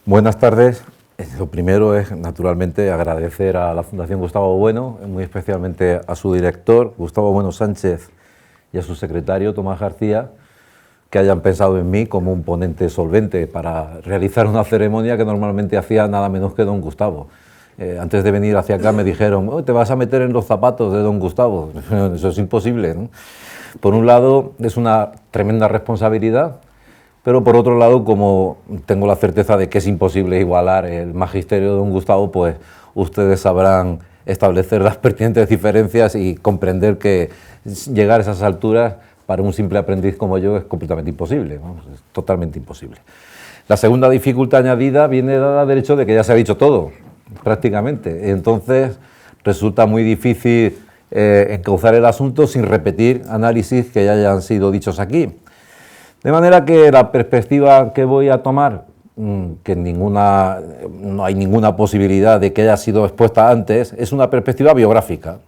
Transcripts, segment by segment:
Buenas tardes. Lo primero es, naturalmente, agradecer a la Fundación Gustavo Bueno, muy especialmente a su director, Gustavo Bueno Sánchez, y a su secretario, Tomás García, que hayan pensado en mí como un ponente solvente para realizar una ceremonia que normalmente hacía nada menos que don Gustavo. Antes de venir hacia acá me dijeron, oh, te vas a meter en los zapatos de don Gustavo. Eso es imposible, ¿no? Por un lado, es una tremenda responsabilidad, pero por otro lado, como tengo la certeza de que es imposible igualar el magisterio de don Gustavo, pues ustedes sabrán establecer las pertinentes diferencias y comprender que llegar a esas alturas para un simple aprendiz como yo es completamente imposible, ¿no? Es totalmente imposible. La segunda dificultad añadida viene dada del hecho de que ya se ha dicho todo, prácticamente. Entonces resulta muy difícil encauzar el asunto sin repetir análisis que ya hayan sido dichos aquí. De manera que la perspectiva que voy a tomar, que no hay ninguna posibilidad de que haya sido expuesta antes, es una perspectiva biográfica,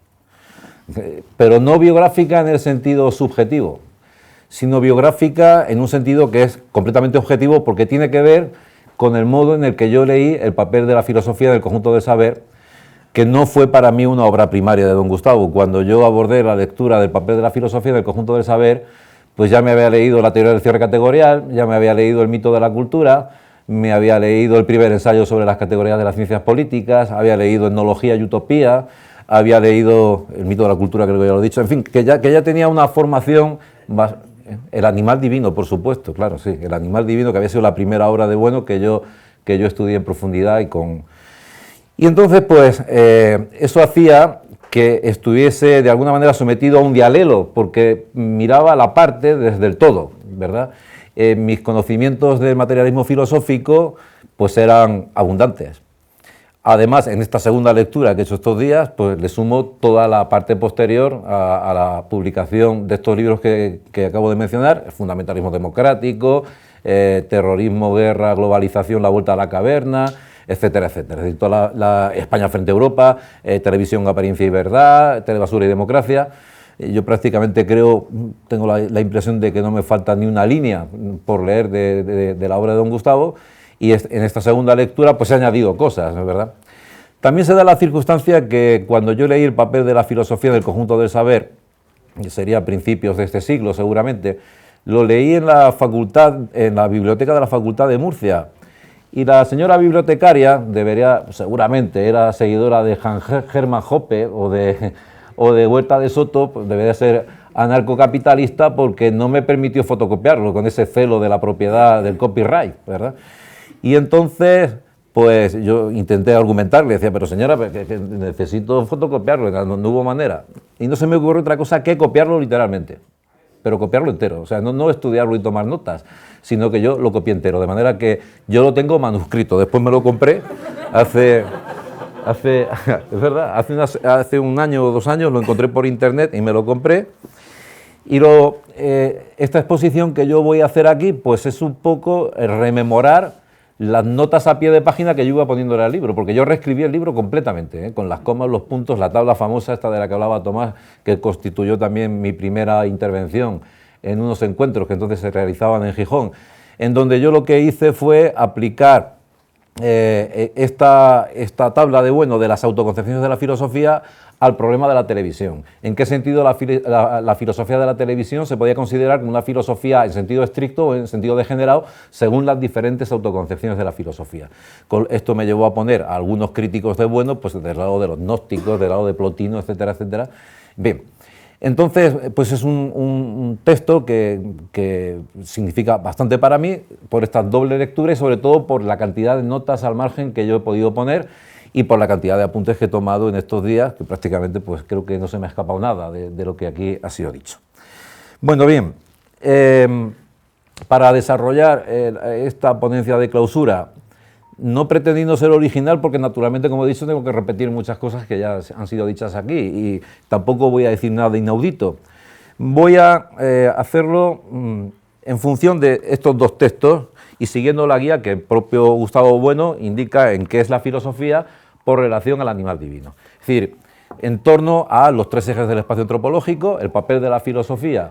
pero no biográfica en el sentido subjetivo, sino biográfica en un sentido que es completamente objetivo, porque tiene que ver con el modo en el que yo leí el papel de la filosofía del conjunto del saber, que no fue para mí una obra primaria de don Gustavo. Cuando yo abordé la lectura del papel de la filosofía del conjunto del saber, pues ya me había leído la teoría del cierre categorial, ya me había leído el mito de la cultura, me había leído el primer ensayo sobre las categorías de las ciencias políticas, había leído etnología y utopía, había leído el mito de la cultura, creo que ya lo he dicho, en fin, que ya tenía una formación, el animal divino, por supuesto, claro, sí, el animal divino, que había sido la primera obra de Bueno que yo estudié en profundidad y entonces, pues, eso hacía que estuviese de alguna manera sometido a un dialelo, porque miraba la parte desde el todo, ¿verdad? Mis conocimientos del materialismo filosófico pues eran abundantes. Además, en esta segunda lectura que he hecho estos días, pues le sumo toda la parte posterior a la publicación de estos libros que acabo de mencionar, el fundamentalismo democrático, terrorismo, guerra, globalización, la vuelta a la caverna, etcétera, etcétera. Es decir, toda la España frente a Europa, televisión, apariencia y verdad, telebasura y democracia. Yo prácticamente tengo la impresión de que no me falta ni una línea por leer de la obra de don Gustavo, y en esta segunda lectura pues he añadido cosas, ¿verdad? También se da la circunstancia que cuando yo leí el papel de la filosofía del conjunto del saber, que sería a principios de este siglo seguramente, lo leí en la biblioteca de la Facultad de Murcia. Y la señora bibliotecaria seguramente era seguidora de Hermann Hoppe o de Huerta de Soto, pues debería ser anarcocapitalista, porque no me permitió fotocopiarlo con ese celo de la propiedad del copyright, ¿verdad? Y entonces, pues yo intenté argumentarle, decía, pero señora, que necesito fotocopiarlo, no hubo manera. Y no se me ocurrió otra cosa que copiarlo literalmente, pero copiarlo entero, o sea, no estudiarlo y tomar notas, sino que yo lo copié entero, de manera que yo lo tengo manuscrito. Después me lo compré es verdad, hace un año o 2 años lo encontré por internet y me lo compré. Y esta exposición que yo voy a hacer aquí, pues es un poco rememorar las notas a pie de página que yo iba poniéndole al libro, porque yo reescribí el libro completamente, con las comas, los puntos, la tabla famosa esta de la que hablaba Tomás, que constituyó también mi primera intervención en unos encuentros que entonces se realizaban en Gijón, en donde yo lo que hice fue aplicar esta tabla de Bueno de las autoconcepciones de la filosofía al problema de la televisión. ¿En qué sentido la filosofía de la televisión se podía considerar como una filosofía en sentido estricto o en sentido degenerado según las diferentes autoconcepciones de la filosofía? Esto me llevó a poner a algunos críticos de Bueno, pues del lado de los gnósticos, del lado de Plotino, etcétera, etcétera. Bien, entonces, pues es un texto que significa bastante para mí por esta doble lectura y sobre todo por la cantidad de notas al margen que yo he podido poner y por la cantidad de apuntes que he tomado en estos días, que prácticamente pues creo que no se me ha escapado nada de lo que aquí ha sido dicho. Bueno, bien, para desarrollar esta ponencia de clausura, no pretendiendo ser original, porque naturalmente, como he dicho, tengo que repetir muchas cosas que ya han sido dichas aquí y tampoco voy a decir nada inaudito. Voy a hacerlo en función de estos 2 textos y siguiendo la guía que el propio Gustavo Bueno indica en qué es la filosofía por relación al animal divino. Es decir, en torno a los 3 ejes del espacio antropológico, el papel de la filosofía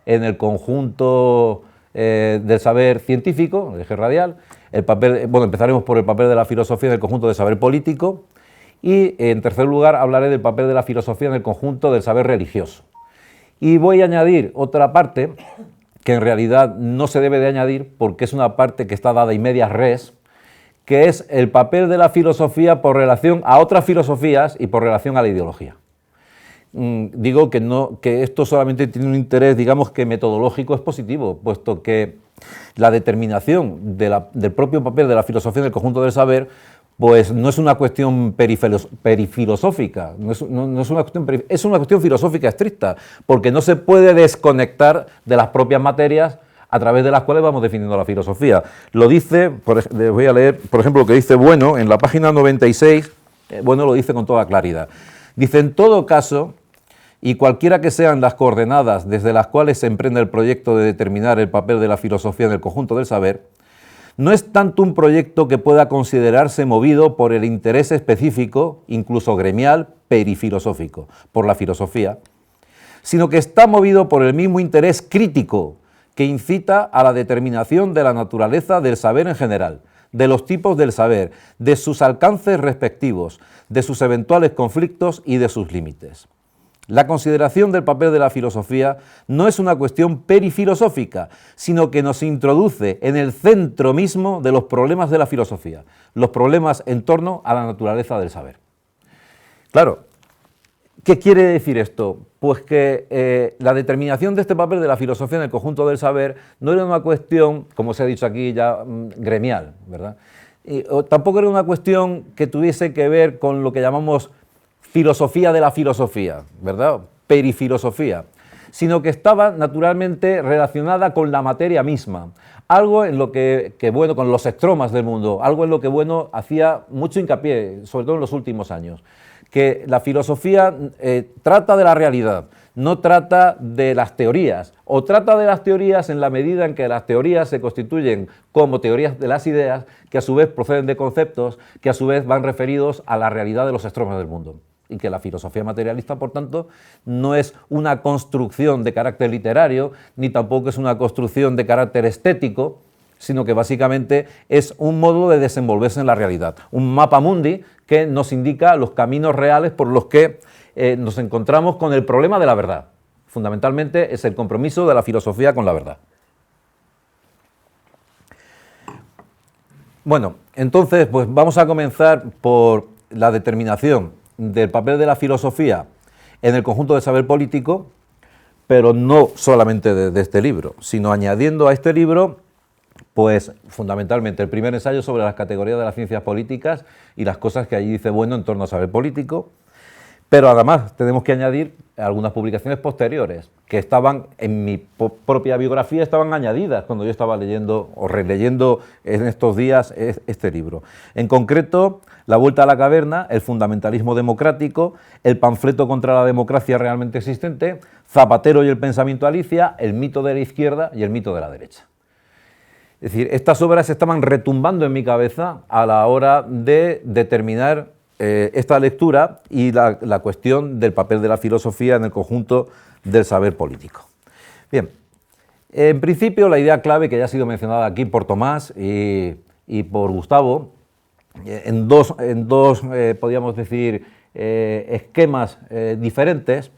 en el conjunto del saber científico, el eje radial, empezaremos por el papel de la filosofía en el conjunto del saber político y, en tercer lugar, hablaré del papel de la filosofía en el conjunto del saber religioso. Y voy a añadir otra parte que en realidad no se debe de añadir porque es una parte que está dada in medias res, que es el papel de la filosofía por relación a otras filosofías y por relación a la ideología. Digo que esto solamente tiene un interés, digamos que metodológico, es positivo, puesto que la determinación del propio papel de la filosofía en el conjunto del saber pues no es una cuestión perifilosófica, es una cuestión filosófica estricta, porque no se puede desconectar de las propias materias a través de las cuales vamos definiendo la filosofía. Lo dice, les voy a leer, por ejemplo, lo que dice Bueno, en la página 96, Bueno lo dice con toda claridad. Dice, en todo caso, y cualquiera que sean las coordenadas desde las cuales se emprende el proyecto de determinar el papel de la filosofía en el conjunto del saber, no es tanto un proyecto que pueda considerarse movido por el interés específico, incluso gremial, perifilosófico, por la filosofía, sino que está movido por el mismo interés crítico que incita a la determinación de la naturaleza del saber en general, de los tipos del saber, de sus alcances respectivos, de sus eventuales conflictos y de sus límites. La consideración del papel de la filosofía no es una cuestión perifilosófica, sino que nos introduce en el centro mismo de los problemas de la filosofía, los problemas en torno a la naturaleza del saber. Claro, ¿qué quiere decir esto? Pues que la determinación de este papel de la filosofía en el conjunto del saber no era una cuestión, como se ha dicho aquí ya, gremial, ¿verdad? Tampoco era una cuestión que tuviese que ver con lo que llamamos filosofía de la filosofía, ¿verdad? Perifilosofía, sino que estaba naturalmente relacionada con la materia misma, algo en lo que Bueno, con los extromas del mundo, algo en lo que Bueno hacía mucho hincapié, sobre todo en los últimos años, que la filosofía trata de la realidad, no trata de las teorías, o trata de las teorías en la medida en que las teorías se constituyen como teorías de las ideas, que a su vez proceden de conceptos, que a su vez van referidos a la realidad de los extromas del mundo. Y que la filosofía materialista, por tanto, no es una construcción de carácter literario, ni tampoco es una construcción de carácter estético, sino que básicamente es un modo de desenvolverse en la realidad, un mapa mundi que nos indica los caminos reales por los que nos encontramos con el problema de la verdad. Fundamentalmente es el compromiso de la filosofía con la verdad. Bueno, entonces pues vamos a comenzar por la determinación del papel de la filosofía en el conjunto del saber político, pero no solamente de este libro, sino añadiendo a este libro, pues fundamentalmente el primer ensayo sobre las categorías de las ciencias políticas y las cosas que allí dice Bueno en torno al saber político, pero además tenemos que añadir algunas publicaciones posteriores que estaban en mi propia biografía, estaban añadidas cuando yo estaba leyendo o releyendo en estos días este libro. En concreto, La vuelta a la caverna, El fundamentalismo democrático, El panfleto contra la democracia realmente existente, Zapatero y el pensamiento Alicia, El mito de la izquierda y El mito de la derecha. Es decir, estas obras estaban retumbando en mi cabeza a la hora de determinar esta lectura y la cuestión del papel de la filosofía en el conjunto del saber político. Bien, en principio la idea clave que ya ha sido mencionada aquí por Tomás y por Gustavo, en dos podríamos decir, esquemas diferentes,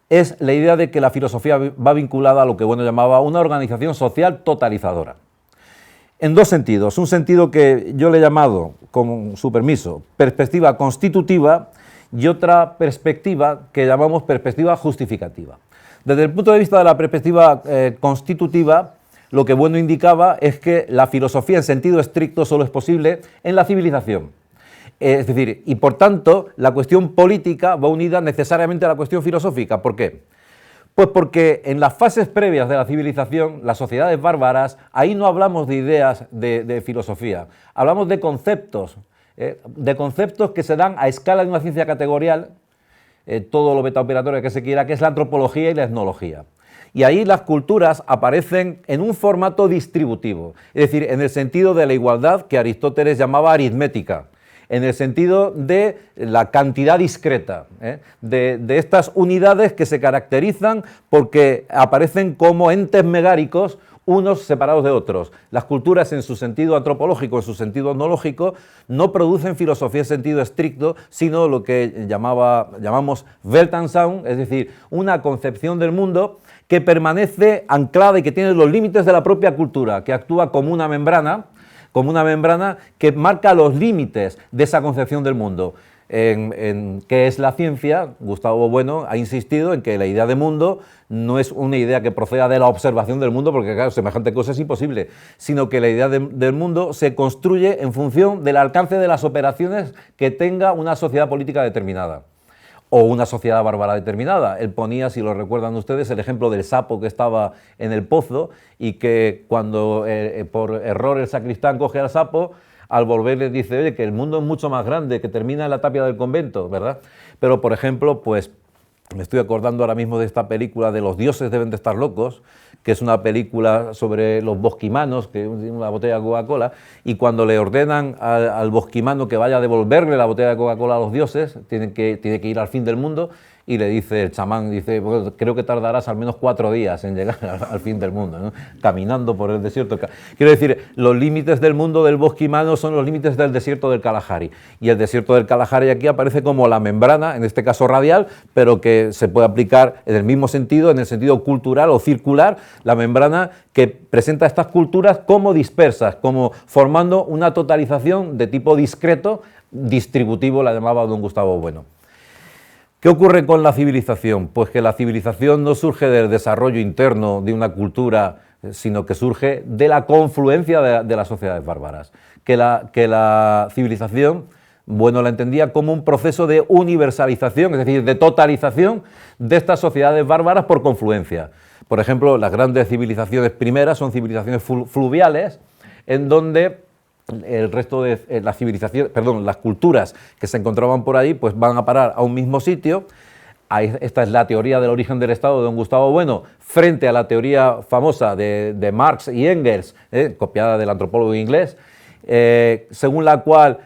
es la idea de que la filosofía va vinculada a lo que Bueno llamaba una organización social totalizadora. En dos sentidos, un sentido que yo le he llamado, con su permiso, perspectiva constitutiva y otra perspectiva que llamamos perspectiva justificativa. Desde el punto de vista de la perspectiva constitutiva, lo que Bueno indicaba es que la filosofía en sentido estricto solo es posible en la civilización. Es decir, y por tanto, la cuestión política va unida necesariamente a la cuestión filosófica. ¿Por qué? Pues porque en las fases previas de la civilización, las sociedades bárbaras, ahí no hablamos de ideas de filosofía, hablamos de conceptos que se dan a escala de una ciencia categorial, todo lo metaoperatorio que se quiera, que es la antropología y la etnología. Y ahí las culturas aparecen en un formato distributivo, es decir, en el sentido de la igualdad que Aristóteles llamaba aritmética, en el sentido de la cantidad discreta, de estas unidades que se caracterizan porque aparecen como entes megáricos unos separados de otros. Las culturas en su sentido antropológico, en su sentido etnológico, no producen filosofía en sentido estricto, sino lo que llamamos Weltanschauung, es decir, una concepción del mundo que permanece anclada y que tiene los límites de la propia cultura, que actúa como una membrana que marca los límites de esa concepción del mundo. En qué es la ciencia, Gustavo Bueno ha insistido en que la idea de mundo no es una idea que proceda de la observación del mundo, porque claro, semejante cosa es imposible, sino que la idea del mundo se construye en función del alcance de las operaciones que tenga una sociedad política determinada o una sociedad bárbara determinada. Él ponía, si lo recuerdan ustedes, el ejemplo del sapo que estaba en el pozo y que cuando por error el sacristán coge al sapo, al volver le dice, oye, que el mundo es mucho más grande, que termina en la tapia del convento, ¿verdad? Pero, por ejemplo, pues me estoy acordando ahora mismo de esta película de Los dioses deben de estar locos, que es una película sobre los bosquimanos, que es una botella de Coca-Cola, y cuando le ordenan al bosquimano que vaya a devolverle la botella de Coca-Cola a los dioses, tiene que ir al fin del mundo, y le dice el chamán, dice, bueno, creo que tardarás al menos 4 días en llegar al fin del mundo, ¿no? Caminando por el desierto. Quiero decir, los límites del mundo del bosquimano son los límites del desierto del Kalahari. Y el desierto del Kalahari aquí aparece como la membrana, en este caso radial, pero que se puede aplicar en el mismo sentido, en el sentido cultural o circular, la membrana que presenta estas culturas como dispersas, como formando una totalización de tipo discreto, distributivo, la llamaba don Gustavo Bueno. ¿Qué ocurre con la civilización? Pues que la civilización no surge del desarrollo interno de una cultura, sino que surge de la confluencia de las sociedades bárbaras. Que la civilización, Bueno la entendía como un proceso de universalización, es decir, de totalización de estas sociedades bárbaras por confluencia. Por ejemplo, las grandes civilizaciones primeras son civilizaciones fluviales, en donde el resto de las civilizaciones, las culturas que se encontraban por ahí, pues van a parar a un mismo sitio. Esta es la teoría del origen del Estado de don Gustavo Bueno, frente a la teoría famosa de Marx y Engels, copiada del antropólogo inglés, según la cual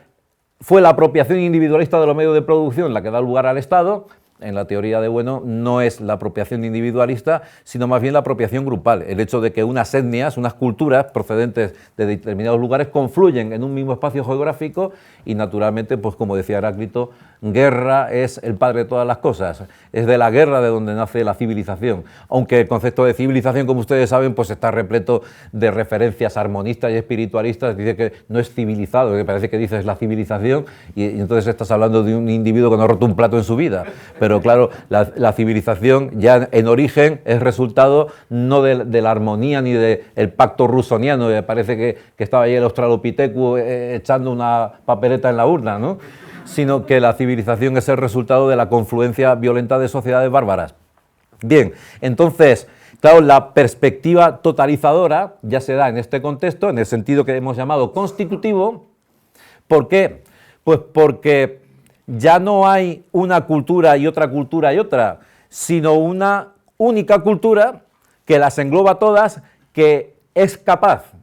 fue la apropiación individualista de los medios de producción la que da lugar al Estado. En la teoría de Bueno no es la apropiación individualista, sino más bien la apropiación grupal. El hecho de que unas etnias, unas culturas procedentes de determinados lugares confluyen en un mismo espacio geográfico y naturalmente, pues como decía Heráclito, guerra es el padre de todas las cosas. Es de la guerra de donde nace la civilización. Aunque el concepto de civilización, como ustedes saben, pues está repleto de referencias armonistas y espiritualistas. Dice que no es civilizado, que parece que dices la civilización y entonces estás hablando de un individuo que no ha roto un plato en su vida. Pero claro, la civilización ya en origen es resultado no de la armonía ni del pacto rusoniano, que parece que estaba ahí el Australopithecus echando una papeleta en la urna, ¿no? Sino que la civilización es el resultado de la confluencia violenta de sociedades bárbaras. Bien, entonces, claro, la perspectiva totalizadora ya se da en este contexto, en el sentido que hemos llamado constitutivo. ¿Por qué? Pues porque ya no hay una cultura y otra, sino una única cultura que las engloba todas, que es capaz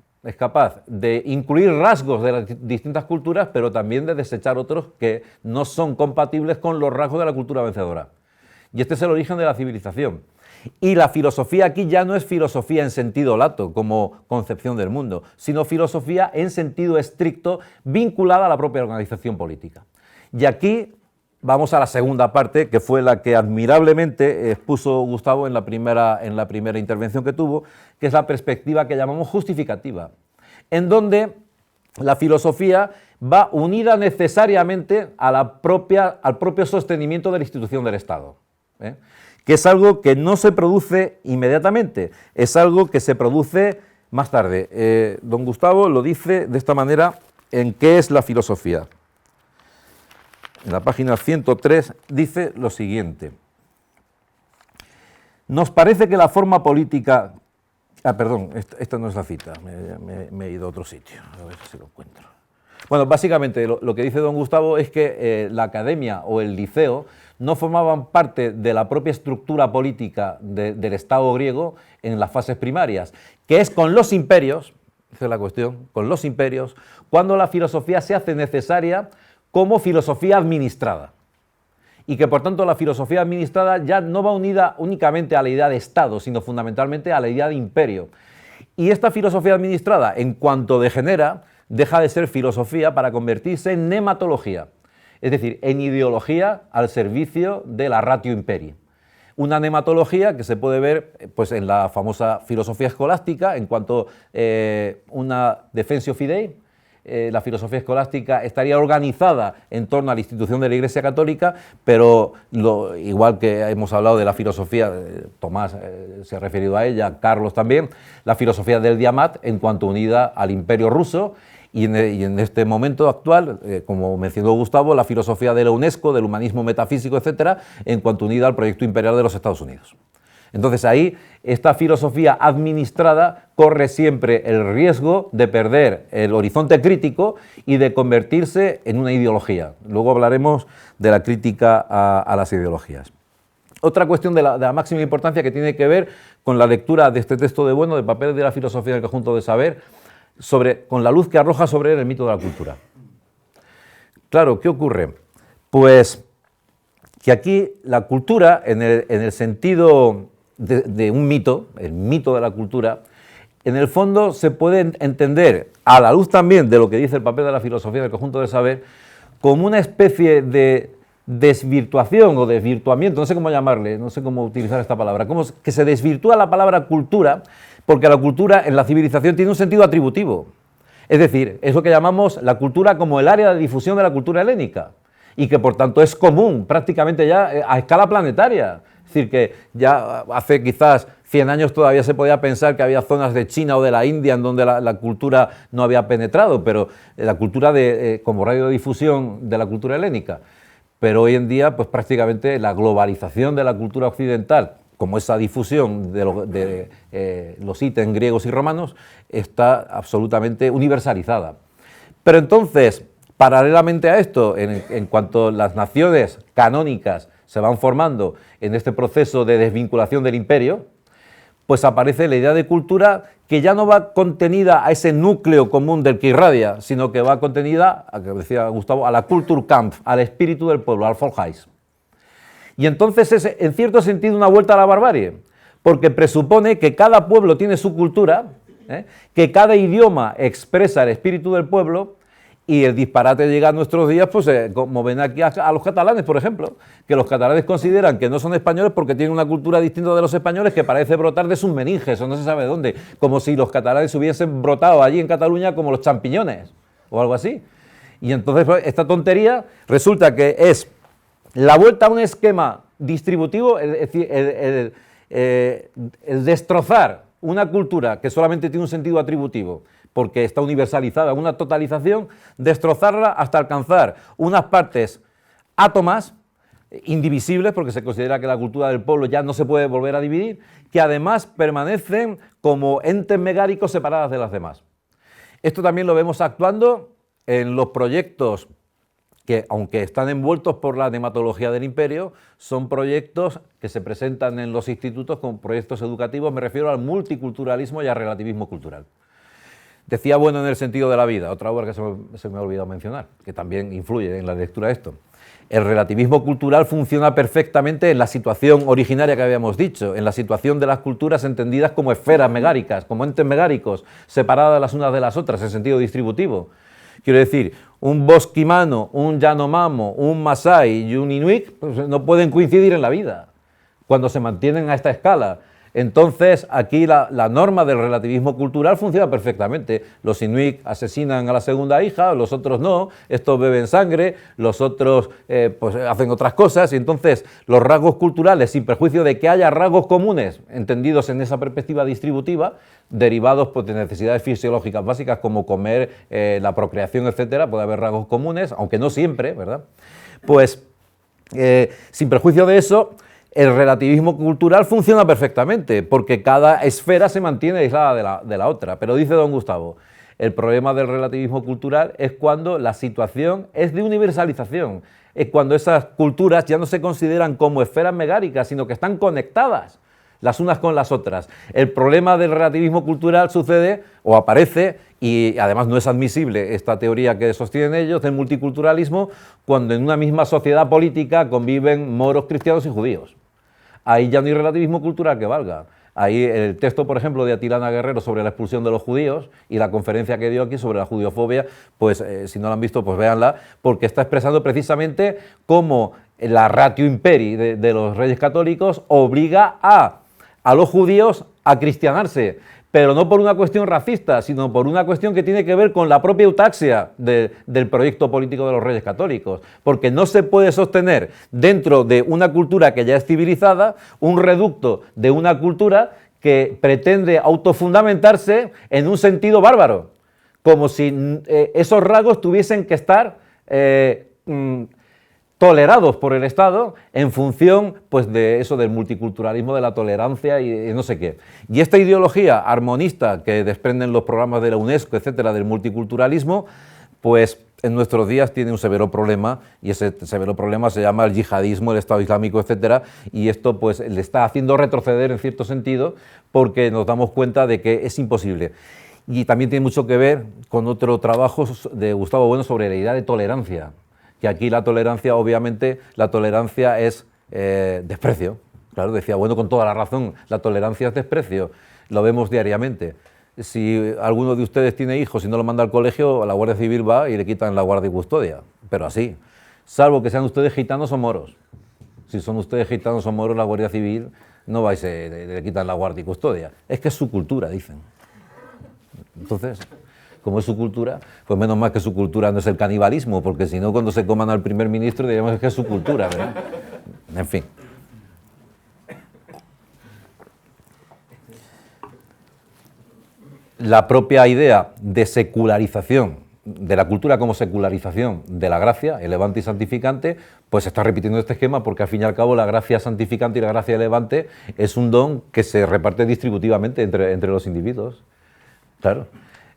de incluir rasgos de las distintas culturas, pero también de desechar otros que no son compatibles con los rasgos de la cultura vencedora. Y este es el origen de la civilización. Y la filosofía aquí ya no es filosofía en sentido lato, como concepción del mundo, sino filosofía en sentido estricto, vinculada a la propia organización política. Y aquí vamos a la segunda parte, que fue la que admirablemente expuso Gustavo en la primera intervención que tuvo, que es la perspectiva que llamamos justificativa, en donde la filosofía va unida necesariamente a al propio sostenimiento de la institución del Estado, que es algo que no se produce inmediatamente, es algo que se produce más tarde. Don Gustavo lo dice de esta manera en ¿Qué es la filosofía? En la página 103 dice lo siguiente: nos parece que la forma política... perdón, esta no es la cita, me he ido a otro sitio, a ver si lo encuentro. Bueno, básicamente lo que dice don Gustavo es que la academia o el liceo no formaban parte de la propia estructura política del Estado griego en las fases primarias, que es con los imperios, esa es la cuestión, con los imperios, cuando la filosofía se hace necesaria como filosofía administrada, y que por tanto la filosofía administrada ya no va unida únicamente a la idea de Estado, sino fundamentalmente a la idea de imperio. Y esta filosofía administrada, en cuanto degenera, deja de ser filosofía para convertirse en nematología, es decir, en ideología al servicio de la ratio imperii. Una nematología que se puede ver pues, en la famosa filosofía escolástica, en cuanto una defensio fidei. La filosofía escolástica estaría organizada en torno a la institución de la Iglesia Católica, pero igual que hemos hablado de la filosofía, Tomás se ha referido a ella, Carlos también, la filosofía del Diamat en cuanto unida al Imperio ruso, y en este momento actual, como mencionó Gustavo, la filosofía de la UNESCO, del humanismo metafísico, etcétera, en cuanto unida al proyecto imperial de los Estados Unidos. Entonces ahí esta filosofía administrada corre siempre el riesgo de perder el horizonte crítico y de convertirse en una ideología. Luego hablaremos de la crítica a las ideologías. Otra cuestión de la máxima importancia que tiene que ver con la lectura de este texto de Bueno, de Papeles de la filosofía del conjunto de saber, con la luz que arroja sobre él el mito de la cultura. Claro, ¿qué ocurre? Pues que aquí la cultura, en el sentido de un mito, el mito de la cultura, en el fondo se puede entender, a la luz también de lo que dice el papel de la filosofía del conjunto del saber, como una especie de desvirtuación o desvirtuamiento, no sé cómo llamarle, no sé cómo utilizar esta palabra, como que se desvirtúa la palabra cultura, porque la cultura en la civilización tiene un sentido atributivo. Es decir, es lo que llamamos la cultura como el área de difusión de la cultura helénica, y que por tanto es común prácticamente ya a escala planetaria. Es decir, que ya hace quizás 100 años todavía se podía pensar que había zonas de China o de la India en donde la cultura no había penetrado, pero la cultura como radio de difusión de la cultura helénica. Pero hoy en día, pues prácticamente la globalización de la cultura occidental, como esa difusión de los ítems griegos y romanos, está absolutamente universalizada. Pero entonces, paralelamente a esto, en cuanto las naciones canónicas se van formando en este proceso de desvinculación del imperio, pues aparece la idea de cultura que ya no va contenida a ese núcleo común del que irradia, sino que va contenida, como decía Gustavo, a la Kulturkampf, al espíritu del pueblo, al Volksgeist. Y entonces es, en cierto sentido, una vuelta a la barbarie, porque presupone que cada pueblo tiene su cultura, que cada idioma expresa el espíritu del pueblo. Y el disparate llega a nuestros días, pues como ven aquí a los catalanes, por ejemplo, que los catalanes consideran que no son españoles porque tienen una cultura distinta de los españoles que parece brotar de sus meninges o no se sabe de dónde, como si los catalanes hubiesen brotado allí en Cataluña como los champiñones o algo así. Y entonces pues, esta tontería resulta que es la vuelta a un esquema distributivo, es decir, el destrozar una cultura que solamente tiene un sentido atributivo, porque está universalizada, una totalización, destrozarla hasta alcanzar unas partes átomas, indivisibles, porque se considera que la cultura del pueblo ya no se puede volver a dividir, que además permanecen como entes megáricos separadas de las demás. Esto también lo vemos actuando en los proyectos que, aunque están envueltos por la nematología del imperio, son proyectos que se presentan en los institutos como proyectos educativos, me refiero al multiculturalismo y al relativismo cultural. Decía Bueno en el sentido de la vida, otra obra que se me ha olvidado mencionar, que también influye en la lectura de esto. El relativismo cultural funciona perfectamente en la situación originaria que habíamos dicho, en la situación de las culturas entendidas como esferas megáricas, como entes megáricos, separadas las unas de las otras en sentido distributivo. Quiero decir, un bosquimano, un yanomamo, un masái y un inuit pues, no pueden coincidir en la vida cuando se mantienen a esta escala. Entonces, aquí la norma del relativismo cultural funciona perfectamente. Los inuit asesinan a la segunda hija, los otros no, estos beben sangre, los otros pues, hacen otras cosas, y entonces los rasgos culturales, sin perjuicio de que haya rasgos comunes, entendidos en esa perspectiva distributiva, derivados pues, de necesidades fisiológicas básicas como comer, la procreación, etcétera, puede haber rasgos comunes, aunque no siempre, ¿verdad? Pues, sin perjuicio de eso, el relativismo cultural funciona perfectamente, porque cada esfera se mantiene aislada de la otra. Pero dice don Gustavo, el problema del relativismo cultural es cuando la situación es de universalización, es cuando esas culturas ya no se consideran como esferas megáricas, sino que están conectadas las unas con las otras. El problema del relativismo cultural sucede o aparece, y además no es admisible esta teoría que sostienen ellos del multiculturalismo, cuando en una misma sociedad política conviven moros, cristianos y judíos. Ahí ya no hay relativismo cultural que valga. Ahí el texto, por ejemplo, de Atilana Guerrero sobre la expulsión de los judíos y la conferencia que dio aquí sobre la judiofobia, pues si no la han visto, pues véanla, porque está expresando precisamente cómo la ratio imperi de los reyes católicos obliga a los judíos a cristianarse, pero no por una cuestión racista, sino por una cuestión que tiene que ver con la propia eutaxia del proyecto político de los reyes católicos, porque no se puede sostener dentro de una cultura que ya es civilizada un reducto de una cultura que pretende autofundamentarse en un sentido bárbaro, como si esos rasgos tuviesen que estar tolerados por el Estado en función pues, de eso del multiculturalismo, de la tolerancia y no sé qué. Y esta ideología armonista que desprenden los programas de la UNESCO, etcétera, del multiculturalismo, pues en nuestros días tiene un severo problema, y ese severo problema se llama el yihadismo, el Estado Islámico, etcétera, y esto pues le está haciendo retroceder en cierto sentido porque nos damos cuenta de que es imposible. Y también tiene mucho que ver con otro trabajo de Gustavo Bueno sobre la idea de tolerancia, que aquí la tolerancia, obviamente, la tolerancia es desprecio. Claro, decía, bueno, con toda la razón, la tolerancia es desprecio, lo vemos diariamente. Si alguno de ustedes tiene hijos y no lo manda al colegio, la Guardia Civil va y le quitan la guardia y custodia, pero así, salvo que sean ustedes gitanos o moros. Si son ustedes gitanos o moros, la Guardia Civil no va y le quitan la guardia y custodia. Es que es su cultura, dicen. Entonces, como es su cultura, pues menos mal que su cultura no es el canibalismo, porque si no, cuando se coman al primer ministro diríamos que es su cultura, ¿verdad? En fin. La propia idea de secularización, de la cultura como secularización de la gracia, elevante y santificante, pues se está repitiendo este esquema porque al fin y al cabo la gracia santificante y la gracia elevante es un don que se reparte distributivamente entre los individuos. Claro.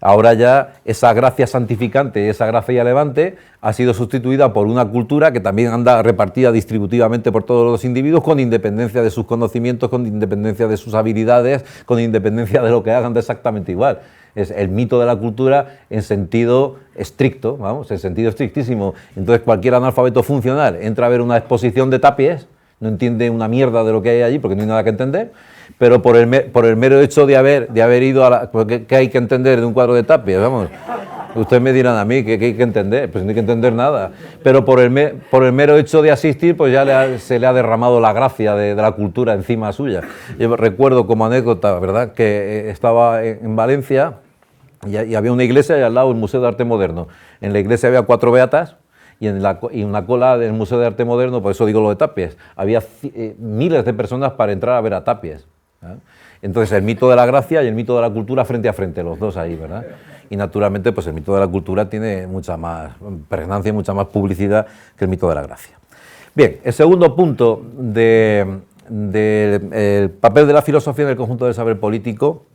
Ahora ya esa gracia santificante y esa gracia elevante ha sido sustituida por una cultura que también anda repartida distributivamente por todos los individuos con independencia de sus conocimientos, con independencia de sus habilidades, con independencia de lo que hagan, de exactamente igual. Es el mito de la cultura en sentido estricto, vamos, en sentido estrictísimo. Entonces cualquier analfabeto funcional entra a ver una exposición de Tapies, no entiende una mierda de lo que hay allí porque no hay nada que entender, pero por el mero hecho de haber ido a la... ¿Qué hay que entender de un cuadro de Tapies? Vamos, ustedes me dirán a mí, ¿qué hay que entender? Pues no hay que entender nada, pero por el mero hecho de asistir, pues ya se le ha derramado la gracia de la cultura encima suya. Yo recuerdo como anécdota, ¿verdad?, que estaba en Valencia y había una iglesia y al lado el Museo de Arte Moderno. En la iglesia había 4 beatas, y en una cola del Museo de Arte Moderno, por eso digo lo de Tapies, había miles de personas para entrar a ver a Tapies. ¿Eh? Entonces el mito de la gracia y el mito de la cultura frente a frente, los dos ahí, ¿verdad? Y naturalmente pues el mito de la cultura tiene mucha más pregnancia y mucha más publicidad que el mito de la gracia. Bien, el segundo punto del papel de la filosofía en el conjunto del saber político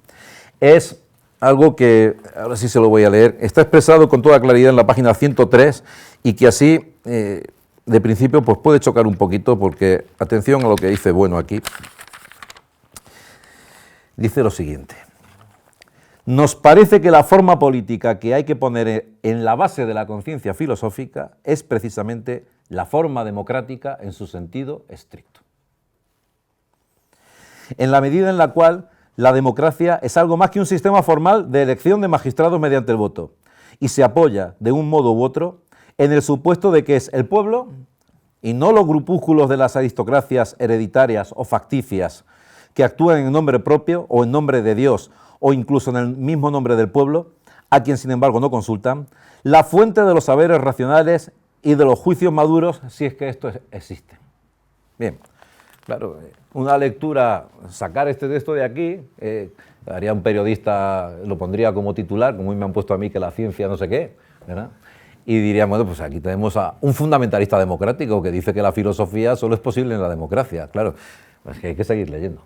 es algo que, ahora sí se lo voy a leer, está expresado con toda claridad en la página 103 y que así, de principio, pues puede chocar un poquito porque, atención a lo que dice Bueno aquí, dice lo siguiente: nos parece que la forma política que hay que poner en la base de la conciencia filosófica es precisamente la forma democrática en su sentido estricto. En la medida en la cual la democracia es algo más que un sistema formal de elección de magistrados mediante el voto y se apoya, de un modo u otro, en el supuesto de que es el pueblo y no los grupúsculos de las aristocracias hereditarias o facticias que actúan en nombre propio o en nombre de Dios o incluso en el mismo nombre del pueblo, a quien sin embargo no consultan, la fuente de los saberes racionales y de los juicios maduros, si es que esto existe. Bien, claro, una lectura, sacar este texto de aquí, haría un periodista, lo pondría como titular, como me han puesto a mí que la ciencia no sé qué, ¿verdad? Y diríamos, bueno, pues aquí tenemos a un fundamentalista democrático que dice que la filosofía solo es posible en la democracia. Claro, pues que hay que seguir leyendo.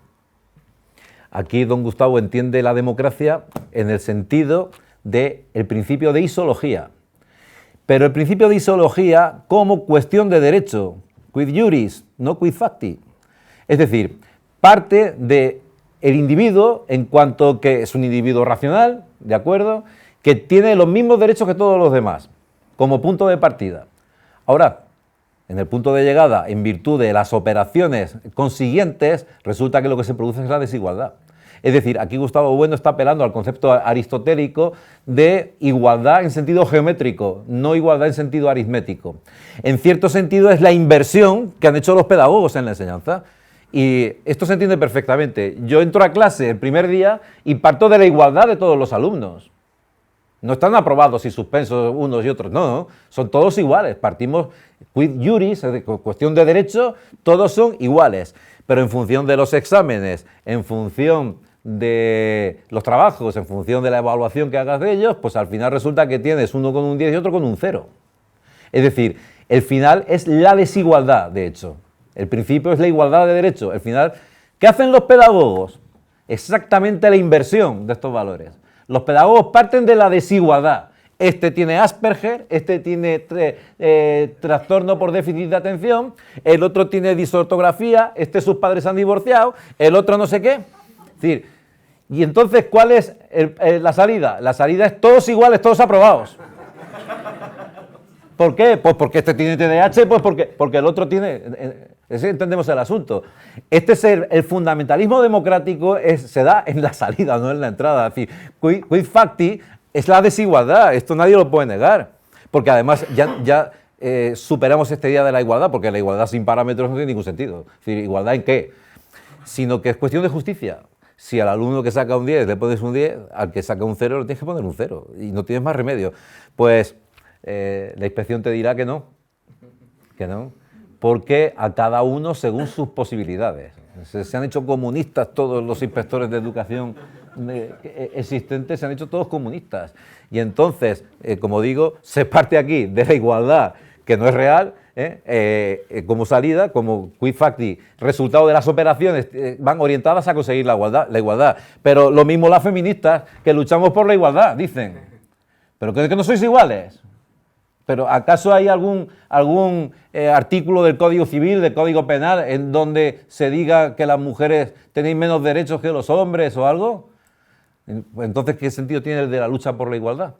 Aquí don Gustavo entiende la democracia en el sentido del principio de isología. Pero el principio de isología como cuestión de derecho, quid juris, no quid facti. Es decir, parte del individuo en cuanto que es un individuo racional, ¿de acuerdo?, que tiene los mismos derechos que todos los demás, como punto de partida. Ahora, en el punto de llegada, en virtud de las operaciones consiguientes, resulta que lo que se produce es la desigualdad. Es decir, aquí Gustavo Bueno está apelando al concepto aristotélico de igualdad en sentido geométrico, no igualdad en sentido aritmético. En cierto sentido es la inversión que han hecho los pedagogos en la enseñanza. Y esto se entiende perfectamente. Yo entro a clase el primer día y parto de la igualdad de todos los alumnos. No están aprobados y suspensos unos y otros, no, son todos iguales. Partimos quid juris, cuestión de derecho, todos son iguales. Pero en función de los exámenes, en función de los trabajos, en función de la evaluación que hagas de ellos, pues al final resulta que tienes uno con un 10 y otro con un 0. Es decir, el final es la desigualdad, de hecho. El principio es la igualdad de derecho. El final, ¿qué hacen los pedagogos? Exactamente la inversión de estos valores. Los pedagogos parten de la desigualdad. Este tiene Asperger, este tiene trastorno por déficit de atención, el otro tiene disortografía, sus padres se han divorciado, el otro no sé qué. Es decir, y entonces, ¿cuál es la salida? La salida es todos iguales, todos aprobados. ¿Por qué? Pues porque este tiene TDAH, pues porque el otro tiene... entendemos el asunto. Este es el fundamentalismo democrático, se da en la salida, no en la entrada. Es decir, quid facti es la desigualdad, esto nadie lo puede negar. Porque además ya superamos este día de la igualdad, porque la igualdad sin parámetros no tiene ningún sentido. Es decir, ¿igualdad en qué? Sino que es cuestión de justicia. Si al alumno que saca un 10 le pones un 10, al que saca un 0 le tienes que poner un 0. Y no tienes más remedio. Pues la inspección te dirá que no. Que no. Porque a cada uno según sus posibilidades. Se han hecho comunistas todos los inspectores de educación existentes, se han hecho todos comunistas. Y entonces, como digo, se parte aquí de la igualdad, que no es real, como salida, como quid facti, resultado de las operaciones van orientadas a conseguir la igualdad. Pero lo mismo las feministas, que luchamos por la igualdad, dicen. ¿Pero que no sois iguales? ¿Pero acaso hay algún artículo del Código Civil, del Código Penal, en donde se diga que las mujeres tenéis menos derechos que los hombres o algo? Entonces, ¿qué sentido tiene el de la lucha por la igualdad?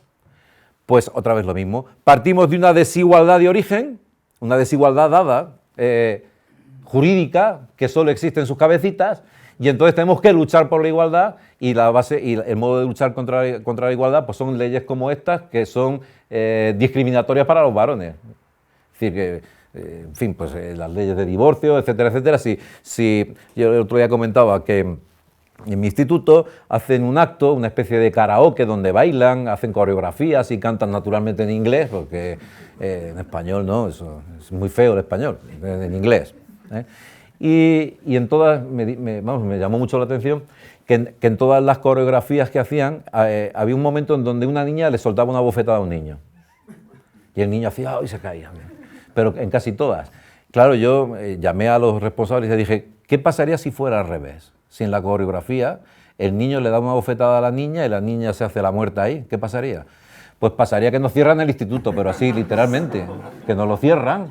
Pues otra vez lo mismo. Partimos de una desigualdad de origen, una desigualdad dada, jurídica, que solo existe en sus cabecitas, y entonces tenemos que luchar por la igualdad, y la base y el modo de luchar contra la igualdad pues son leyes como estas, que son discriminatorias para los varones. Es decir, que, en fin, pues las leyes de divorcio, etcétera, etcétera. Si yo el otro día comentaba que en mi instituto hacen un acto, una especie de karaoke donde bailan, hacen coreografías y cantan naturalmente en inglés, porque en español no, eso es muy feo el español, en inglés. Y en todas, me llamó mucho la atención que en todas las coreografías que hacían había un momento en donde una niña le soltaba una bofetada a un niño. Y el niño hacía y se caía. Pero en casi todas. Claro, yo llamé a los responsables y les dije, ¿qué pasaría si fuera al revés? Si en la coreografía el niño le da una bofetada a la niña y la niña se hace la muerta ahí, ¿qué pasaría? Pues pasaría que nos cierran el instituto, pero así literalmente, que nos lo cierran.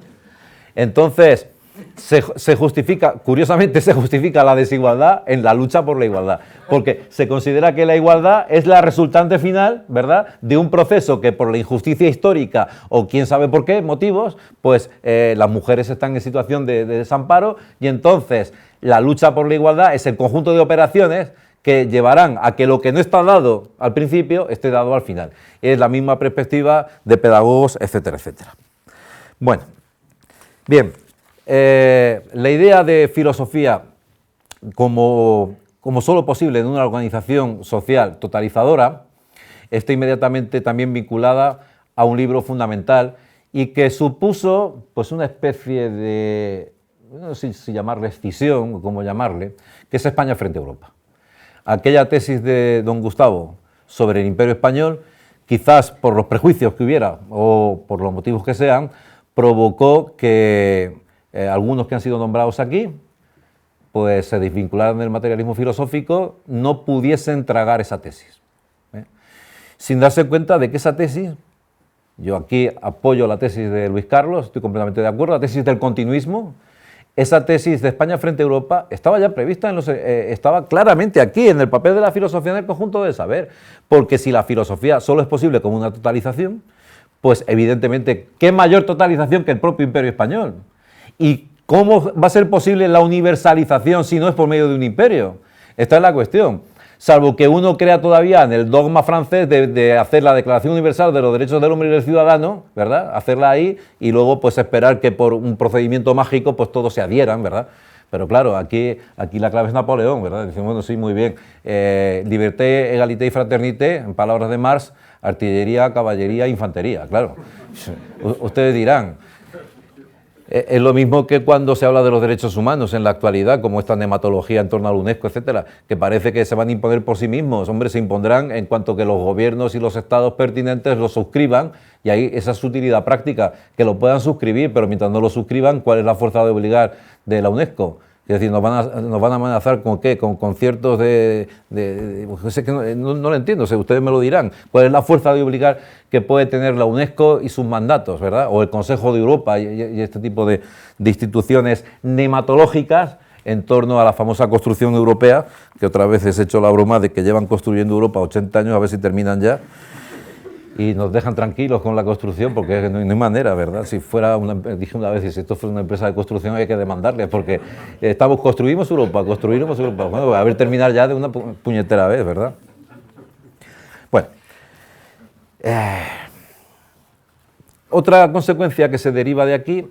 Entonces, se justifica, curiosamente se justifica la desigualdad en la lucha por la igualdad, porque se considera que la igualdad es la resultante final, ¿verdad?, de un proceso que por la injusticia histórica o quién sabe por qué motivos, pues las mujeres están en situación de desamparo, y entonces la lucha por la igualdad es el conjunto de operaciones que llevarán a que lo que no está dado al principio esté dado al final. Es la misma perspectiva de pedagogos, etcétera, etcétera. Bueno, bien. La idea de filosofía como solo posible en una organización social totalizadora está inmediatamente también vinculada a un libro fundamental y que supuso pues una especie de, no sé si llamarle escisión o cómo llamarle, que es España frente a Europa. Aquella tesis de don Gustavo sobre el Imperio Español, quizás por los prejuicios que hubiera o por los motivos que sean, provocó que algunos que han sido nombrados aquí, pues se desvincularon del materialismo filosófico, no pudiesen tragar esa tesis. Sin darse cuenta de que esa tesis, yo aquí apoyo la tesis de Luis Carlos, estoy completamente de acuerdo, la tesis del continuismo, esa tesis de España frente a Europa estaba ya prevista, estaba claramente aquí, en el papel de la filosofía en el conjunto del saber, porque si la filosofía solo es posible como una totalización, pues evidentemente, ¿qué mayor totalización que el propio Imperio Español? ¿Y cómo va a ser posible la universalización si no es por medio de un imperio? Esta es la cuestión. salvo que uno crea todavía en el dogma francés de hacer la Declaración Universal de los Derechos del Hombre y del Ciudadano, ¿verdad? Hacerla ahí y luego pues esperar que por un procedimiento mágico pues todos se adhieran, ¿verdad? Pero claro, aquí la clave es Napoleón, ¿verdad? Decimos, bueno, sí, muy bien. Liberté, égalité y fraternité, en palabras de Marx, artillería, caballería, infantería, claro. Ustedes dirán, es lo mismo que cuando se habla de los derechos humanos en la actualidad, como esta nematología en torno a la UNESCO, etcétera, que parece que se van a imponer por sí mismos. Hombre, se impondrán en cuanto que los gobiernos y los estados pertinentes lo suscriban, y ahí esa es su utilidad práctica, que lo puedan suscribir, pero mientras no lo suscriban, ¿cuál es la fuerza de obligar de la UNESCO? Es decir, ¿nos van a amenazar con qué? ¿Con conciertos pues es que no lo entiendo, ustedes me lo dirán. ¿Cuál es la fuerza de obligar que puede tener la UNESCO y sus mandatos, ¿verdad? O el Consejo de Europa y este tipo de instituciones nematológicas en torno a la famosa construcción europea, que otra vez he hecho la broma de que llevan construyendo Europa 80 años, a ver si terminan ya. Y nos dejan tranquilos con la construcción porque no hay manera, ¿verdad? Si fuera dije una vez, si esto fuera una empresa de construcción hay que demandarles porque construimos Europa. Bueno, a ver terminar ya de una puñetera vez, ¿verdad? Bueno, otra consecuencia que se deriva de aquí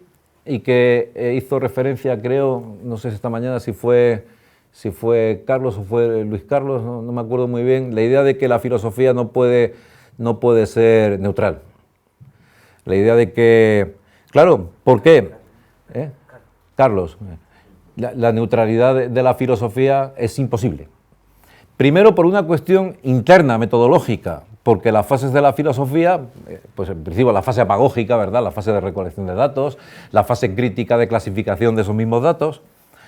y que hizo referencia, creo, no sé si esta mañana si fue Carlos o fue Luis Carlos, no me acuerdo muy bien, la idea de que la filosofía no puede ser neutral. La idea de que, claro, ¿por qué? Carlos, la neutralidad de la filosofía es imposible. Primero por una cuestión interna, metodológica, porque las fases de la filosofía, pues en principio la fase apagógica, ¿verdad?, la fase de recolección de datos, la fase crítica de clasificación de esos mismos datos,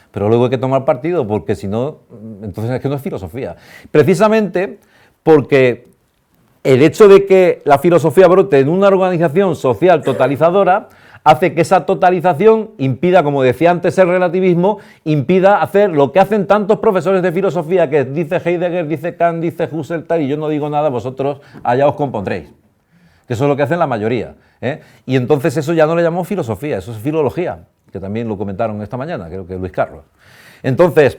pero luego hay que tomar partido, porque si no, entonces es que no es filosofía. Precisamente porque el hecho de que la filosofía brote en una organización social totalizadora hace que esa totalización impida, como decía antes el relativismo, impida hacer lo que hacen tantos profesores de filosofía, que dice Heidegger, dice Kant, dice Husserl, tal, y yo no digo nada, vosotros allá os compondréis. Que eso es lo que hacen la mayoría, ¿eh? Y entonces eso ya no le llamamos filosofía, eso es filología, que también lo comentaron esta mañana, creo que Luis Carlos. Entonces,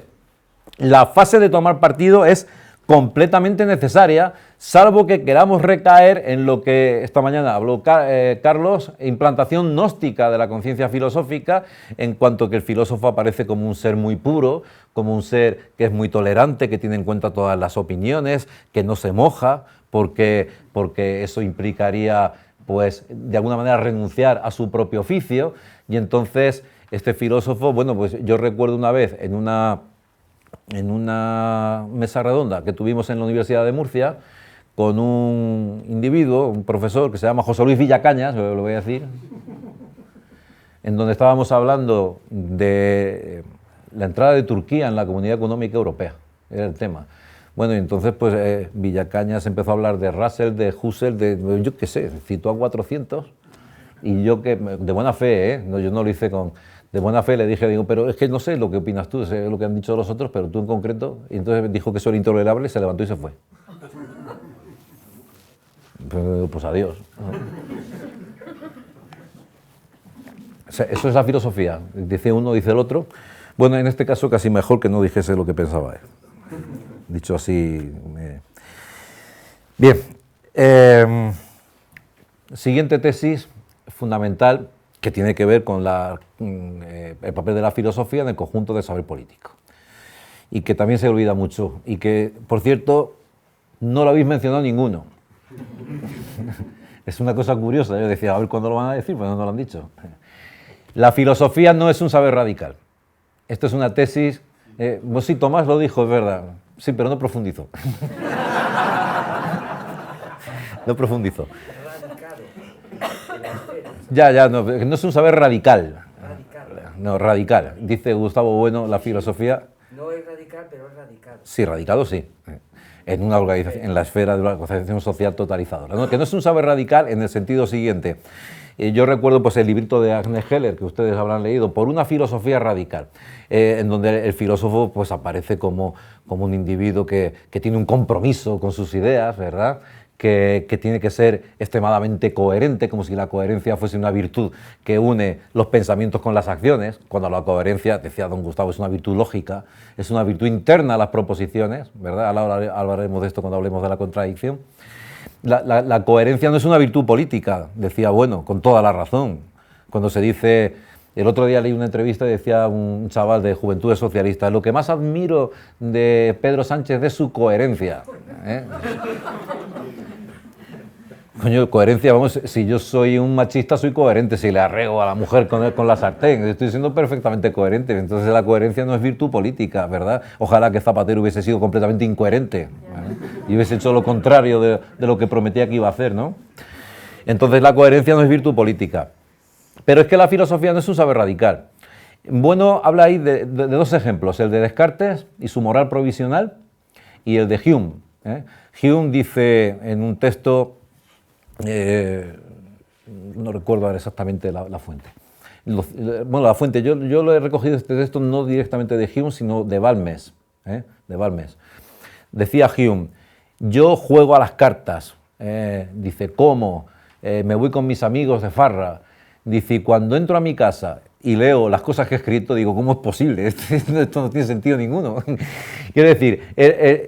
la fase de tomar partido es completamente necesaria, salvo que queramos recaer en lo que esta mañana habló Carlos, implantación gnóstica de la conciencia filosófica, en cuanto que el filósofo aparece como un ser muy puro, como un ser que es muy tolerante, que tiene en cuenta todas las opiniones, que no se moja, porque eso implicaría, pues, de alguna manera renunciar a su propio oficio, y entonces este filósofo, bueno, pues yo recuerdo una vez en una mesa redonda que tuvimos en la Universidad de Murcia con un individuo, un profesor que se llama José Luis Villacañas, lo voy a decir, en donde estábamos hablando de la entrada de Turquía en la Comunidad Económica Europea, era el tema. Bueno, y entonces pues Villacañas empezó a hablar de Russell, de Husserl, yo qué sé, citó a 400, y yo que, de buena fe, no, yo no lo hice de buena fe, le dije, pero es que no sé lo que opinas tú, sé lo que han dicho los otros, pero tú en concreto, y entonces dijo que eso era intolerable, se levantó y se fue. Pues adiós. O sea, eso es la filosofía, dice uno, dice el otro. Bueno, en este caso casi mejor que no dijese lo que pensaba él. Dicho así. Bien. Siguiente tesis fundamental que tiene que ver con el papel de la filosofía en el conjunto del saber político. Y que también se olvida mucho. Y que, por cierto, no lo habéis mencionado ninguno. Es una cosa curiosa. Yo decía, a ver cuándo lo van a decir, pero no lo han dicho. La filosofía no es un saber radical. Esto es una tesis. Pues sí, Tomás lo dijo, es verdad. Sí, pero no profundizó. No profundizó. Ya, no es un saber radical. No, radical. Dice Gustavo Bueno, la filosofía. No es radical, pero es radical. Sí, radicado sí. En una organización, en la esfera de una organización social totalizadora. ¿No? Que no es un saber radical en el sentido siguiente. Yo recuerdo pues el librito de Agnes Heller, que ustedes habrán leído, Por una filosofía radical, en donde el filósofo pues aparece como un individuo que tiene un compromiso con sus ideas, ¿verdad? que tiene que ser extremadamente coherente, como si la coherencia fuese una virtud que une los pensamientos con las acciones, cuando la coherencia, decía don Gustavo, es una virtud lógica, es una virtud interna a las proposiciones, ¿verdad? Ahora hablaremos de esto cuando hablemos de la contradicción. La coherencia no es una virtud política, decía Bueno, con toda la razón. Cuando se dice, el otro día leí una entrevista y decía un chaval de Juventudes Socialistas, lo que más admiro de Pedro Sánchez es su coherencia. Coño, coherencia, vamos, si yo soy un machista soy coherente, si le arrego a la mujer con la sartén, estoy siendo perfectamente coherente, entonces la coherencia no es virtud política, ¿verdad? Ojalá que Zapatero hubiese sido completamente incoherente, ¿vale? Y hubiese hecho lo contrario de lo que prometía que iba a hacer, ¿no? Entonces la coherencia no es virtud política, pero es que la filosofía no es un saber radical. Bueno, habla ahí de dos ejemplos, el de Descartes y su moral provisional y el de Hume, ¿eh? Hume dice en un texto, no recuerdo ahora exactamente la fuente. Bueno, la fuente, yo lo he recogido este texto no directamente de Hume, sino de Balmes. De Balmes. Decía Hume, yo juego a las cartas. Dice, ¿cómo? Me voy con mis amigos de farra. Dice, cuando entro a mi casa y leo las cosas que he escrito, digo, ¿cómo es posible? Esto no tiene sentido ninguno. Quiero decir,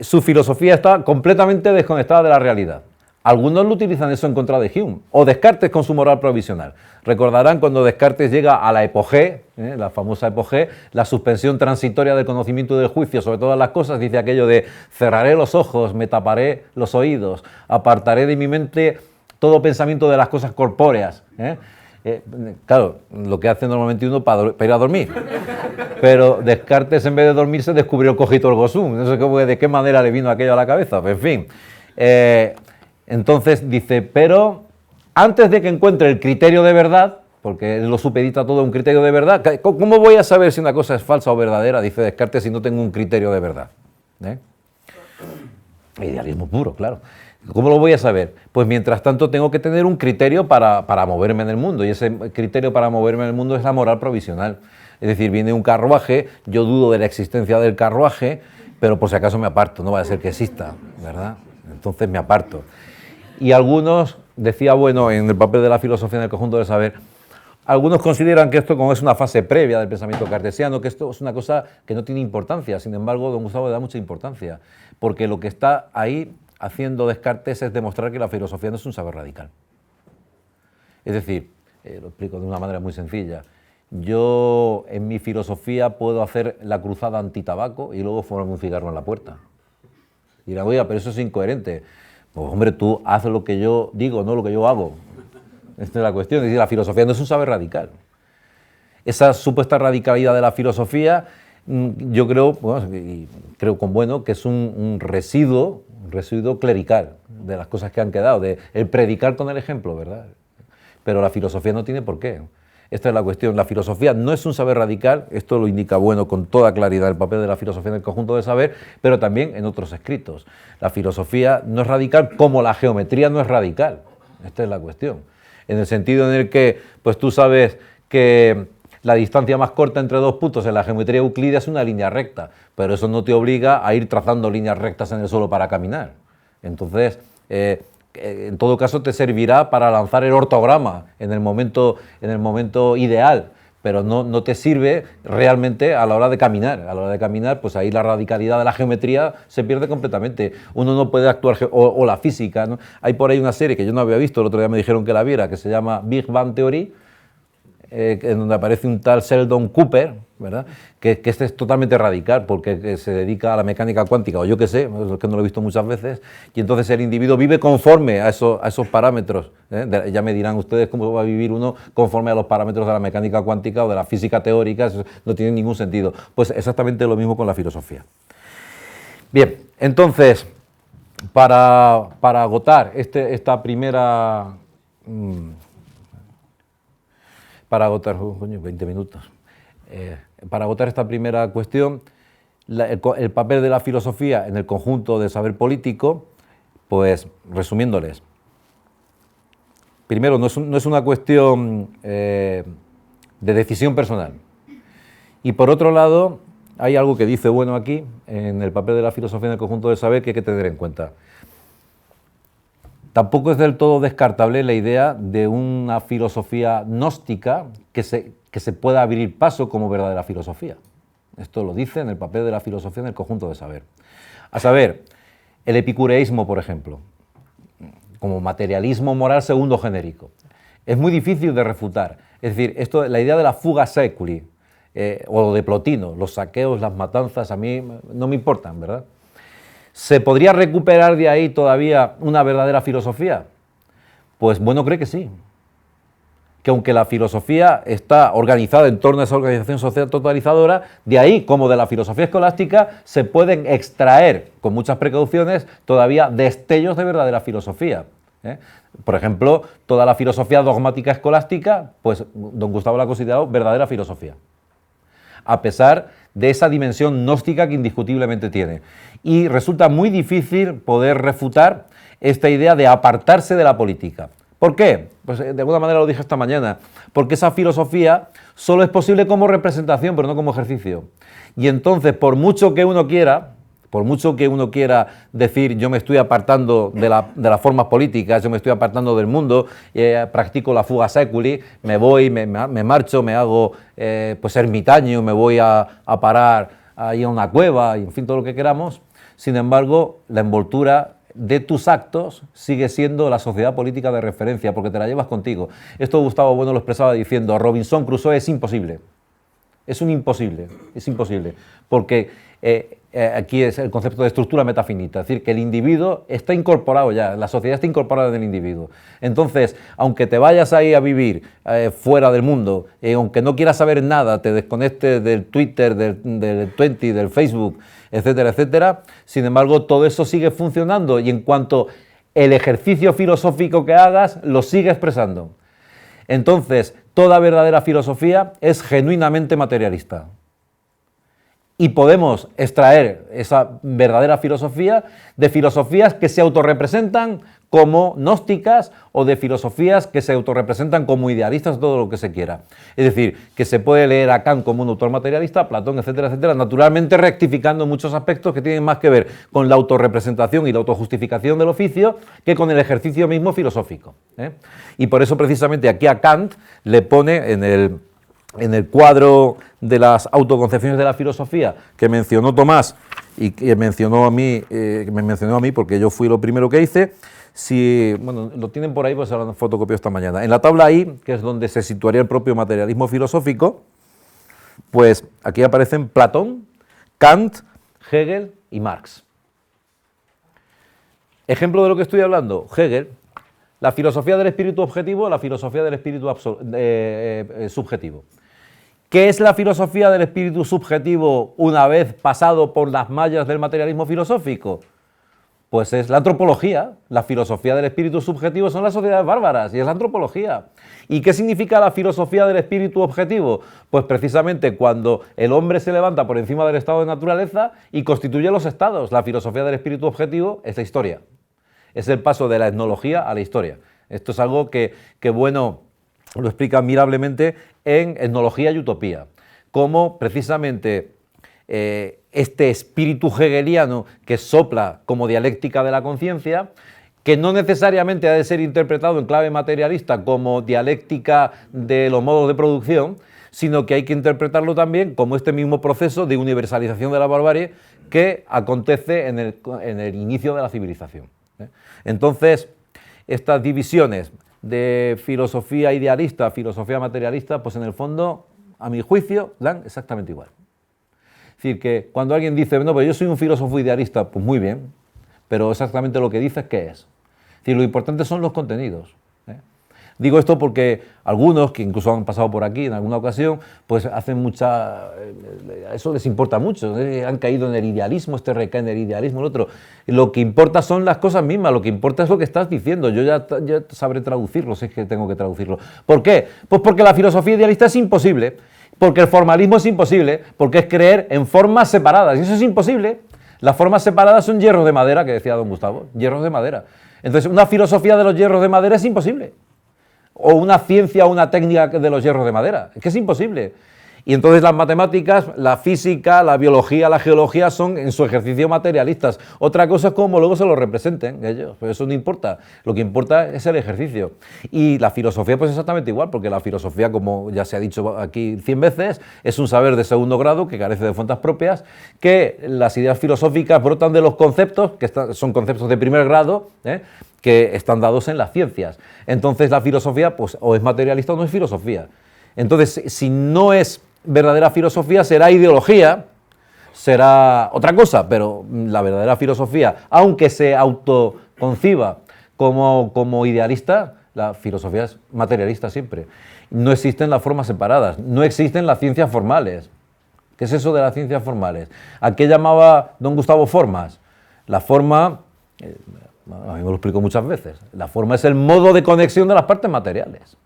su filosofía está completamente desconectada de la realidad. Algunos lo utilizan eso en contra de Hume, o Descartes con su moral provisional. Recordarán cuando Descartes llega a la epogé, la famosa epogé, la suspensión transitoria del conocimiento y del juicio sobre todas las cosas, dice aquello de cerraré los ojos, me taparé los oídos, apartaré de mi mente todo pensamiento de las cosas corpóreas. Claro, lo que hace normalmente uno para ir a dormir. Pero Descartes, en vez de dormirse, descubrió el cogito ergo sum. No sé de qué manera le vino aquello a la cabeza, pero en fin. Entonces dice, pero antes de que encuentre el criterio de verdad, porque él lo supedita todo a un criterio de verdad, ¿cómo voy a saber si una cosa es falsa o verdadera? Dice Descartes, si no tengo un criterio de verdad. Idealismo puro, claro. ¿Cómo lo voy a saber? Pues mientras tanto tengo que tener un criterio para moverme en el mundo, y ese criterio para moverme en el mundo es la moral provisional. Es decir, viene un carruaje, yo dudo de la existencia del carruaje, pero por si acaso me aparto, no va a ser que exista, ¿verdad? Entonces me aparto. Y algunos, decía Bueno en el papel de la filosofía en el conjunto del saber, algunos consideran que esto como es una fase previa del pensamiento cartesiano, que esto es una cosa que no tiene importancia. Sin embargo, don Gustavo le da mucha importancia, porque lo que está ahí haciendo Descartes es demostrar que la filosofía no es un saber radical. Es decir, lo explico de una manera muy sencilla, yo en mi filosofía puedo hacer la cruzada antitabaco y luego fumarme un cigarro en la puerta. Y dirán, oiga, pero eso es incoherente. Pues hombre, tú haz lo que yo digo, no lo que yo hago. Esta es la cuestión, es decir, la filosofía no es un saber radical. Esa supuesta radicalidad de la filosofía, yo creo, bueno, y creo con Bueno, que es un residuo clerical de las cosas que han quedado, de el predicar con el ejemplo, ¿verdad? Pero la filosofía no tiene por qué. Esta es la cuestión. La filosofía no es un saber radical, esto lo indica Bueno con toda claridad, el papel de la filosofía en el conjunto del saber, pero también en otros escritos. La filosofía no es radical como la geometría no es radical. Esta es la cuestión. En el sentido en el que, pues tú sabes que la distancia más corta entre dos puntos en la geometría euclídea es una línea recta, pero eso no te obliga a ir trazando líneas rectas en el suelo para caminar. Entonces, en todo caso te servirá para lanzar el ortograma en el momento ideal, pero no te sirve realmente a la hora de caminar. A la hora de caminar, pues ahí la radicalidad de la geometría se pierde completamente. Uno no puede actuar, o la física, ¿no? Hay por ahí una serie que yo no había visto, el otro día me dijeron que la viera, que se llama Big Bang Theory, en donde aparece un tal Sheldon Cooper, ¿verdad? Que este es totalmente radical, porque se dedica a la mecánica cuántica, o yo qué sé, es que no lo he visto muchas veces, y entonces el individuo vive conforme a esos parámetros. Ya me dirán ustedes cómo va a vivir uno conforme a los parámetros de la mecánica cuántica o de la física teórica, eso no tiene ningún sentido. Pues exactamente lo mismo con la filosofía. Bien, entonces, para agotar esta primera... Para agotar, 20 minutos. Para agotar esta primera cuestión, el papel de la filosofía en el conjunto del saber político, pues resumiéndoles. Primero, no es una cuestión de decisión personal. Y por otro lado, hay algo que dice Bueno aquí, en el papel de la filosofía en el conjunto del saber, que hay que tener en cuenta. tampoco es del todo descartable la idea de una filosofía gnóstica que se pueda abrir paso como verdadera filosofía. Esto lo dice en el papel de la filosofía en el conjunto de saber. A saber, el epicureísmo, por ejemplo, como materialismo moral segundo genérico. Es muy difícil de refutar. Es decir, la idea de la fuga seculi, o de Plotino, los saqueos, las matanzas, a mí no me importan, ¿verdad? ¿Se podría recuperar de ahí todavía una verdadera filosofía? Pues bueno, creo que sí. Que aunque la filosofía está organizada en torno a esa organización social totalizadora, de ahí, como de la filosofía escolástica, se pueden extraer, con muchas precauciones, todavía destellos de verdadera filosofía. Por ejemplo, toda la filosofía dogmática escolástica, pues don Gustavo la ha considerado verdadera filosofía, a pesar de esa dimensión gnóstica que indiscutiblemente tiene. Y resulta muy difícil poder refutar esta idea de apartarse de la política. ¿Por qué? Pues de alguna manera lo dije esta mañana, porque esa filosofía solo es posible como representación, pero no como ejercicio. Y entonces, por mucho que uno quiera decir yo me estoy apartando de las formas políticas, yo me estoy apartando del mundo, practico la fuga seculi, me voy, me marcho, me hago pues ermitaño, me voy a parar ahí a una cueva, y en fin, todo lo que queramos, sin embargo, la envoltura de tus actos sigue siendo la sociedad política de referencia, porque te la llevas contigo. Esto Gustavo Bueno lo expresaba diciendo, Robinson Crusoe es imposible. Es imposible, porque aquí es el concepto de estructura metafinita, es decir, que el individuo está incorporado ya, la sociedad está incorporada en el individuo. Entonces, aunque te vayas ahí a vivir fuera del mundo, aunque no quieras saber nada, te desconectes del Twitter, del Twenty, del Facebook, etcétera, etcétera, sin embargo, todo eso sigue funcionando y en cuanto el ejercicio filosófico que hagas, lo sigue expresando. Entonces, toda verdadera filosofía es genuinamente materialista. Y podemos extraer esa verdadera filosofía de filosofías que se autorrepresentan como gnósticas o de filosofías que se autorrepresentan como idealistas, todo lo que se quiera. Es decir, que se puede leer a Kant como un autor materialista, Platón, etcétera, etcétera, naturalmente rectificando muchos aspectos que tienen más que ver con la autorrepresentación y la autojustificación del oficio que con el ejercicio mismo filosófico. Y por eso precisamente aquí a Kant le pone en el cuadro de las autoconcepciones de la filosofía que mencionó Tomás y que me mencionó a mí porque yo fui lo primero que hice. Bueno, lo tienen por ahí, pues se lo han fotocopiado esta mañana. En la tabla I, que es donde se situaría el propio materialismo filosófico, pues aquí aparecen Platón, Kant, Hegel y Marx. Ejemplo de lo que estoy hablando, Hegel, la filosofía del espíritu objetivo, la filosofía del espíritu subjetivo. ¿Qué es la filosofía del espíritu subjetivo una vez pasado por las mallas del materialismo filosófico? Pues es la antropología. La filosofía del espíritu subjetivo son las sociedades bárbaras y es la antropología. ¿Y qué significa la filosofía del espíritu objetivo? Pues precisamente cuando el hombre se levanta por encima del estado de naturaleza y constituye los estados. La filosofía del espíritu objetivo es la historia. Es el paso de la etnología a la historia. Esto es algo que Bueno lo explica admirablemente en Etnología y Utopía. Cómo precisamente este espíritu hegeliano que sopla como dialéctica de la conciencia, que no necesariamente ha de ser interpretado en clave materialista como dialéctica de los modos de producción, sino que hay que interpretarlo también como este mismo proceso de universalización de la barbarie que acontece en el inicio de la civilización. Entonces, estas divisiones de filosofía idealista, filosofía materialista, pues en el fondo, a mi juicio, dan exactamente igual. Es decir, que cuando alguien dice, no, pero yo soy un filósofo idealista, pues muy bien, pero exactamente lo que dices, ¿qué es? Es decir, lo importante son los contenidos. Digo esto porque algunos, que incluso han pasado por aquí en alguna ocasión, pues hacen eso les importa mucho, han caído en el idealismo, recae en el idealismo, el otro. Lo que importa son las cosas mismas, lo que importa es lo que estás diciendo, yo ya sabré traducirlo, si es que tengo que traducirlo. ¿Por qué? Pues porque la filosofía idealista es imposible, porque el formalismo es imposible, porque es creer en formas separadas, y eso es imposible. Las formas separadas son hierros de madera, que decía don Gustavo, hierros de madera. Entonces, una filosofía de los hierros de madera es imposible. O una ciencia o una técnica de los hierros de madera. Es que es imposible. Y entonces las matemáticas, la física, la biología, la geología son en su ejercicio materialistas. Otra cosa es cómo luego se lo representen ellos, pero eso no importa. Lo que importa es el ejercicio. Y la filosofía pues exactamente igual, porque la filosofía, como ya se ha dicho aquí 100 veces, es un saber de segundo grado que carece de fuentes propias, que las ideas filosóficas brotan de los conceptos, que son conceptos de primer grado, que están dados en las ciencias. Entonces la filosofía pues o es materialista o no es filosofía. Entonces, si no es verdadera filosofía, será ideología, será otra cosa, pero la verdadera filosofía, aunque se autoconciba como idealista, la filosofía es materialista siempre. No existen las formas separadas, no existen las ciencias formales. ¿Qué es eso de las ciencias formales? ¿A qué llamaba don Gustavo formas? La forma, a mí me lo explico muchas veces, la forma es el modo de conexión de las partes materiales.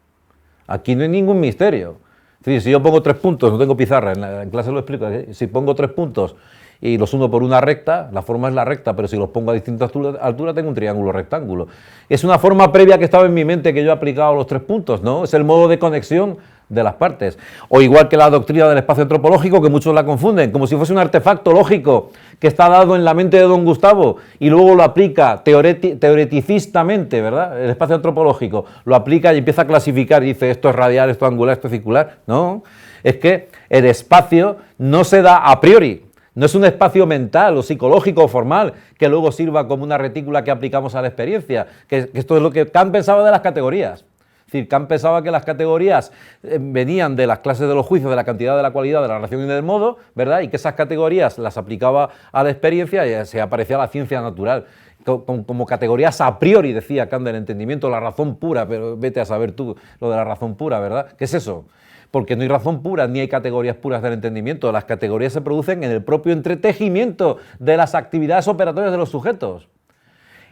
Aquí no hay ningún misterio. Es decir, si yo pongo 3 puntos, no tengo pizarra, en clase lo explico, si pongo 3 puntos y los uno por una recta, la forma es la recta, pero si los pongo a distintas alturas tengo un triángulo rectángulo. Es una forma previa que estaba en mi mente que yo he aplicado a los 3 puntos, ¿no? Es el modo de conexión de las partes. O igual que la doctrina del espacio antropológico, que muchos la confunden, como si fuese un artefacto lógico que está dado en la mente de don Gustavo y luego lo aplica teoreticistamente, ¿verdad? El espacio antropológico lo aplica y empieza a clasificar y dice esto es radial, esto es angular, esto es circular. No, es que el espacio no se da a priori. No es un espacio mental o psicológico o formal que luego sirva como una retícula que aplicamos a la experiencia, que esto es lo que Kant pensaba de las categorías. Es decir, Kant pensaba que las categorías venían de las clases de los juicios, de la cantidad, de la cualidad, de la relación y del modo, ¿verdad? Y que esas categorías las aplicaba a la experiencia y se aparecía la ciencia natural. Como categorías a priori, decía Kant, del entendimiento, la razón pura, pero vete a saber tú lo de la razón pura, ¿verdad? ¿Qué es eso? Porque no hay razón pura ni hay categorías puras del entendimiento. Las categorías se producen en el propio entretejimiento de las actividades operatorias de los sujetos.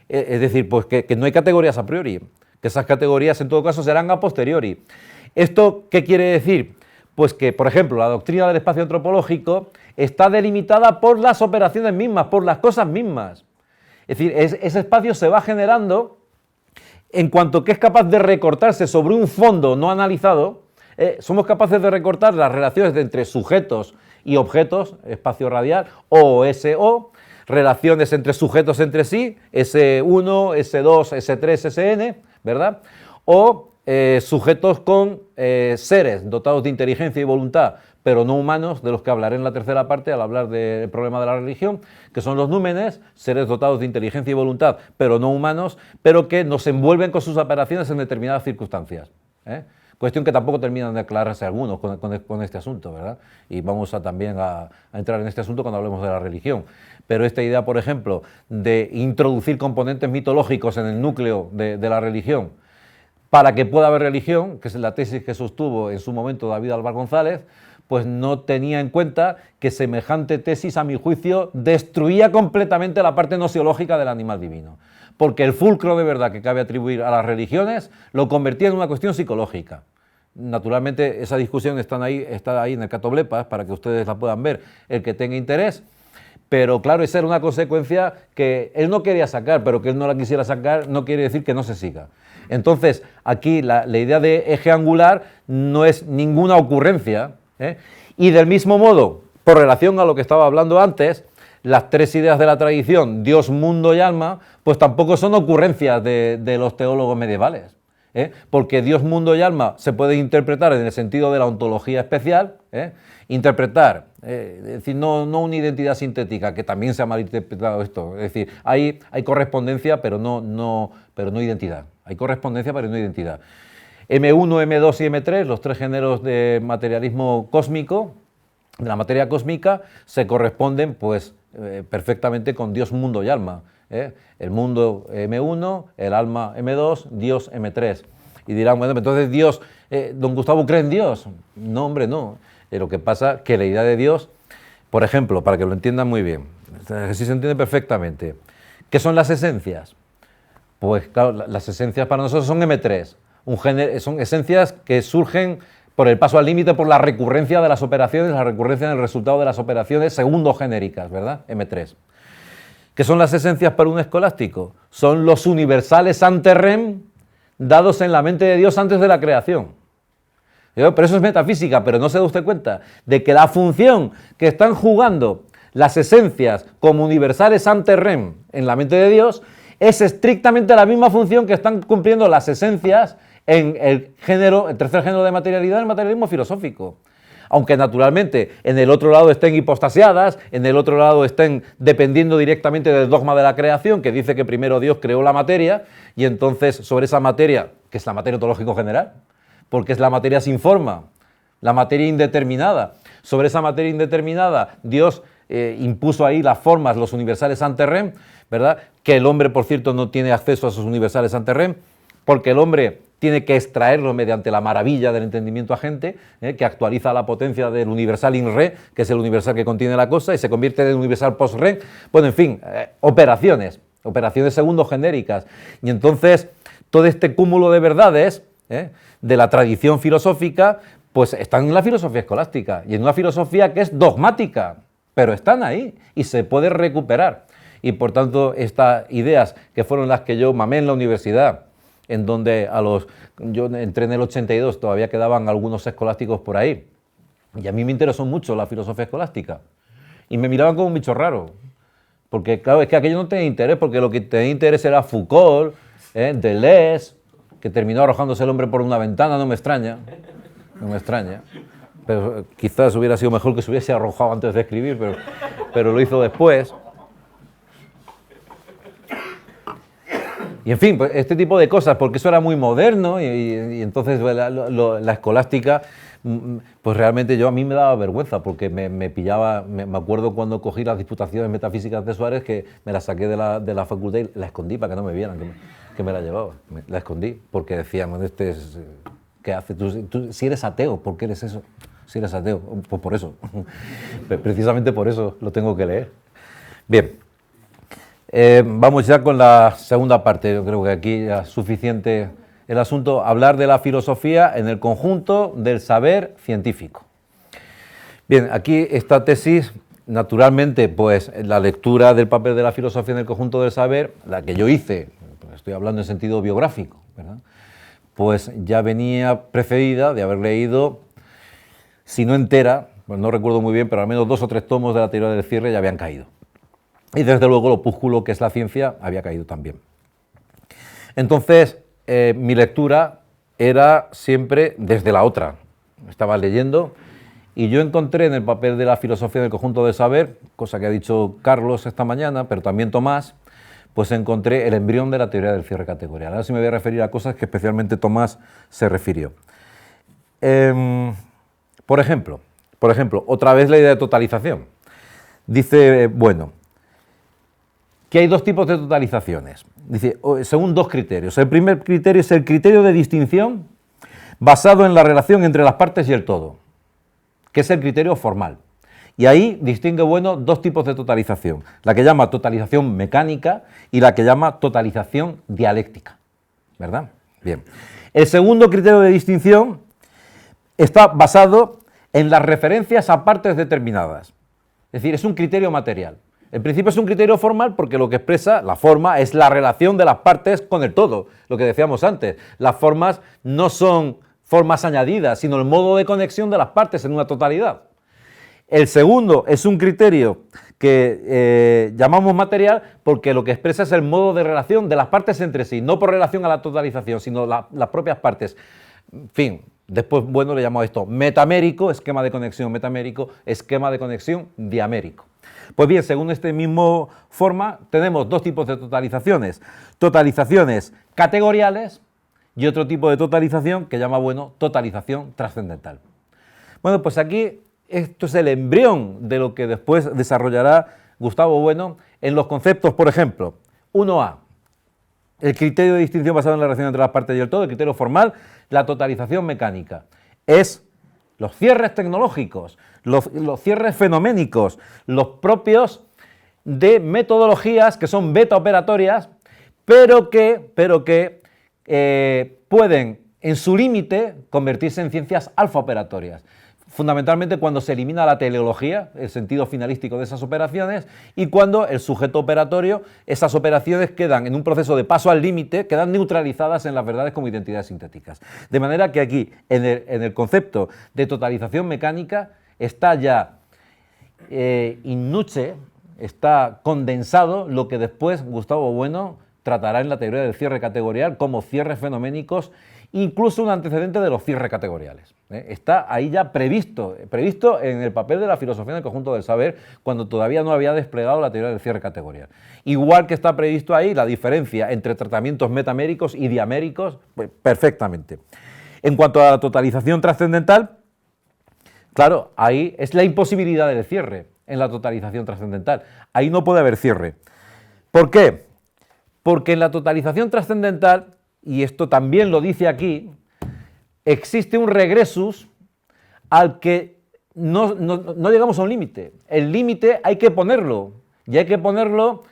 Es decir, pues que no hay categorías a priori, que esas categorías en todo caso serán a posteriori. ¿Esto qué quiere decir? Pues que, por ejemplo, la doctrina del espacio antropológico está delimitada por las operaciones mismas, por las cosas mismas. Es decir, ese espacio se va generando en cuanto que es capaz de recortarse sobre un fondo no analizado. Somos capaces de recortar las relaciones entre sujetos y objetos, espacio radial, OSO, relaciones entre sujetos entre sí, S1, S2, S3, Sn, ¿verdad? O sujetos con seres dotados de inteligencia y voluntad, pero no humanos, de los que hablaré en la tercera parte al hablar del problema de la religión, que son los númenes, seres dotados de inteligencia y voluntad, pero no humanos, pero que nos envuelven con sus operaciones en determinadas circunstancias. Cuestión que tampoco terminan de aclararse algunos con este asunto, ¿verdad? Y vamos también a entrar en este asunto cuando hablemos de la religión. Pero esta idea, por ejemplo, de introducir componentes mitológicos en el núcleo de la religión para que pueda haber religión, que es la tesis que sostuvo en su momento David Álvar González, pues no tenía en cuenta que semejante tesis, a mi juicio, destruía completamente la parte nosiológica del animal divino. Porque el fulcro de verdad que cabe atribuir a las religiones lo convertía en una cuestión psicológica. Naturalmente, esa discusión está ahí en el Catoblepas para que ustedes la puedan ver, el que tenga interés, pero claro, esa era una consecuencia que él no quería sacar, pero que él no la quisiera sacar no quiere decir que no se siga. Entonces, aquí la idea de eje angular no es ninguna ocurrencia, y del mismo modo, por relación a lo que estaba hablando antes, las 3 ideas de la tradición, Dios, mundo y alma, pues tampoco son ocurrencias de los teólogos medievales, porque Dios, mundo y alma se puede interpretar en el sentido de la ontología especial, interpretar, es decir, no una identidad sintética, que también se ha malinterpretado esto, es decir, hay correspondencia pero no identidad, hay correspondencia pero no identidad. M1, M2 y M3, los 3 géneros de materialismo cósmico, de la materia cósmica, se corresponden pues perfectamente con Dios, mundo y alma. El mundo M1, el alma M2, Dios M3. Y dirán, bueno, entonces Dios, don Gustavo cree en Dios. No, hombre, no. Lo que pasa es que la idea de Dios, por ejemplo, para que lo entiendan muy bien, así se entiende perfectamente, ¿qué son las esencias? Pues claro, las esencias para nosotros son M3, son esencias que surgen por el paso al límite, por la recurrencia de las operaciones, la recurrencia en el resultado de las operaciones segundo-genéricas, ¿verdad? M3. ¿Qué son las esencias para un escolástico? Son los universales ante rem dados en la mente de Dios antes de la creación. Pero eso es metafísica, pero no se da usted cuenta de que la función que están jugando las esencias como universales ante rem en la mente de Dios es estrictamente la misma función que están cumpliendo las esencias en el tercer género de materialidad, el materialismo filosófico. Aunque naturalmente en el otro lado estén hipostasiadas, en el otro lado estén dependiendo directamente del dogma de la creación, que dice que primero Dios creó la materia, y entonces sobre esa materia, que es la materia ontológico general, porque es la materia sin forma, la materia indeterminada. Sobre esa materia indeterminada, Dios impuso ahí las formas, los universales ante rem, ¿verdad? Que el hombre, por cierto, no tiene acceso a esos universales ante rem, porque el hombre tiene que extraerlo mediante la maravilla del entendimiento agente, que actualiza la potencia del universal in re, que es el universal que contiene la cosa, y se convierte en el universal post re. Bueno, en fin, operaciones segundo genéricas. Y entonces, todo este cúmulo de verdades de la tradición filosófica, pues están en la filosofía escolástica, y en una filosofía que es dogmática, pero están ahí y se puede recuperar. Y por tanto, estas ideas que fueron las que yo mamé en la universidad, en donde yo entré en el 82, todavía quedaban algunos escolásticos por ahí, y a mí me interesó mucho la filosofía escolástica, y me miraban como un bicho raro, porque claro, es que aquello no tenía interés, porque lo que tenía interés era Foucault, Deleuze, que terminó arrojándose el hombre por una ventana, no me extraña, pero quizás hubiera sido mejor que se hubiese arrojado antes de escribir, pero lo hizo después. Y en fin, pues este tipo de cosas, porque eso era muy moderno y entonces la escolástica, pues realmente a mí me daba vergüenza, porque me pillaba, me acuerdo cuando cogí las disputaciones metafísicas de Suárez, que me las saqué de la facultad y la escondí para que no me vieran que me la llevaba. La escondí porque decían, ¿qué haces? Tú, si eres ateo, ¿por qué eres eso? Si eres ateo, pues por eso. Precisamente por eso lo tengo que leer. Bien. Vamos ya con la segunda parte. Yo creo que aquí ya es suficiente el asunto, hablar de la filosofía en el conjunto del saber científico. Bien, aquí esta tesis, naturalmente, pues la lectura del papel de la filosofía en el conjunto del saber, la que yo hice, estoy hablando en sentido biográfico, ¿verdad? Pues ya venía precedida de haber leído, si no entera, pues no recuerdo muy bien, pero al menos 2 o 3 tomos de la teoría del cierre ya habían caído. Y desde luego el opúsculo que es la ciencia había caído también. Entonces, mi lectura era siempre desde la otra. Estaba leyendo y yo encontré en el papel de la filosofía del conjunto del saber, cosa que ha dicho Carlos esta mañana, pero también Tomás, pues encontré el embrión de la teoría del cierre categorial. Ahora sí me voy a referir a cosas que especialmente Tomás se refirió. Por ejemplo, otra vez la idea de totalización. Dice, bueno, que hay 2 tipos de totalizaciones, dice, según 2 criterios. El primer criterio es el criterio de distinción basado en la relación entre las partes y el todo, que es el criterio formal. Y ahí distingue, 2 tipos de totalización, la que llama totalización mecánica y la que llama totalización dialéctica, ¿verdad? Bien. El segundo criterio de distinción está basado en las referencias a partes determinadas, es decir, es un criterio material. En principio es un criterio formal porque lo que expresa la forma es la relación de las partes con el todo, lo que decíamos antes. Las formas no son formas añadidas, sino el modo de conexión de las partes en una totalidad. El segundo es un criterio que llamamos material porque lo que expresa es el modo de relación de las partes entre sí, no por relación a la totalización, sino las propias partes. En fin, después, le llamamos esto metamérico, esquema de conexión metamérico, esquema de conexión diamérico. Pues bien, según este mismo forma, tenemos 2 tipos de totalizaciones. Totalizaciones categoriales y otro tipo de totalización que llama, totalización trascendental. Bueno, pues aquí esto es el embrión de lo que después desarrollará Gustavo Bueno en los conceptos, por ejemplo, 1A, el criterio de distinción basado en la relación entre las partes y el todo, el criterio formal, la totalización mecánica. Es los cierres tecnológicos, los cierres fenoménicos, los propios de metodologías que son beta operatorias, pero que pueden, en su límite, convertirse en ciencias alfa operatorias. fundamentalmente cuando se elimina la teleología, el sentido finalístico de esas operaciones, y cuando el sujeto operatorio, esas operaciones quedan en un proceso de paso al límite, quedan neutralizadas en las verdades como identidades sintéticas. De manera que aquí, en el concepto de totalización mecánica, está ya in nuce, está condensado lo que después Gustavo Bueno tratará en la teoría del cierre categorial como cierres fenoménicos, incluso un antecedente de los cierres categoriales. Está ahí ya previsto en el papel de la filosofía del conjunto del saber, cuando todavía no había desplegado la teoría del cierre categorial. Igual que está previsto ahí la diferencia entre tratamientos metaméricos y diaméricos, pues, perfectamente. En cuanto a la totalización trascendental, claro, ahí es la imposibilidad del cierre en la totalización trascendental. Ahí no puede haber cierre. ¿Por qué? Porque en la totalización trascendental, y esto también lo dice aquí, existe un regresus al que no llegamos a un límite. El límite hay que ponerlo, y hay que ponerlo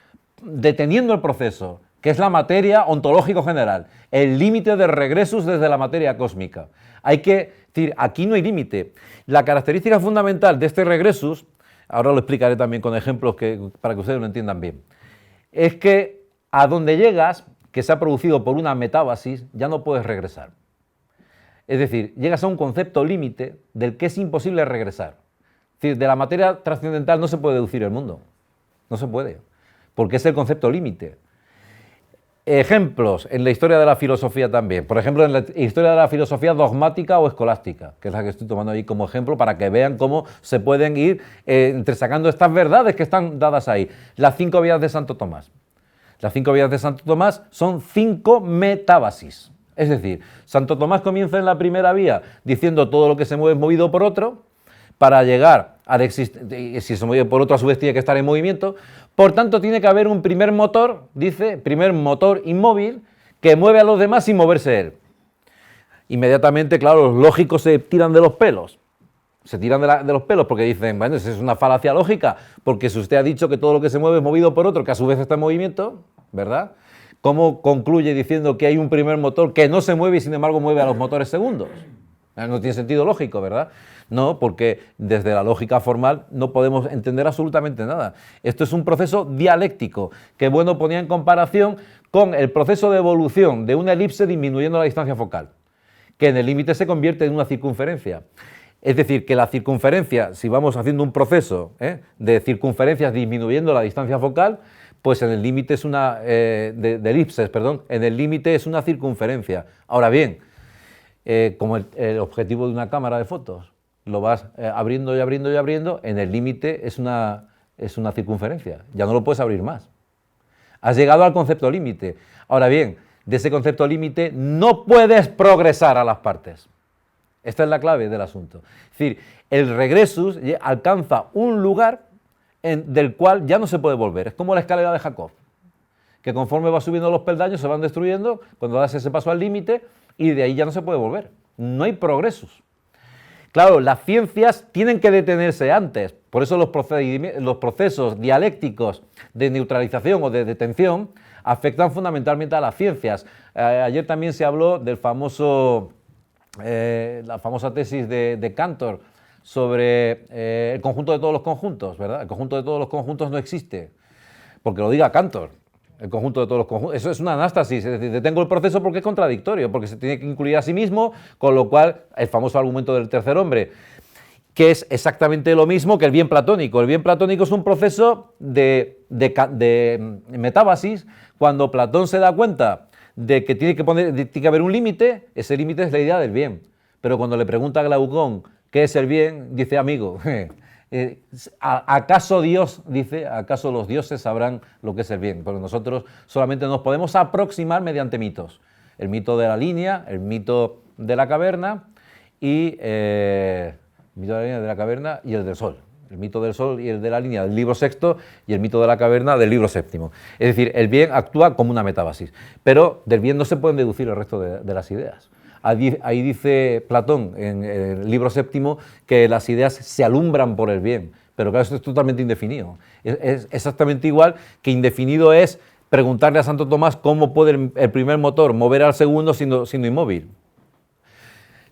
deteniendo el proceso, que es la materia ontológico general, el límite de regresus desde la materia cósmica. Hay que decir, aquí no hay límite. La característica fundamental de este regresus, ahora lo explicaré también con ejemplos para que ustedes lo entiendan bien, es que a donde llegas, que se ha producido por una metábasis, ya no puedes regresar. Es decir, llegas a un concepto límite del que es imposible regresar. Es decir, de la materia trascendental no se puede deducir el mundo. No se puede, porque es el concepto límite. Ejemplos en la historia de la filosofía también. Por ejemplo, en la historia de la filosofía dogmática o escolástica, que es la que estoy tomando ahí como ejemplo para que vean cómo se pueden ir entresacando estas verdades que están dadas ahí. Las 5 vías de Santo Tomás. Las 5 vías de Santo Tomás son 5 metábasis. Es decir, Santo Tomás comienza en la primera vía diciendo todo lo que se mueve es movido por otro, para llegar al existente, si se mueve por otro a su vez tiene que estar en movimiento, por tanto tiene que haber un primer motor, dice, primer motor inmóvil, que mueve a los demás sin moverse él. Inmediatamente, claro, los lógicos se tiran de los pelos. Se tiran de los pelos porque dicen, bueno, eso es una falacia lógica, porque si usted ha dicho que todo lo que se mueve es movido por otro, que a su vez está en movimiento, ¿verdad? ¿Cómo concluye diciendo que hay un primer motor que no se mueve y sin embargo mueve a los motores segundos? No tiene sentido lógico, ¿verdad? No, porque desde la lógica formal no podemos entender absolutamente nada. Esto es un proceso dialéctico que Bueno ponía en comparación con el proceso de evolución de una elipse disminuyendo la distancia focal, que en el límite se convierte en una circunferencia. Es decir, que la circunferencia, si vamos haciendo un proceso de circunferencias disminuyendo la distancia focal, pues en el límite es una, de elipses, perdón, en el límite es una circunferencia. Ahora bien, como el objetivo de una cámara de fotos, lo vas abriendo y abriendo y abriendo, en el límite es una circunferencia, ya no lo puedes abrir más. Has llegado al concepto límite. Ahora bien, de ese concepto límite no puedes progresar a las partes. Esta es la clave del asunto. Es decir, el regresus alcanza un lugar del cual ya no se puede volver. Es como la escalera de Jacob, que conforme va subiendo los peldaños se van destruyendo cuando das ese paso al límite y de ahí ya no se puede volver. No hay progresus. Claro, las ciencias tienen que detenerse antes. Por eso los procesos dialécticos de neutralización o de detención afectan fundamentalmente a las ciencias. Ayer también se habló del la famosa tesis de Cantor sobre el conjunto de todos los conjuntos, ¿verdad? El conjunto de todos los conjuntos no existe, porque lo diga Cantor, el conjunto de todos los conjuntos. Eso es una anástasis, es decir, detengo el proceso porque es contradictorio, porque se tiene que incluir a sí mismo, con lo cual el famoso argumento del tercer hombre, que es exactamente lo mismo que el bien platónico. El bien platónico es un proceso de metábasis. Cuando Platón se da cuenta de que tiene que haber un límite, ese límite es la idea del bien. Pero cuando le pregunta a Glaucón qué es el bien, dice, amigo, ¿acaso Dios, dice, acaso los dioses sabrán lo que es el bien? Porque nosotros solamente nos podemos aproximar mediante mitos. El mito de la línea, el mito de la caverna y el mito de la línea de la caverna y el del sol. El mito del sol y el de la línea del libro sexto y el mito de la caverna del libro séptimo. Es decir, el bien actúa como una metábasis, pero del bien no se pueden deducir el resto de las ideas. Ahí dice Platón en el libro séptimo que las ideas se alumbran por el bien, pero claro, esto es totalmente indefinido. Es exactamente igual que indefinido es preguntarle a Santo Tomás cómo puede el primer motor mover al segundo siendo inmóvil.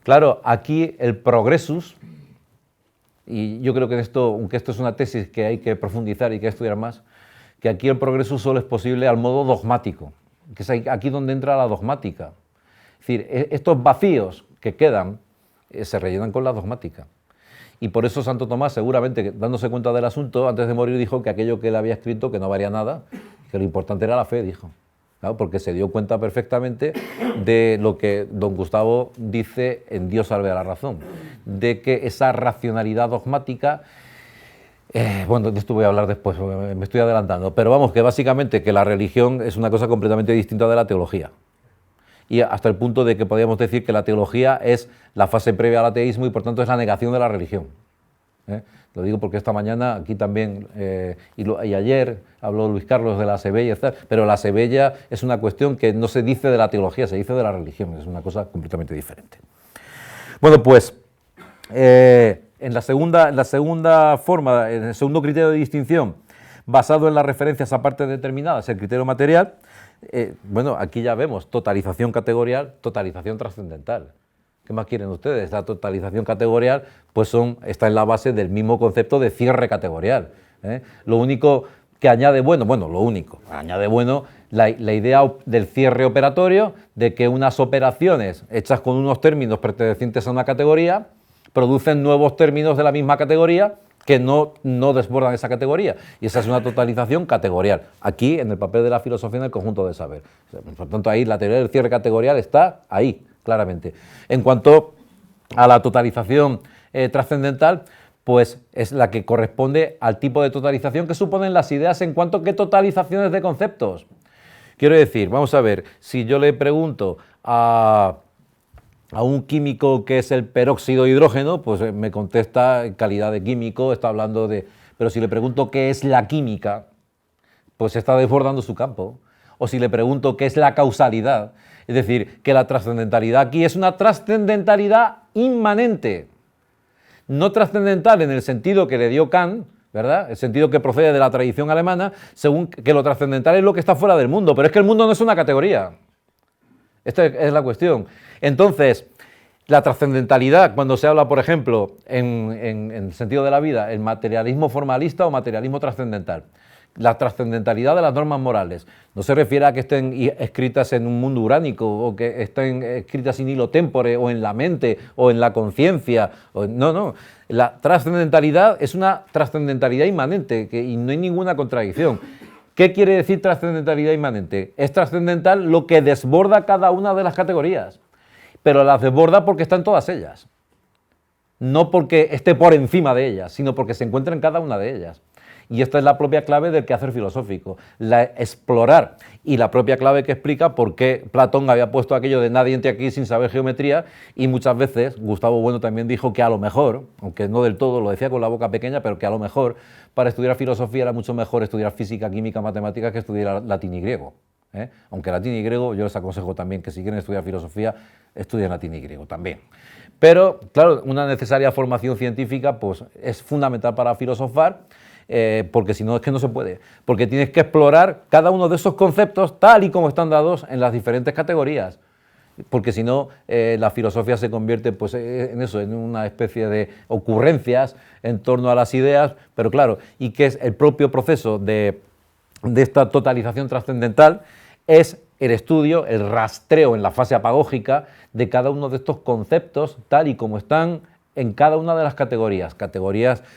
Claro, aquí el progresus y yo creo que aunque esto es una tesis que hay que profundizar y que estudiar más, que aquí el progreso solo es posible al modo dogmático, que es aquí donde entra la dogmática. Es decir, estos vacíos que quedan se rellenan con la dogmática. Y por eso Santo Tomás, seguramente, dándose cuenta del asunto, antes de morir dijo que aquello que él había escrito, que no valía nada, que lo importante era la fe, dijo. Claro, porque se dio cuenta perfectamente de lo que don Gustavo dice en Dios salve a la razón, de que esa racionalidad dogmática, bueno, de esto voy a hablar después, me estoy adelantando, pero vamos, que básicamente que la religión es una cosa completamente distinta de la teología. Y hasta el punto de que podríamos decir que la teología es la fase previa al ateísmo y por tanto es la negación de la religión. Lo digo porque esta mañana aquí también, y ayer habló Luis Carlos de la sebella, pero la sebella es una cuestión que no se dice de la teología, se dice de la religión, es una cosa completamente diferente. Bueno, pues en la segunda forma, en el segundo criterio de distinción, basado en las referencias a partes determinadas, el criterio material, bueno, aquí ya vemos totalización categorial, totalización trascendental. ¿Qué más quieren ustedes? La totalización categorial pues está en la base del mismo concepto de cierre categorial. Lo único que añade añade la idea del cierre operatorio, de que unas operaciones hechas con unos términos pertenecientes a una categoría producen nuevos términos de la misma categoría que no desbordan esa categoría, y esa es una totalización categorial, aquí en el papel de la filosofía en el conjunto de saber. Por tanto, ahí la teoría del cierre categorial está ahí, claramente. En cuanto a la totalización trascendental, pues es la que corresponde al tipo de totalización que suponen las ideas en cuanto a qué totalizaciones de conceptos. Quiero decir, vamos a ver, si yo le pregunto a un químico que es el peróxido de hidrógeno, pues me contesta en calidad de químico, está hablando de... Pero si le pregunto qué es la química, pues está desbordando su campo. O si le pregunto qué es la causalidad, es decir, que la trascendentalidad aquí es una trascendentalidad inmanente. No trascendental en el sentido que le dio Kant, ¿verdad? El sentido que procede de la tradición alemana, según que lo trascendental es lo que está fuera del mundo, pero es que el mundo no es una categoría. Esta es la cuestión. Entonces, la trascendentalidad, cuando se habla, por ejemplo, en el sentido de la vida, el materialismo formalista o materialismo trascendental. La trascendentalidad de las normas morales no se refiere a que estén escritas en un mundo uránico o que estén escritas in hilo tempore o en la mente o en la conciencia. No. La trascendentalidad es una trascendentalidad inmanente y no hay ninguna contradicción. ¿Qué quiere decir trascendentalidad inmanente? Es trascendental lo que desborda cada una de las categorías, pero las desborda porque están todas ellas. No porque esté por encima de ellas, sino porque se encuentra en cada una de ellas. Y esta es la propia clave del quehacer filosófico, la explorar, y la propia clave que explica por qué Platón había puesto aquello de nadie entre aquí sin saber geometría, y muchas veces Gustavo Bueno también dijo que a lo mejor, aunque no del todo, lo decía con la boca pequeña, pero que a lo mejor para estudiar filosofía era mucho mejor estudiar física, química, matemáticas que estudiar latín y griego. Aunque latín y griego, yo les aconsejo también que si quieren estudiar filosofía, estudien latín y griego también. Pero, claro, una necesaria formación científica pues, es fundamental para filosofar, porque si no es que no se puede, porque tienes que explorar cada uno de esos conceptos tal y como están dados en las diferentes categorías, porque si no la filosofía se convierte pues, en eso, en una especie de ocurrencias en torno a las ideas, pero claro, y que es el propio proceso de esta totalización trascendental, es el estudio, el rastreo en la fase apagógica de cada uno de estos conceptos tal y como están en cada una de las categorías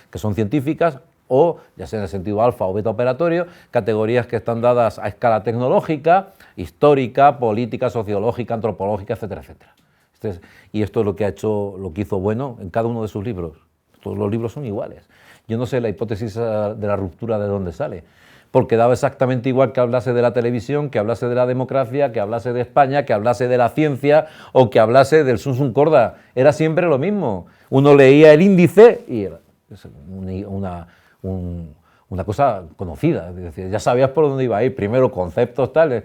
que son científicas, o, ya sea en el sentido alfa o beta operatorio, categorías que están dadas a escala tecnológica, histórica, política, sociológica, antropológica, etcétera, etcétera. Y esto es lo que hizo Bueno en cada uno de sus libros. Todos los libros son iguales. Yo no sé la hipótesis de la ruptura de dónde sale, porque daba exactamente igual que hablase de la televisión, que hablase de la democracia, que hablase de España, que hablase de la ciencia o que hablase del Sun Corda. Era siempre lo mismo. Uno leía el índice y era una cosa conocida, es decir, ya sabías por dónde iba a ir, primero conceptos tales,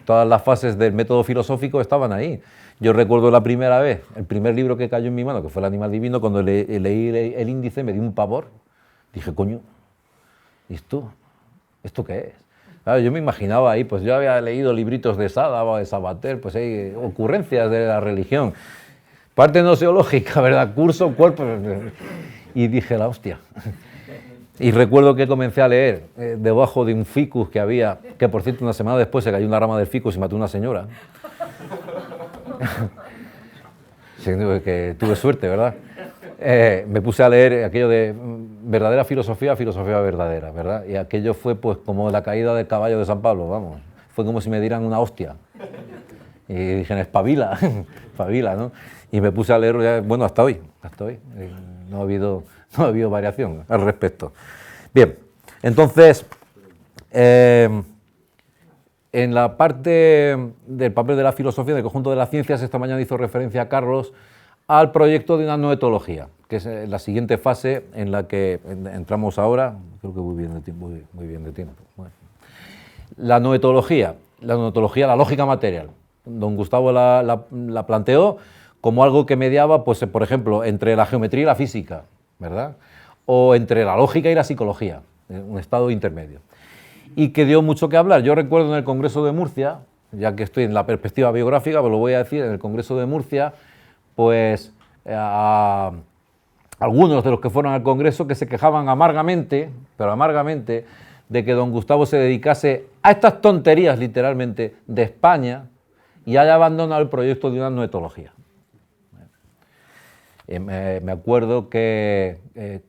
todas las fases del método filosófico estaban ahí. Yo recuerdo la primera vez, el primer libro que cayó en mi mano, que fue El animal divino, cuando leí el índice me dio un pavor, dije, coño, ¿y esto qué es? Claro, yo me imaginaba ahí, pues yo había leído libritos de Sada o de Sabater, pues hay ocurrencias de la religión, parte noseológica, ¿verdad? Curso, cuerpo... y dije, la hostia. Y recuerdo que comencé a leer debajo de un ficus que había, que por cierto una semana después se cayó una rama del ficus y mató a una señora. Que tuve suerte, ¿verdad? Me puse a leer aquello de verdadera filosofía, filosofía verdadera, ¿verdad? Y aquello fue pues como la caída del caballo de San Pablo, vamos. Fue como si me dieran una hostia. Y dije, espabila, espabila, ¿no? Y me puse a leer, bueno, hasta hoy. No ha habido variación al respecto. Bien, entonces, en la parte del papel de la filosofía, del conjunto de las ciencias, esta mañana hizo referencia a Carlos al proyecto de una noetología, que es la siguiente fase en la que entramos ahora. Creo que muy bien de tiempo. Bueno. La noetología, la lógica material. Don Gustavo la planteó como algo que mediaba, pues, por ejemplo, entre la geometría y la física, ¿verdad? O entre la lógica y la psicología, un estado intermedio. Y que dio mucho que hablar. Yo recuerdo en el Congreso de Murcia, ya que estoy en la perspectiva biográfica, pues lo voy a decir, en el Congreso de Murcia, pues a algunos de los que fueron al Congreso que se quejaban amargamente, pero amargamente, de que don Gustavo se dedicase a estas tonterías, literalmente, de España, y haya abandonado el proyecto de una noetología. Me acuerdo que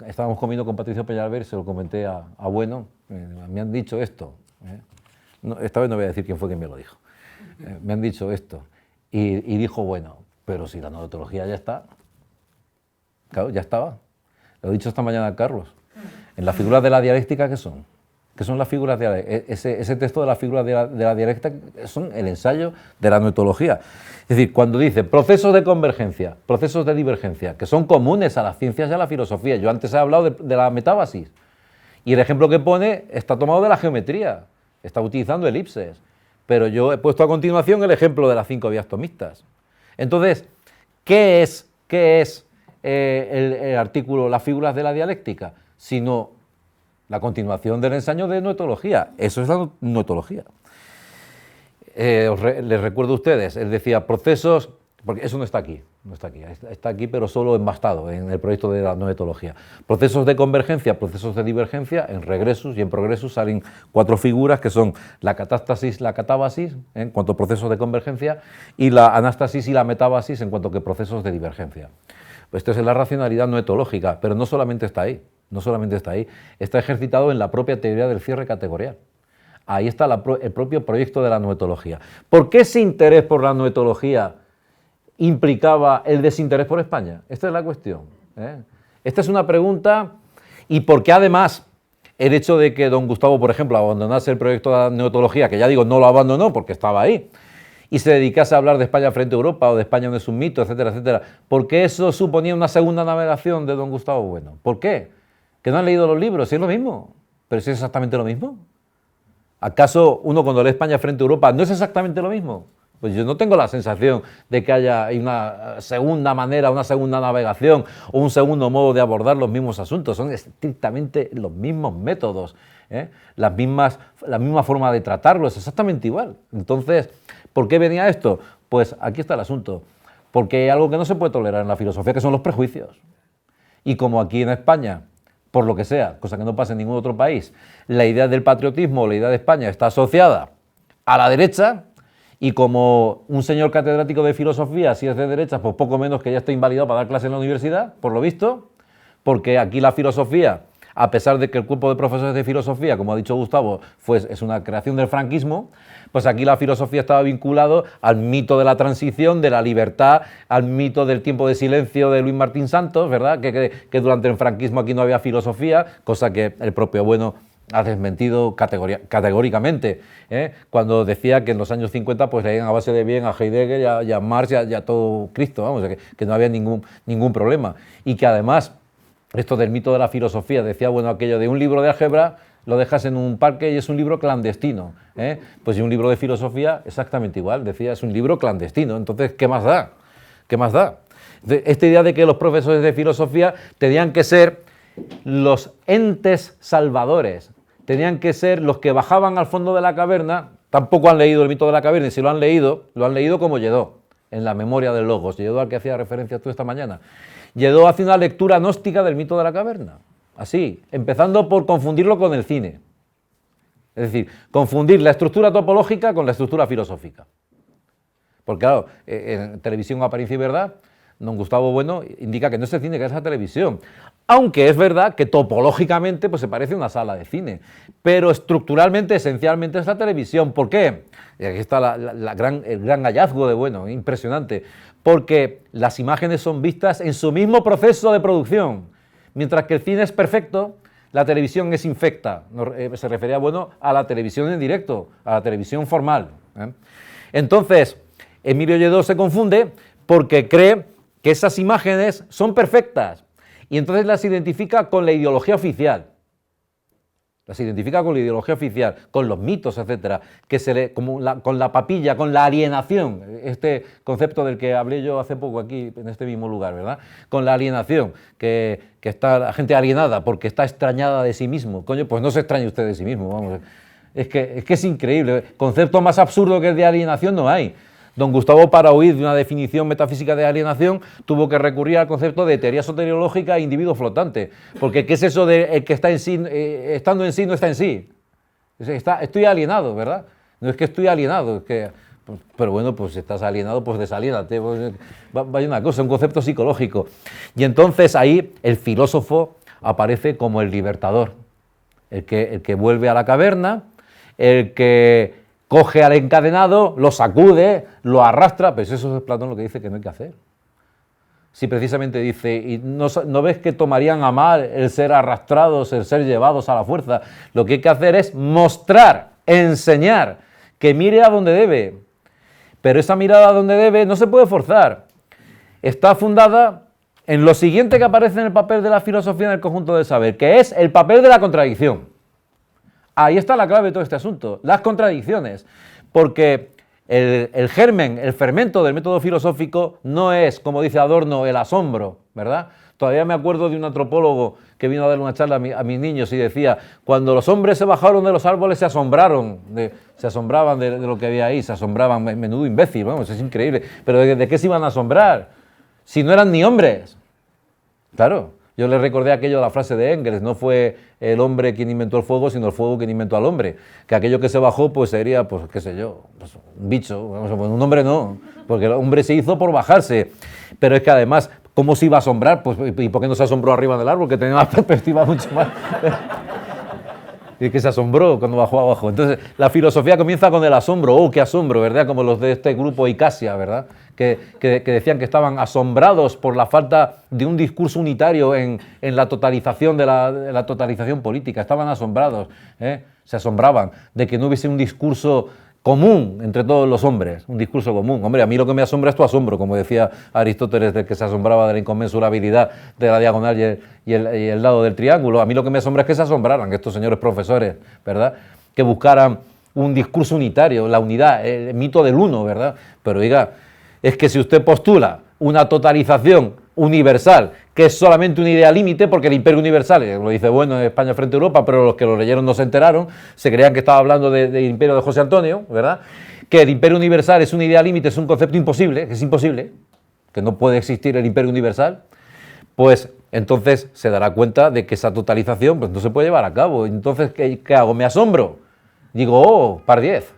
estábamos comiendo con Patricio Peñalver, se lo comenté a Bueno, me han dicho esto, no, esta vez no voy a decir quién fue quien me lo dijo, me han dicho esto, y dijo, bueno, pero si la noetología ya está, claro, ya estaba, lo he dicho esta mañana a Carlos, en las figuras de la dialéctica, ¿qué son? ¿Qué son las figuras de la, ese texto de las figuras de la dialéctica son el ensayo de la noetología. Es decir, cuando dice procesos de convergencia, procesos de divergencia, que son comunes a las ciencias y a la filosofía. Yo antes he hablado de la metábasis, y el ejemplo que pone está tomado de la geometría, está utilizando elipses, pero yo he puesto a continuación el ejemplo de las 5 vías tomistas. Entonces, ¿qué es el artículo, las figuras de la dialéctica? Sino la continuación del ensayo de noetología. Eso es la noetología. Les recuerdo a ustedes, él decía procesos, porque eso no está aquí, está aquí pero solo embastado en el proyecto de la noetología. Procesos de convergencia, procesos de divergencia, en regresus y en progresus salen 4 figuras que son la catástasis, la catábasis, en cuanto a procesos de convergencia, y la anástasis y la metábasis en cuanto a procesos de divergencia. Pues esto es la racionalidad noetológica, pero no solamente está ahí. Está ejercitado en la propia teoría del cierre categorial. Ahí está el propio proyecto de la noetología. ¿Por qué ese interés por la noetología implicaba el desinterés por España? Esta es la cuestión. Esta es una pregunta, y por qué además el hecho de que don Gustavo, por ejemplo, abandonase el proyecto de la noetología, que ya digo, no lo abandonó porque estaba ahí, y se dedicase a hablar de España frente a Europa o de España no es un mito, etcétera, etcétera. ¿Por qué eso suponía una segunda navegación de don Gustavo Bueno? ¿Por qué? ¿Que no han leído los libros? Si es lo mismo, pero si es exactamente lo mismo. ¿Acaso uno cuando lee España frente a Europa no es exactamente lo mismo? Pues yo no tengo la sensación de que haya una segunda manera, una segunda navegación o un segundo modo de abordar los mismos asuntos. Son estrictamente los mismos métodos, la misma forma de tratarlo, es exactamente igual. Entonces, ¿por qué venía esto? Pues aquí está el asunto. Porque hay algo que no se puede tolerar en la filosofía, que son los prejuicios. Y como aquí en España, por lo que sea, cosa que no pasa en ningún otro país, la idea del patriotismo, la idea de España está asociada a la derecha, y como un señor catedrático de filosofía, si es de derecha, pues poco menos que ya está invalidado para dar clase en la universidad, por lo visto, porque aquí la filosofía, a pesar de que el cuerpo de profesores de filosofía, como ha dicho Gustavo, es una creación del franquismo, pues aquí la filosofía estaba vinculado al mito de la transición, de la libertad, al mito del tiempo de silencio de Luis Martín Santos, ¿verdad? Que durante el franquismo aquí no había filosofía, cosa que el propio Bueno ha desmentido categóricamente, cuando decía que en los años 50 pues leían a base de bien a Heidegger y a Marx y a todo Cristo, vamos, que no había ningún problema. Y que además, esto del mito de la filosofía, decía, bueno, aquello de un libro de álgebra lo dejas en un parque y es un libro clandestino, pues y un libro de filosofía exactamente igual, decía, es un libro clandestino, entonces, ¿qué más da? Esta idea de que los profesores de filosofía tenían que ser los entes salvadores, tenían que ser los que bajaban al fondo de la caverna, tampoco han leído el mito de la caverna, y si lo han leído como Lledó, en la memoria del Logos, Lledó, al que hacía referencia tú esta mañana. Lledó hace una lectura gnóstica del mito de la caverna, así, empezando por confundirlo con el cine. Es decir, confundir la estructura topológica con la estructura filosófica. Porque claro, en Televisión Apariencia y Verdad, don Gustavo Bueno indica que no es el cine, que es la televisión. Aunque es verdad que topológicamente pues, se parece a una sala de cine, pero estructuralmente, esencialmente es la televisión. ¿Por qué? Y aquí está el gran hallazgo de Bueno, impresionante. Porque las imágenes son vistas en su mismo proceso de producción. Mientras que el cine es perfecto, la televisión es infecta. Se refería, Bueno, a la televisión en directo, a la televisión formal. Entonces, Emilio Lledó se confunde porque cree que esas imágenes son perfectas y entonces las identifica con la ideología oficial. Las identifica con la ideología oficial, con los mitos, etcétera, con la papilla, con la alienación, este concepto del que hablé yo hace poco aquí, en este mismo lugar, ¿verdad? Con la alienación, que está la gente alienada porque está extrañada de sí mismo. Coño, pues no se extrañe usted de sí mismo, vamos. Es que es increíble, concepto más absurdo que el de alienación no hay. Don Gustavo, para huir de una definición metafísica de alienación, tuvo que recurrir al concepto de teoría soteriológica e individuo flotante. Porque ¿qué es eso de el que está en sí, estando en sí no está en sí? Estoy alienado, ¿verdad? No es que estoy alienado, es que... Pero bueno, pues si estás alienado, pues desaliénate. Pues, vaya una cosa, un concepto psicológico. Y entonces ahí el filósofo aparece como el libertador, el que vuelve a la caverna, el que coge al encadenado, lo sacude, lo arrastra, pues eso es Platón lo que dice que no hay que hacer. Si precisamente dice, ¿y no ves que tomarían a mal el ser arrastrados, el ser llevados a la fuerza? Lo que hay que hacer es mostrar, enseñar, que mire a donde debe. Pero esa mirada a donde debe no se puede forzar. Está fundada en lo siguiente que aparece en el papel de la filosofía en el conjunto del saber, que es el papel de la contradicción. Ahí está la clave de todo este asunto, las contradicciones, porque el germen, el fermento del método filosófico no es, como dice Adorno, el asombro, ¿verdad? Todavía me acuerdo de un antropólogo que vino a dar una charla a mis niños y decía, cuando los hombres se bajaron de los árboles se asombraban de lo que había ahí, se asombraban, menudo imbécil, vamos, es increíble, pero ¿de qué se iban a asombrar? Si no eran ni hombres, claro. Yo le recordé aquello de la frase de Engels, no fue el hombre quien inventó el fuego, sino el fuego quien inventó al hombre. Que aquello que se bajó, pues sería, pues qué sé yo, pues, un bicho, un hombre no, porque el hombre se hizo por bajarse. Pero es que además, ¿cómo se iba a asombrar? Pues, ¿y por qué no se asombró arriba del árbol? Que tenía una perspectiva mucho más... Y que se asombró cuando bajó abajo. Entonces, la filosofía comienza con el asombro. ¡Oh, qué asombro!, ¿verdad? Como los de este grupo Icasia, ¿verdad? Que decían que estaban asombrados por la falta de un discurso unitario en la totalización de la totalización política. Estaban asombrados, se asombraban de que no hubiese un discurso común entre todos los hombres, un discurso común. Hombre, a mí lo que me asombra es tu asombro, como decía Aristóteles, del que se asombraba de la inconmensurabilidad de la diagonal y el lado del triángulo. A mí lo que me asombra es que se asombraran estos señores profesores, ¿verdad?, que buscaran un discurso unitario, la unidad, el mito del uno, ¿verdad? Pero diga, es que si usted postula una totalización universal, que es solamente una idea límite, porque el imperio universal, lo dice Bueno en España frente a Europa, pero los que lo leyeron no se enteraron, se creían que estaba hablando del imperio de José Antonio, ¿verdad? Que el imperio universal es una idea límite, es un concepto imposible, que es imposible, que no puede existir el imperio universal, pues entonces se dará cuenta de que esa totalización pues, no se puede llevar a cabo. Entonces, ¿qué hago? ¿Me asombro? Digo, oh, par 10.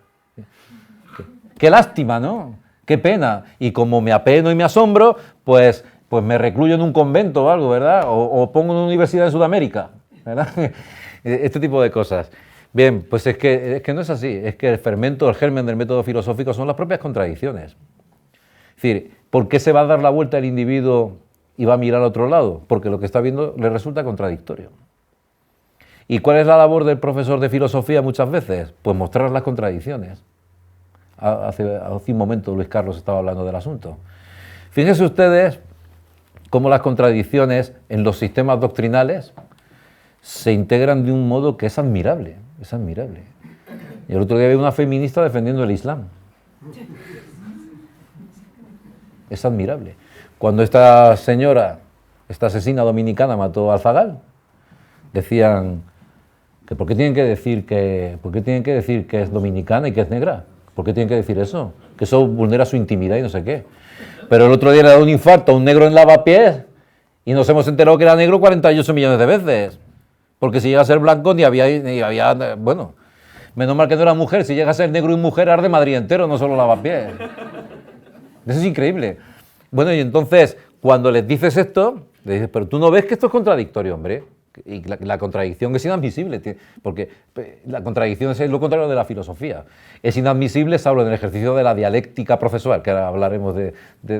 Qué lástima, ¿no? Qué pena. Y como me apeno y me asombro, pues me recluyo en un convento o algo, ¿verdad? O pongo una universidad en Sudamérica, ¿verdad? Este tipo de cosas. Bien, pues es que no es así. Es que el fermento, el germen del método filosófico son las propias contradicciones. Es decir, ¿por qué se va a dar la vuelta el individuo y va a mirar a otro lado? Porque lo que está viendo le resulta contradictorio. ¿Y cuál es la labor del profesor de filosofía muchas veces? Pues mostrar las contradicciones. Hace un momento Luis Carlos estaba hablando del asunto. Fíjense ustedes cómo las contradicciones en los sistemas doctrinales se integran de un modo que es admirable, es admirable. Y el otro día había una feminista defendiendo el Islam. Es admirable. Cuando esta señora, esta asesina dominicana mató a Alfagal, decían que ¿por qué tienen que decir que es dominicana y que es negra? ¿Por qué tienen que decir eso? que eso vulnera su intimidad y no sé qué. Pero el otro día le ha dado un infarto a un negro en Lavapiés y nos hemos enterado que era negro 48 millones de veces. Porque si llega a ser blanco ni había bueno, menos mal que no era mujer, si llega a ser negro y mujer arde Madrid entero, no solo Lavapiés. Eso es increíble. Bueno, y entonces, cuando les dices esto, le dices, pero tú no ves que esto es contradictorio, hombre. Y la contradicción es inadmisible, porque la contradicción es lo contrario de la filosofía. Es inadmisible, se habla en el ejercicio de la dialéctica procesual, que ahora hablaremos de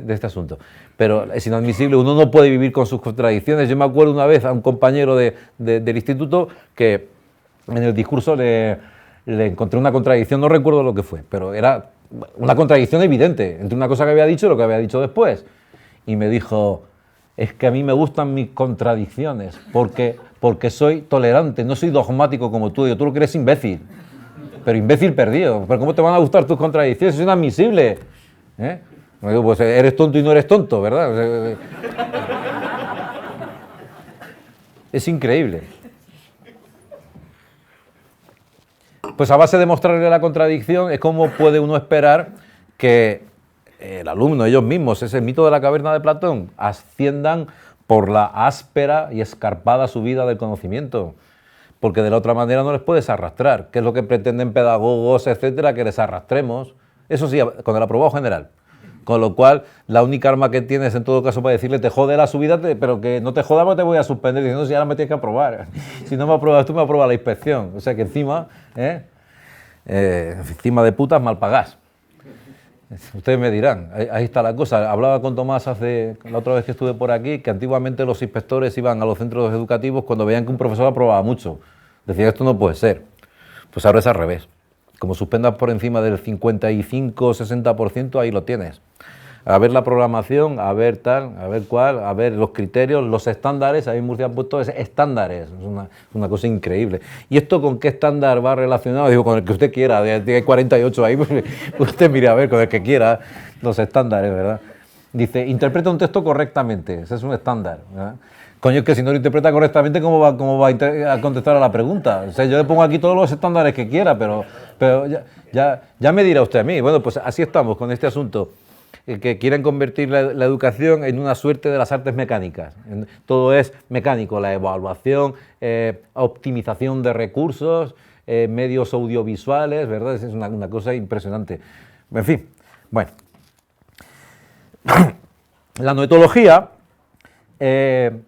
este asunto. Pero es inadmisible, uno no puede vivir con sus contradicciones. Yo me acuerdo una vez a un compañero del instituto que en el discurso le encontré una contradicción, no recuerdo lo que fue, pero era una contradicción evidente entre una cosa que había dicho y lo que había dicho después. Y me dijo, es que a mí me gustan mis contradicciones, porque soy tolerante, no soy dogmático como tú. Yo, tú lo que eres imbécil, pero imbécil perdido. ¿Pero cómo te van a gustar tus contradicciones? Es inadmisible. Pues eres tonto y no eres tonto, ¿verdad? Es increíble. Pues a base de mostrarle la contradicción es como puede uno esperar que el alumno, ellos mismos, ese mito de la caverna de Platón, asciendan por la áspera y escarpada subida del conocimiento, porque de la otra manera no les puedes arrastrar, que es lo que pretenden pedagogos, etcétera, que les arrastremos, eso sí, con el aprobado general. Con lo cual, la única arma que tienes en todo caso para decirle te jode la subida, pero que no te joda, te voy a suspender, diciendo si ahora me tienes que aprobar. Si no me apruebas tú, me aprueba la inspección. O sea que encima de putas mal pagás. Ustedes me dirán, ahí está la cosa. Hablaba con Tomás la otra vez que estuve por aquí, que antiguamente los inspectores iban a los centros educativos cuando veían que un profesor aprobaba mucho. Decían, esto no puede ser. Pues ahora es al revés. Como suspendas por encima del 55-60%, ahí lo tienes. A ver la programación, a ver tal, a ver cuál, a ver los criterios, los estándares. Ahí en Murcia han puesto estándares, es una cosa increíble. ¿Y esto con qué estándar va relacionado? Digo, con el que usted quiera, tiene 48 ahí, pues usted mire a ver, con el que quiera, los estándares, ¿verdad? Dice, interpreta un texto correctamente, ese es un estándar, ¿verdad? Coño, es que si no lo interpreta correctamente, ¿cómo va a contestar a la pregunta? O sea, yo le pongo aquí todos los estándares que quiera, pero ya me dirá usted a mí. Bueno, pues así estamos con este asunto, que quieren convertir la educación en una suerte de las artes mecánicas. Todo es mecánico, la evaluación, optimización de recursos, medios audiovisuales, ¿verdad? Es una cosa impresionante. En fin, bueno. La noetología...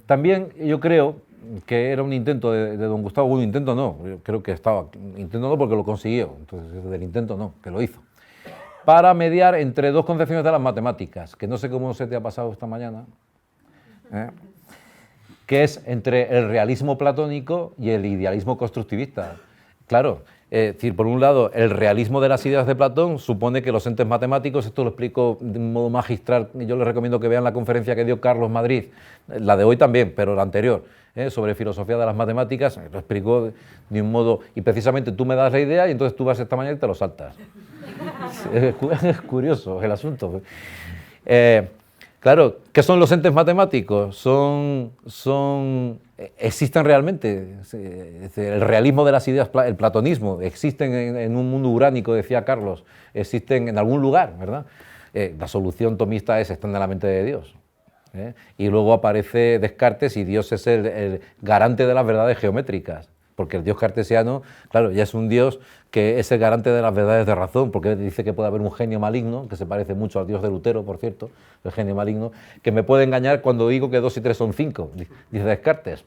también yo creo que era un intento de don Gustavo, un intento no, yo creo que estaba, intento no porque lo consiguió, entonces del intento no, que lo hizo, para mediar entre dos concepciones de las matemáticas, que no sé cómo se te ha pasado esta mañana, que es entre el realismo platónico y el idealismo constructivista. Claro, es decir, por un lado, el realismo de las ideas de Platón supone que los entes matemáticos, esto lo explico de un modo magistral, yo les recomiendo que vean la conferencia que dio Carlos Madrid, la de hoy también, pero la anterior, sobre filosofía de las matemáticas, lo explicó de un modo, y precisamente tú me das la idea y entonces tú vas esta mañana y te lo saltas. Es curioso el asunto. Claro, ¿qué son los entes matemáticos? ¿Existen realmente? El realismo de las ideas, el platonismo, existen en un mundo uránico, decía Carlos, existen en algún lugar, ¿verdad? La solución tomista es, están en la mente de Dios. Y luego aparece Descartes y Dios es el garante de las verdades geométricas. Porque el Dios cartesiano, claro, ya es un Dios que es el garante de las verdades de razón, porque dice que puede haber un genio maligno, que se parece mucho al Dios de Lutero, por cierto, el genio maligno, que me puede engañar cuando digo que 2 y 3 son 5, dice Descartes.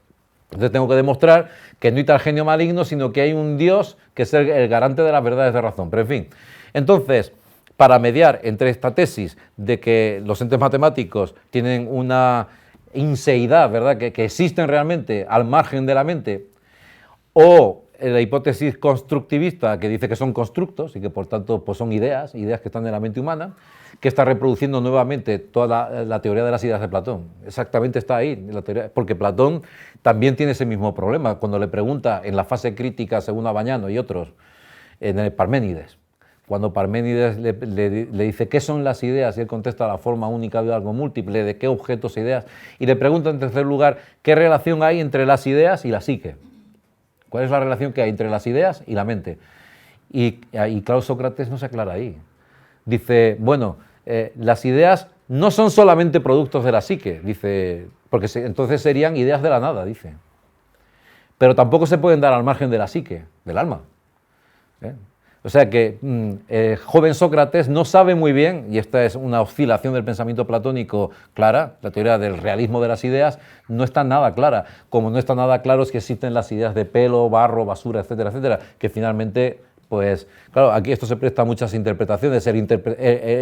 Entonces tengo que demostrar que no hay tal genio maligno, sino que hay un Dios que es el garante de las verdades de razón. Pero en fin, entonces, para mediar entre esta tesis de que los entes matemáticos tienen una inseidad, ¿verdad?, que existen realmente al margen de la mente, o la hipótesis constructivista que dice que son constructos y que por tanto pues son ideas que están en la mente humana, que está reproduciendo nuevamente toda la teoría de las ideas de Platón. Exactamente está ahí, la teoría, porque Platón también tiene ese mismo problema. Cuando le pregunta en la fase crítica, según Abañano y otros, en el Parménides, cuando Parménides le dice qué son las ideas y él contesta la forma única de algo múltiple, de qué objetos e ideas, y le pregunta en tercer lugar qué relación hay entre las ideas y la psique. ¿Cuál es la relación que hay entre las ideas y la mente? Y claro, Sócrates no se aclara ahí. Dice, bueno, las ideas no son solamente productos de la psique, dice, porque entonces serían ideas de la nada, dice. Pero tampoco se pueden dar al margen de la psique, del alma. O sea que joven Sócrates no sabe muy bien, y esta es una oscilación del pensamiento platónico clara, la teoría del realismo de las ideas no está nada clara, como no está nada claro es que existen las ideas de pelo, barro, basura, etcétera, etcétera, que finalmente, pues, claro, aquí esto se presta a muchas interpretaciones. El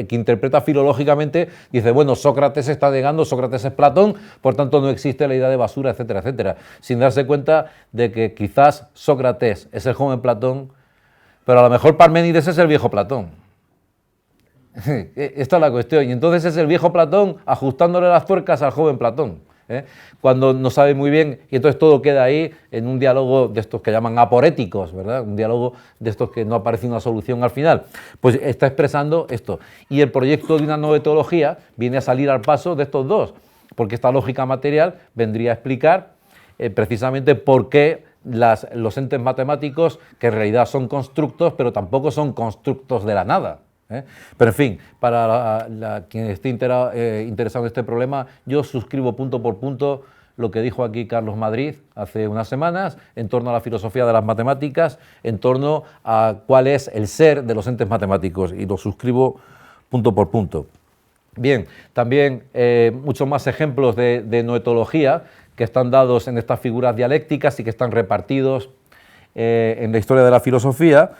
que interpreta filológicamente dice, bueno, Sócrates está negando, Sócrates es Platón, por tanto no existe la idea de basura, etcétera, etcétera, sin darse cuenta de que quizás Sócrates es el joven Platón, pero a lo mejor Parménides es el viejo Platón. Esta es la cuestión. Y entonces es el viejo Platón ajustándole las tuercas al joven Platón, cuando no sabe muy bien, y entonces todo queda ahí en un diálogo de estos que llaman aporéticos, ¿verdad? Un diálogo de estos que no aparece una solución al final. Pues está expresando esto. Y el proyecto de una noetología viene a salir al paso de estos dos, porque esta lógica material vendría a explicar precisamente por qué los entes matemáticos, que en realidad son constructos, pero tampoco son constructos de la nada. Pero en fin, para quien esté interesado en este problema, yo suscribo punto por punto lo que dijo aquí Carlos Madrid hace unas semanas en torno a la filosofía de las matemáticas, en torno a cuál es el ser de los entes matemáticos, y lo suscribo punto por punto. Bien, también muchos más ejemplos de noetología que están dados en estas figuras dialécticas y que están repartidos en la historia de la filosofía,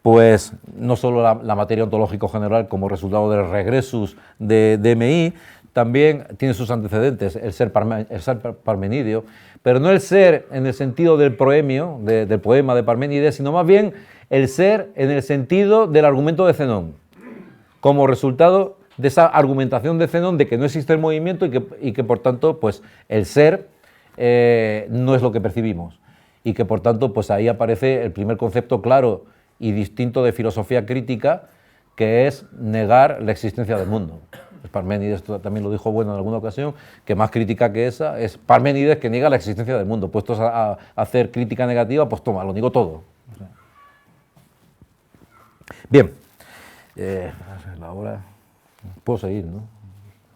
pues no solo la materia ontológico general como resultado del regresus de DMI, también tiene sus antecedentes, el ser parmenidio, pero no el ser en el sentido del proemio, del poema de Parménides, sino más bien el ser en el sentido del argumento de Zenón, como resultado de esa argumentación de Zenón de que no existe el movimiento y que por tanto pues el ser no es lo que percibimos, y que por tanto pues ahí aparece el primer concepto claro y distinto de filosofía crítica, que es negar la existencia del mundo. Parménides también lo dijo bueno en alguna ocasión, que más crítica que esa es Parménides, que niega la existencia del mundo. Puestos a hacer crítica negativa, pues toma, lo niego todo. O sea. Bien, la hora, puedo seguir, ¿no?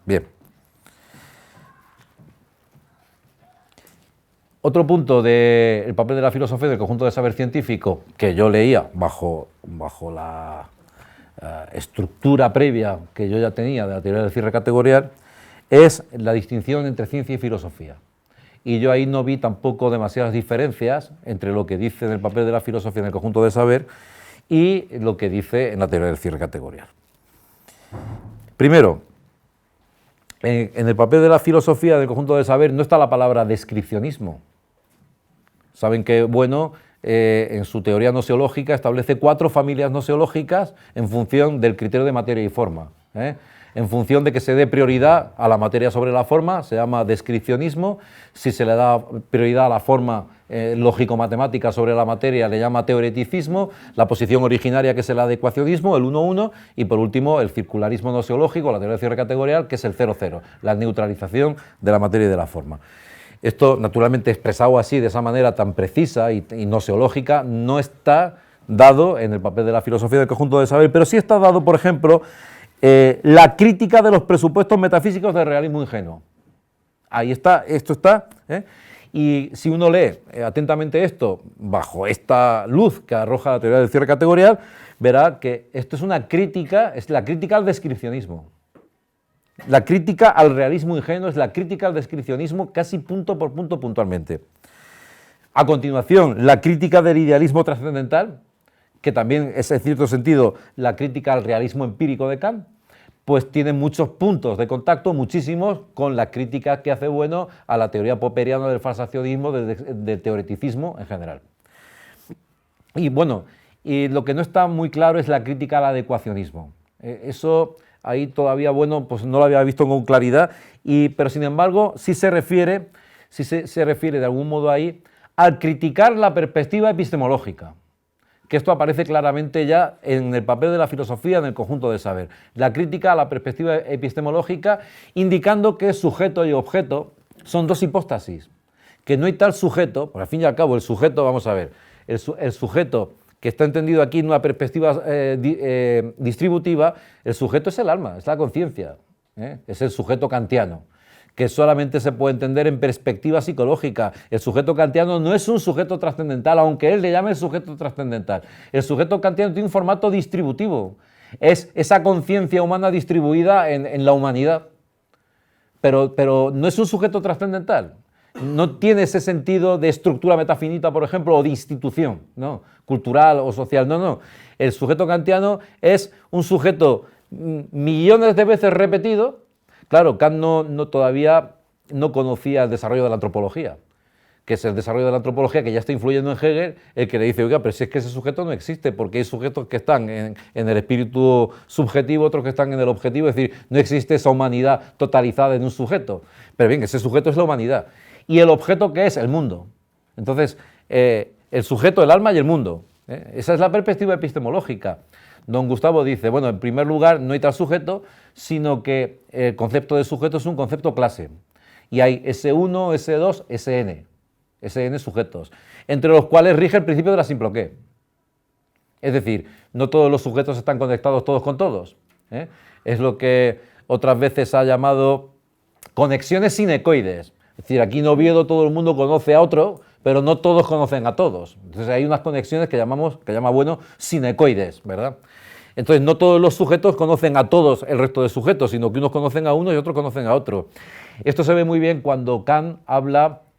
Bien. Otro punto del papel de la filosofía del conjunto de saber científico, que yo leía bajo la estructura previa que yo ya tenía de la teoría del cierre categorial, es la distinción entre ciencia y filosofía. Y yo ahí no vi tampoco demasiadas diferencias entre lo que dice en el papel de la filosofía en el conjunto de saber y lo que dice en la teoría del cierre categorial. Primero, en el papel de la filosofía del conjunto de saber no está la palabra descripcionismo. Saben que, bueno, en su teoría noseológica establece 4 familias noseológicas en función del criterio de materia y forma. En función de que se dé prioridad a la materia sobre la forma, se llama descripcionismo. Si se le da prioridad a la forma lógico-matemática sobre la materia, le llama teoreticismo. La posición originaria, que es el adecuacionismo, el 1-1. Y por último, el circularismo noseológico, la teoría del cierre categorial, que es el 0-0, la neutralización de la materia y de la forma. Esto, naturalmente, expresado así, de esa manera tan precisa y noseológica, no está dado en el papel de la filosofía del conjunto de saber, pero sí está dado, por ejemplo, la crítica de los presupuestos metafísicos del realismo ingenuo. Ahí está, esto está. Y si uno lee atentamente esto, bajo esta luz que arroja la teoría del cierre categorial, verá que esto es una crítica, es la crítica al descripcionismo. La crítica al realismo ingenuo es la crítica al descripcionismo casi punto por punto puntualmente. A continuación, la crítica del idealismo trascendental, que también es en cierto sentido la crítica al realismo empírico de Kant, pues tiene muchos puntos de contacto, muchísimos, con la crítica que hace bueno a la teoría popperiana del falsacionismo, del teoreticismo en general. Y bueno, y lo que no está muy claro es la crítica al adecuacionismo. Eso ahí todavía, bueno, pues no lo había visto con claridad, pero sin embargo sí se refiere de algún modo ahí al criticar la perspectiva epistemológica, que esto aparece claramente ya en el papel de la filosofía en el conjunto de saber. La crítica a la perspectiva epistemológica, indicando que sujeto y objeto son dos hipóstasis, que no hay tal sujeto, por al fin y al cabo el sujeto, vamos a ver, el sujeto que está entendido aquí en una perspectiva distributiva, el sujeto es el alma, es la conciencia, es el sujeto kantiano, que solamente se puede entender en perspectiva psicológica. El sujeto kantiano no es un sujeto trascendental, aunque él le llame el sujeto trascendental. El sujeto kantiano tiene un formato distributivo, es esa conciencia humana distribuida en la humanidad, pero no es un sujeto trascendental. No tiene ese sentido de estructura metafinita, por ejemplo, o de institución, ¿no? Cultural o social, no. El sujeto kantiano es un sujeto millones de veces repetido. Claro, Kant todavía no conocía el desarrollo de la antropología, que es el desarrollo de la antropología que ya está influyendo en Hegel, el que le dice, oiga, pero si es que ese sujeto no existe, porque hay sujetos que están en el espíritu subjetivo, otros que están en el objetivo, es decir, no existe esa humanidad totalizada en un sujeto. Pero bien, ese sujeto es la humanidad. ¿Y el objeto qué es? El mundo. Entonces, el sujeto, el alma y el mundo. Esa es la perspectiva epistemológica. Don Gustavo dice, bueno, en primer lugar, no hay tal sujeto, sino que el concepto de sujeto es un concepto clase. Y hay S1, S2, Sn. Sn sujetos, entre los cuales rige el principio de la simploqué. Es decir, no todos los sujetos están conectados todos con todos. Es lo que otras veces ha llamado conexiones sinecoides. Es decir, aquí en Oviedo todo el mundo conoce a otro, pero no todos conocen a todos. Entonces hay unas conexiones que llama bueno sinecoides, ¿verdad? Entonces no todos los sujetos conocen a todos el resto de sujetos, sino que unos conocen a uno y otros conocen a otro. Esto se ve muy bien cuando Kant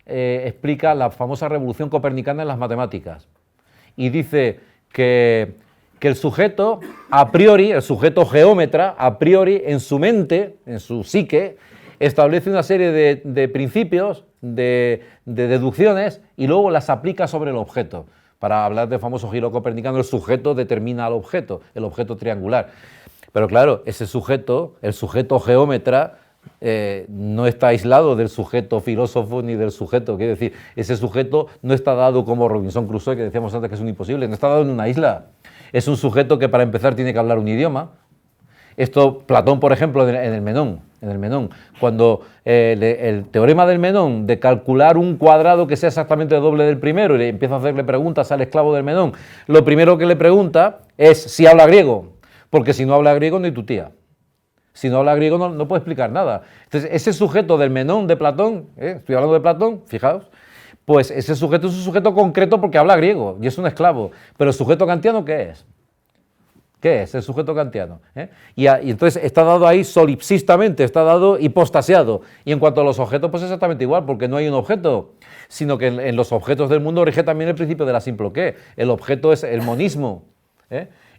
explica la famosa revolución copernicana en las matemáticas. Y dice que el sujeto, a priori, el sujeto geómetra, a priori, en su mente, en su psique, establece una serie de principios, de deducciones, y luego las aplica sobre el objeto. Para hablar del famoso giro copernicano, el sujeto determina al objeto, el objeto triangular. Pero claro, ese sujeto, el sujeto geómetra, no está aislado del sujeto filósofo ni del sujeto. Quiero decir, ese sujeto no está dado como Robinson Crusoe, que decíamos antes que es un imposible, no está dado en una isla. Es un sujeto que para empezar tiene que hablar un idioma. Esto, Platón, por ejemplo, en el Menón, cuando el teorema del Menón de calcular un cuadrado que sea exactamente el doble del primero y le empieza a hacerle preguntas al esclavo del Menón, lo primero que le pregunta es si habla griego, porque si no habla griego no hay tu tía. Si no habla griego no puede explicar nada. Entonces, ese sujeto del Menón de Platón, estoy hablando de Platón, fijaos, pues ese sujeto es un sujeto concreto porque habla griego y es un esclavo. Pero el sujeto kantiano, ¿qué es? ¿Qué es el sujeto kantiano? Y entonces está dado ahí solipsistamente, está dado hipostasiado. Y en cuanto a los objetos, pues exactamente igual, porque no hay un objeto, sino que en los objetos del mundo rige también el principio de la simploqué. El objeto es el monismo.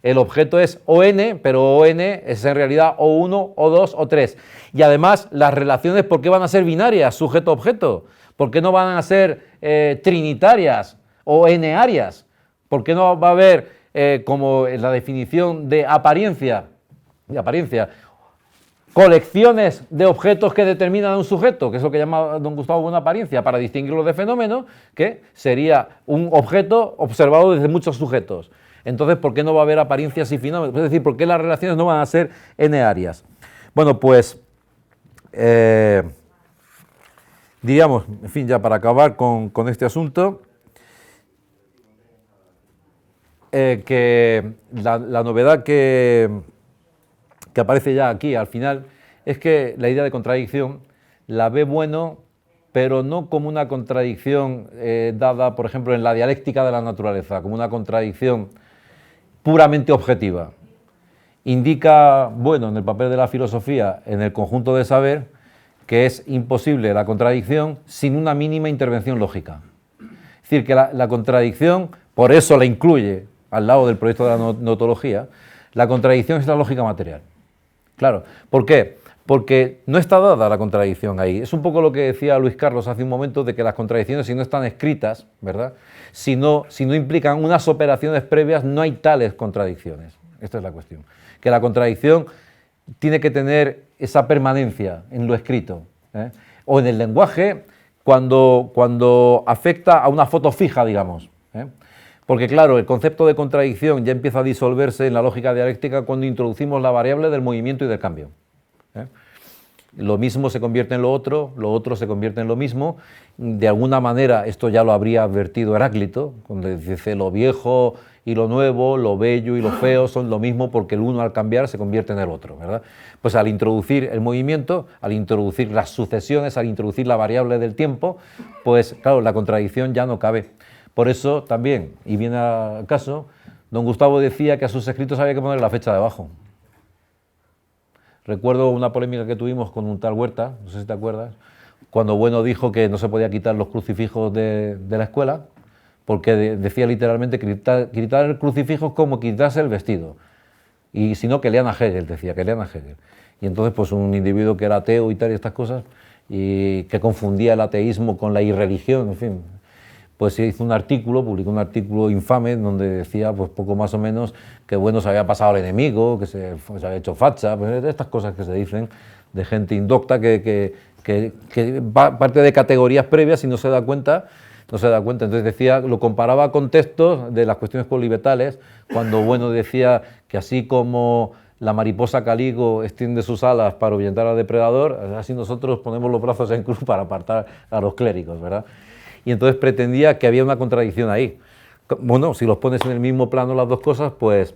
El objeto es ON, pero ON es en realidad O1, O2, O3. Y además, las relaciones, ¿por qué van a ser binarias, sujeto-objeto? ¿Por qué no van a ser trinitarias o n-arias? ¿Por qué no va a haber, como en la definición de apariencia, colecciones de objetos que determinan a un sujeto, que es lo que llama don Gustavo buena apariencia, para distinguirlo de fenómeno, que sería un objeto observado desde muchos sujetos? Entonces, ¿por qué no va a haber apariencias y fenómenos? Es decir, ¿por qué las relaciones no van a ser n-arias? Bueno, pues, diríamos, en fin, ya para acabar con este asunto, que la novedad que aparece ya aquí al final es que la idea de contradicción la ve bueno, pero no como una contradicción dada, por ejemplo, en la dialéctica de la naturaleza, como una contradicción puramente objetiva. Indica, bueno, en el papel de la filosofía, en el conjunto de saber, que es imposible la contradicción sin una mínima intervención lógica. Es decir, que la contradicción, por eso la incluye al lado del proyecto de la notología, la contradicción es la lógica material. Claro, ¿por qué? Porque no está dada la contradicción ahí. Es un poco lo que decía Luis Carlos hace un momento, de que las contradicciones, si no están escritas, ¿verdad?, si no implican unas operaciones previas, no hay tales contradicciones. Esta es la cuestión. Que la contradicción tiene que tener esa permanencia en lo escrito, o en el lenguaje, cuando afecta a una foto fija, digamos. Porque claro, el concepto de contradicción ya empieza a disolverse en la lógica dialéctica cuando introducimos la variable del movimiento y del cambio. Lo mismo se convierte en lo otro se convierte en lo mismo. De alguna manera, esto ya lo habría advertido Heráclito, cuando dice lo viejo y lo nuevo, lo bello y lo feo son lo mismo porque el uno al cambiar se convierte en el otro, ¿verdad? Pues al introducir el movimiento, al introducir las sucesiones, al introducir la variable del tiempo, pues claro, la contradicción ya no cabe. Por eso también, y viene al caso, don Gustavo decía que a sus escritos había que poner la fecha debajo. Recuerdo una polémica que tuvimos con un tal Huerta, no sé si te acuerdas, cuando Bueno dijo que no se podía quitar los crucifijos de la escuela, porque decía literalmente que quitar el crucifijo es como quitarse el vestido. Y si no, que lean a Hegel, decía, que lean a Hegel. Y entonces, pues un individuo que era ateo y tal y estas cosas, y que confundía el ateísmo con la irreligión, en fin, pues se hizo un artículo, publicó un artículo infame donde decía, pues poco más o menos, que Bueno se había pasado al enemigo, que se había hecho facha, pues estas cosas que se dicen de gente indocta que parte de categorías previas y no se da cuenta. Entonces decía, lo comparaba con textos de las cuestiones colibetales, cuando Bueno decía que así como la mariposa caligo extiende sus alas para ahuyentar al depredador, así nosotros ponemos los brazos en cruz para apartar a los clérigos, ¿verdad? Y entonces pretendía que había una contradicción ahí. Bueno, si los pones en el mismo plano las dos cosas, pues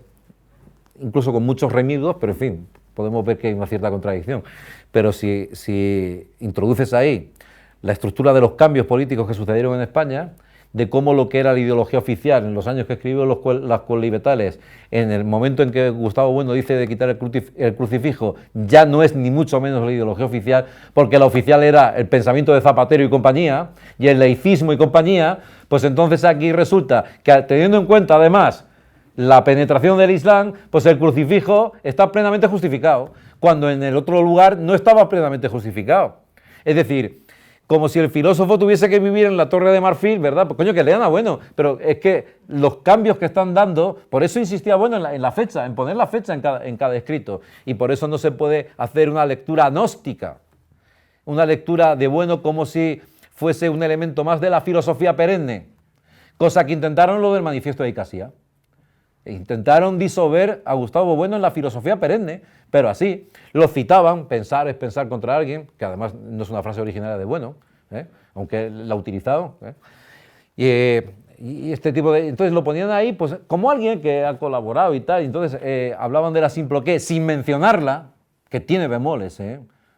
incluso con muchos remilgos, pero en fin, podemos ver que hay una cierta contradicción. Pero si introduces ahí la estructura de los cambios políticos que sucedieron en España, de cómo lo que era la ideología oficial en los años que escribió las colibetales, en el momento en que Gustavo Bueno dice de quitar el crucifijo, ya no es ni mucho menos la ideología oficial, porque la oficial era el pensamiento de Zapatero y compañía, y el laicismo y compañía, pues entonces aquí resulta que teniendo en cuenta además la penetración del Islam, pues el crucifijo está plenamente justificado, cuando en el otro lugar no estaba plenamente justificado. Es decir, como si el filósofo tuviese que vivir en la Torre de Marfil, ¿verdad? Pues coño, que lean a Bueno, pero es que los cambios que están dando, por eso insistía Bueno en la fecha, en poner la fecha en cada escrito, y por eso no se puede hacer una lectura gnóstica, una lectura de Bueno como si fuese un elemento más de la filosofía perenne, cosa que intentaron lo del manifiesto de Icasía. Intentaron disolver a Gustavo Bueno en la filosofía perenne, pero así, lo citaban, pensar es pensar contra alguien, que además no es una frase originaria de Bueno, aunque la ha utilizado, y este tipo de... Entonces lo ponían ahí pues como alguien que ha colaborado y tal, y entonces hablaban de la Simploqué sin mencionarla, que tiene bemoles,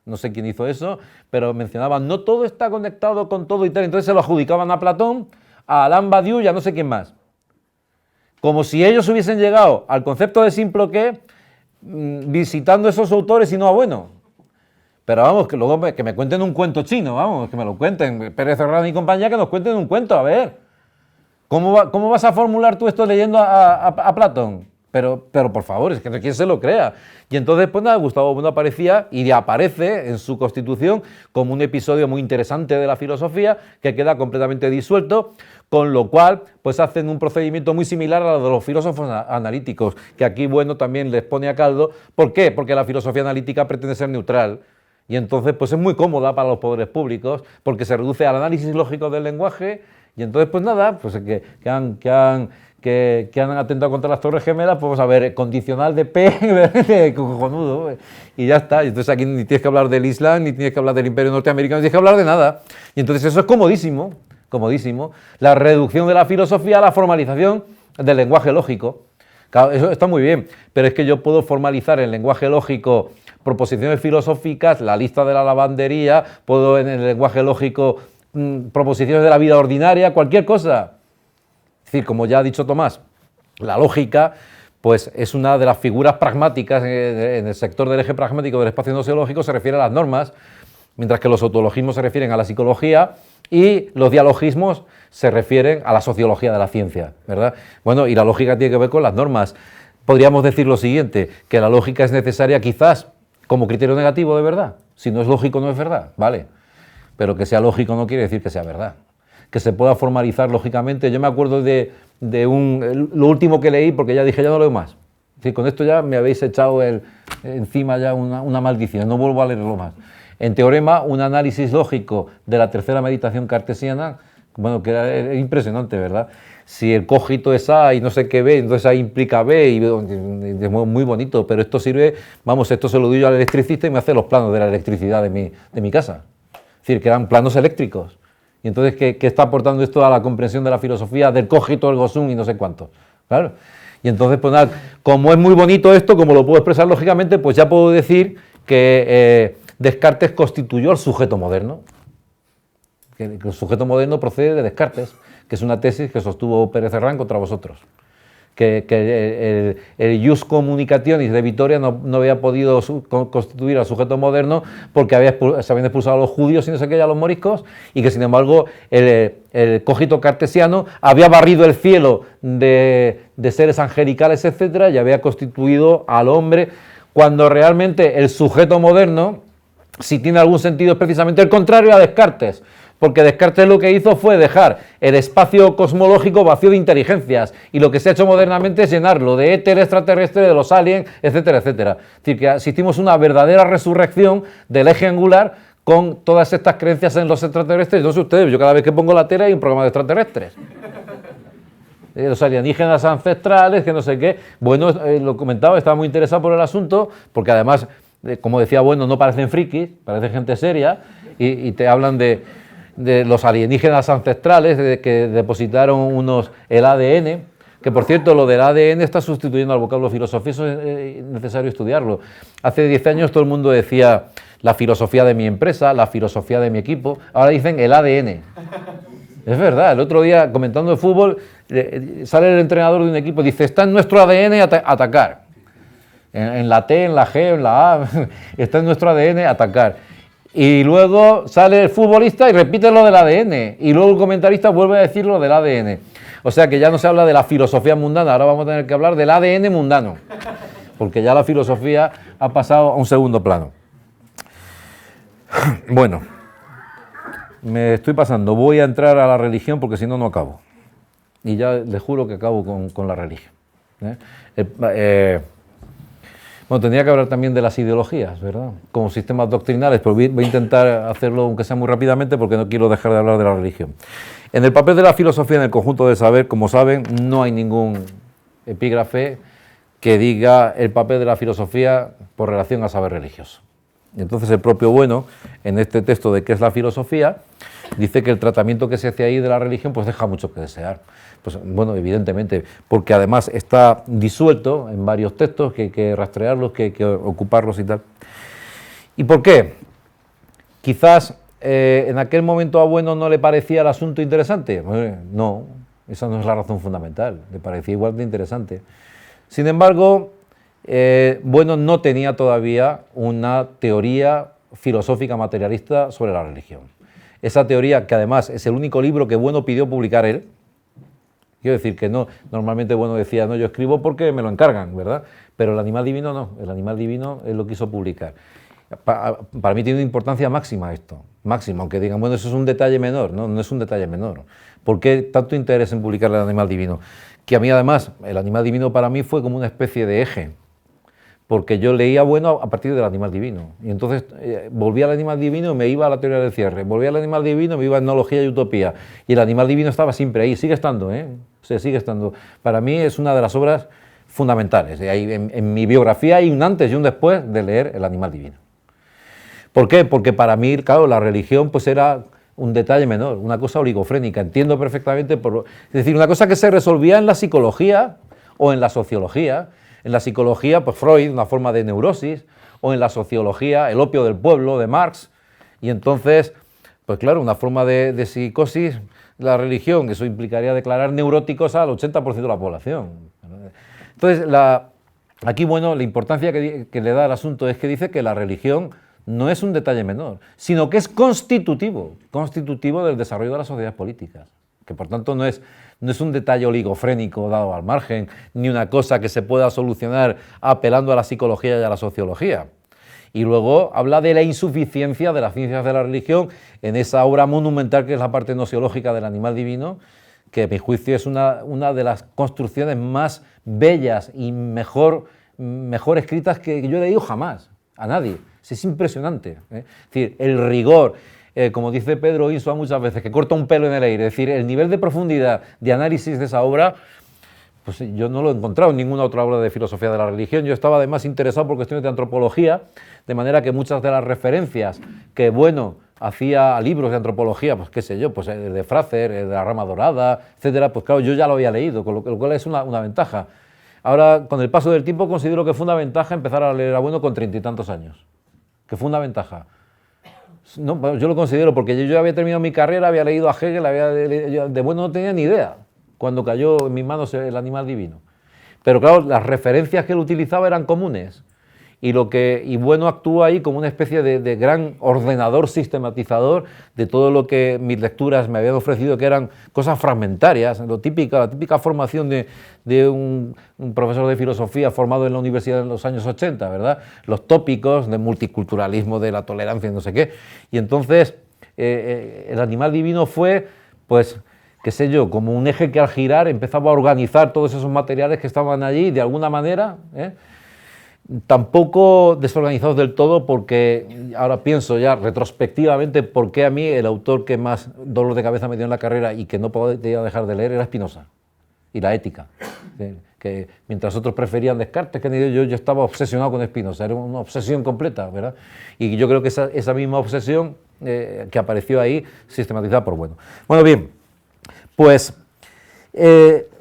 no sé quién hizo eso, pero mencionaban, no todo está conectado con todo y tal, entonces se lo adjudicaban a Platón, a Alain Badiou y a no sé quién más. Como si ellos hubiesen llegado al concepto de Simploqué visitando esos autores y no a Bueno. Pero vamos, que luego que me cuenten un cuento chino, vamos, que me lo cuenten, Pérez Herrán y compañía, que nos cuenten un cuento, a ver. ¿Cómo vas a formular tú esto leyendo a Platón? Pero por favor, es que quién se lo crea. Y entonces, pues nada, Gustavo Bueno aparecía y aparece en su Constitución como un episodio muy interesante de la filosofía que queda completamente disuelto, con lo cual, pues hacen un procedimiento muy similar a lo de los filósofos analíticos, que aquí Bueno también les pone a caldo. ¿Por qué? Porque la filosofía analítica pretende ser neutral. Y entonces, pues es muy cómoda para los poderes públicos, porque se reduce al análisis lógico del lenguaje, y entonces, pues nada, pues que han atentado contra las Torres Gemelas, pues vamos a ver, condicional de P, cojonudo, y ya está. Y entonces aquí ni tienes que hablar del Islam, ni tienes que hablar del Imperio Norteamericano, ni tienes que hablar de nada. Y entonces eso es comodísimo, la reducción de la filosofía a la formalización del lenguaje lógico. Claro, eso está muy bien, pero es que yo puedo formalizar en lenguaje lógico proposiciones filosóficas, la lista de la lavandería, puedo en el lenguaje lógico proposiciones de la vida ordinaria, cualquier cosa. Es decir, como ya ha dicho Tomás, la lógica pues es una de las figuras pragmáticas en el sector del eje pragmático del espacio gnoseológico, se refiere a las normas, mientras que los ontologismos se refieren a la psicología y los dialogismos se refieren a la sociología de la ciencia, ¿verdad? Bueno, y la lógica tiene que ver con las normas. Podríamos decir lo siguiente, que la lógica es necesaria quizás como criterio negativo de verdad. Si no es lógico, no es verdad, ¿vale? Pero que sea lógico no quiere decir que sea verdad. Que se pueda formalizar lógicamente. Yo me acuerdo de lo último que leí, porque ya dije, ya no leo más. Es decir, con esto ya me habéis echado encima ya una maldición, no vuelvo a leerlo más. En Teorema, un análisis lógico de la tercera meditación cartesiana, bueno, que era impresionante, ¿verdad? Si el cogito es A y no sé qué B, entonces A implica B, y es muy bonito, pero esto sirve, vamos, esto se lo doy yo al electricista y me hace los planos de la electricidad de mi casa. Es decir, que eran planos eléctricos. Y entonces, ¿qué está aportando esto a la comprensión de la filosofía del cogito, ergo sum y no sé cuánto? Claro. Y entonces, pues nada, como es muy bonito esto, como lo puedo expresar lógicamente, pues ya puedo decir que Descartes constituyó al sujeto moderno. Que el sujeto moderno procede de Descartes, que es una tesis que sostuvo Pérez Herrán contra vosotros. Que el ius communicationis de Vitoria no había podido constituir al sujeto moderno porque se habían expulsado a los judíos y no sé qué, y a los moriscos, y que sin embargo el cogito cartesiano había barrido el cielo de seres angelicales, etcétera, y había constituido al hombre, cuando realmente el sujeto moderno, si tiene algún sentido, es precisamente el contrario a Descartes. Porque Descartes lo que hizo fue dejar el espacio cosmológico vacío de inteligencias, y lo que se ha hecho modernamente es llenarlo de éter extraterrestre, de los aliens, etcétera, etcétera. Es decir, que asistimos a una verdadera resurrección del eje angular con todas estas creencias en los extraterrestres. No sé ustedes, yo cada vez que pongo la tele hay un programa de extraterrestres. Los alienígenas ancestrales, que no sé qué. Bueno, lo comentaba, estaba muy interesado por el asunto, porque además, como decía, bueno, no parecen frikis, parecen gente seria, y te hablan de los alienígenas ancestrales, que depositaron el ADN, que por cierto lo del ADN está sustituyendo al vocablo filosofía, eso es necesario estudiarlo. Hace 10 años todo el mundo decía la filosofía de mi empresa, la filosofía de mi equipo, ahora dicen el ADN. Es verdad, el otro día comentando el fútbol, sale el entrenador de un equipo y dice, está en nuestro ADN atacar. En la T, en la G, en la A, está en nuestro ADN atacar. Y luego sale el futbolista y repite lo del ADN, y luego el comentarista vuelve a decir lo del ADN. O sea que ya no se habla de la filosofía mundana, ahora vamos a tener que hablar del ADN mundano, porque ya la filosofía ha pasado a un segundo plano. Bueno, me estoy pasando, voy a entrar a la religión porque si no, no acabo. Y ya les juro que acabo con la religión. Bueno, tendría que hablar también de las ideologías, ¿verdad? Como sistemas doctrinales, pero voy a intentar hacerlo, aunque sea muy rápidamente, porque no quiero dejar de hablar de la religión. En el papel de la filosofía en el conjunto del saber, como saben, no hay ningún epígrafe que diga el papel de la filosofía por relación al saber religioso. Y entonces el propio Bueno, en este texto de qué es la filosofía, dice que el tratamiento que se hace ahí de la religión pues deja mucho que desear. Pues bueno, evidentemente, porque además está disuelto en varios textos, que hay que rastrearlos, que hay que ocuparlos y tal. ¿Y por qué? Quizás en aquel momento a Bueno no le parecía el asunto interesante. No, esa no es la razón fundamental, le parecía igual de interesante. Sin embargo, Bueno no tenía todavía una teoría filosófica materialista sobre la religión. Esa teoría, que además es el único libro que Bueno pidió publicar él. Quiero decir que no, normalmente Bueno decía, no, yo escribo porque me lo encargan, ¿verdad? Pero el animal divino no, el animal divino él lo quiso publicar. Para mí tiene una importancia máxima esto, máxima, aunque digan, bueno, eso es un detalle menor, no, no es un detalle menor. ¿Por qué tanto interés en publicar el animal divino? Que a mí además, el animal divino para mí fue como una especie de eje, porque yo leía Bueno a partir del animal divino, y entonces volvía al animal divino y me iba a la teoría del cierre, volvía al animal divino y me iba a etnología y utopía, y el animal divino estaba siempre ahí, sigue estando, sigue estando. Para mí es una de las obras fundamentales. En mi biografía hay un antes y un después de leer el animal divino. ¿Por qué? Porque para mí, claro, la religión pues era un detalle menor, una cosa oligofrénica, entiendo perfectamente, es decir, una cosa que se resolvía en la psicología o en la sociología. En la psicología, pues Freud, una forma de neurosis, o en la sociología, el opio del pueblo, de Marx, y entonces, pues claro, una forma de psicosis, la religión, eso implicaría declarar neuróticos al 80% de la población. Entonces, aquí, bueno, la importancia que le da al asunto es que dice que la religión no es un detalle menor, sino que es constitutivo del desarrollo de las sociedades políticas, que por tanto no es un detalle oligofrénico dado al margen, ni una cosa que se pueda solucionar apelando a la psicología y a la sociología. Y luego habla de la insuficiencia de las ciencias de la religión en esa obra monumental que es la parte nosiológica del animal divino, que a mi juicio es una de las construcciones más bellas y mejor escritas que yo he leído jamás, a nadie. Es impresionante, Es decir, el rigor, como dice Pedro Insua muchas veces, que corta un pelo en el aire, es decir, el nivel de profundidad de análisis de esa obra, pues yo no lo he encontrado en ninguna otra obra de filosofía de la religión. Yo estaba además interesado por cuestiones de antropología, de manera que muchas de las referencias que Bueno hacía libros de antropología, pues qué sé yo, pues de Frazer, de la Rama Dorada, etcétera, pues claro, yo ya lo había leído, con lo cual es una ventaja. Ahora, con el paso del tiempo, considero que fue una ventaja empezar a leer a Bueno con 30 y tantos años. Que fue una ventaja. No, bueno, yo lo considero porque yo había terminado mi carrera, había leído a Hegel, de Bueno no tenía ni idea cuando cayó en mis manos El animal divino. Pero claro, las referencias que él utilizaba eran comunes. Y Bueno actúa ahí como una especie de gran ordenador sistematizador de todo lo que mis lecturas me habían ofrecido, que eran cosas fragmentarias, la típica formación de un profesor de filosofía formado en la universidad en los años 80, ¿verdad? Los tópicos del multiculturalismo, de la tolerancia, no sé qué. Y entonces El animal divino fue, pues, qué sé yo, como un eje que al girar empezaba a organizar todos esos materiales que estaban allí de alguna manera, tampoco desorganizados del todo, porque ahora pienso ya retrospectivamente por qué a mí el autor que más dolor de cabeza me dio en la carrera y que no podía dejar de leer era Spinoza y la ética, que mientras otros preferían Descartes, que yo estaba obsesionado con Spinoza, era una obsesión completa, ¿verdad? Y yo creo que esa misma obsesión que apareció ahí, sistematizada por Bueno. Bueno, bien, pues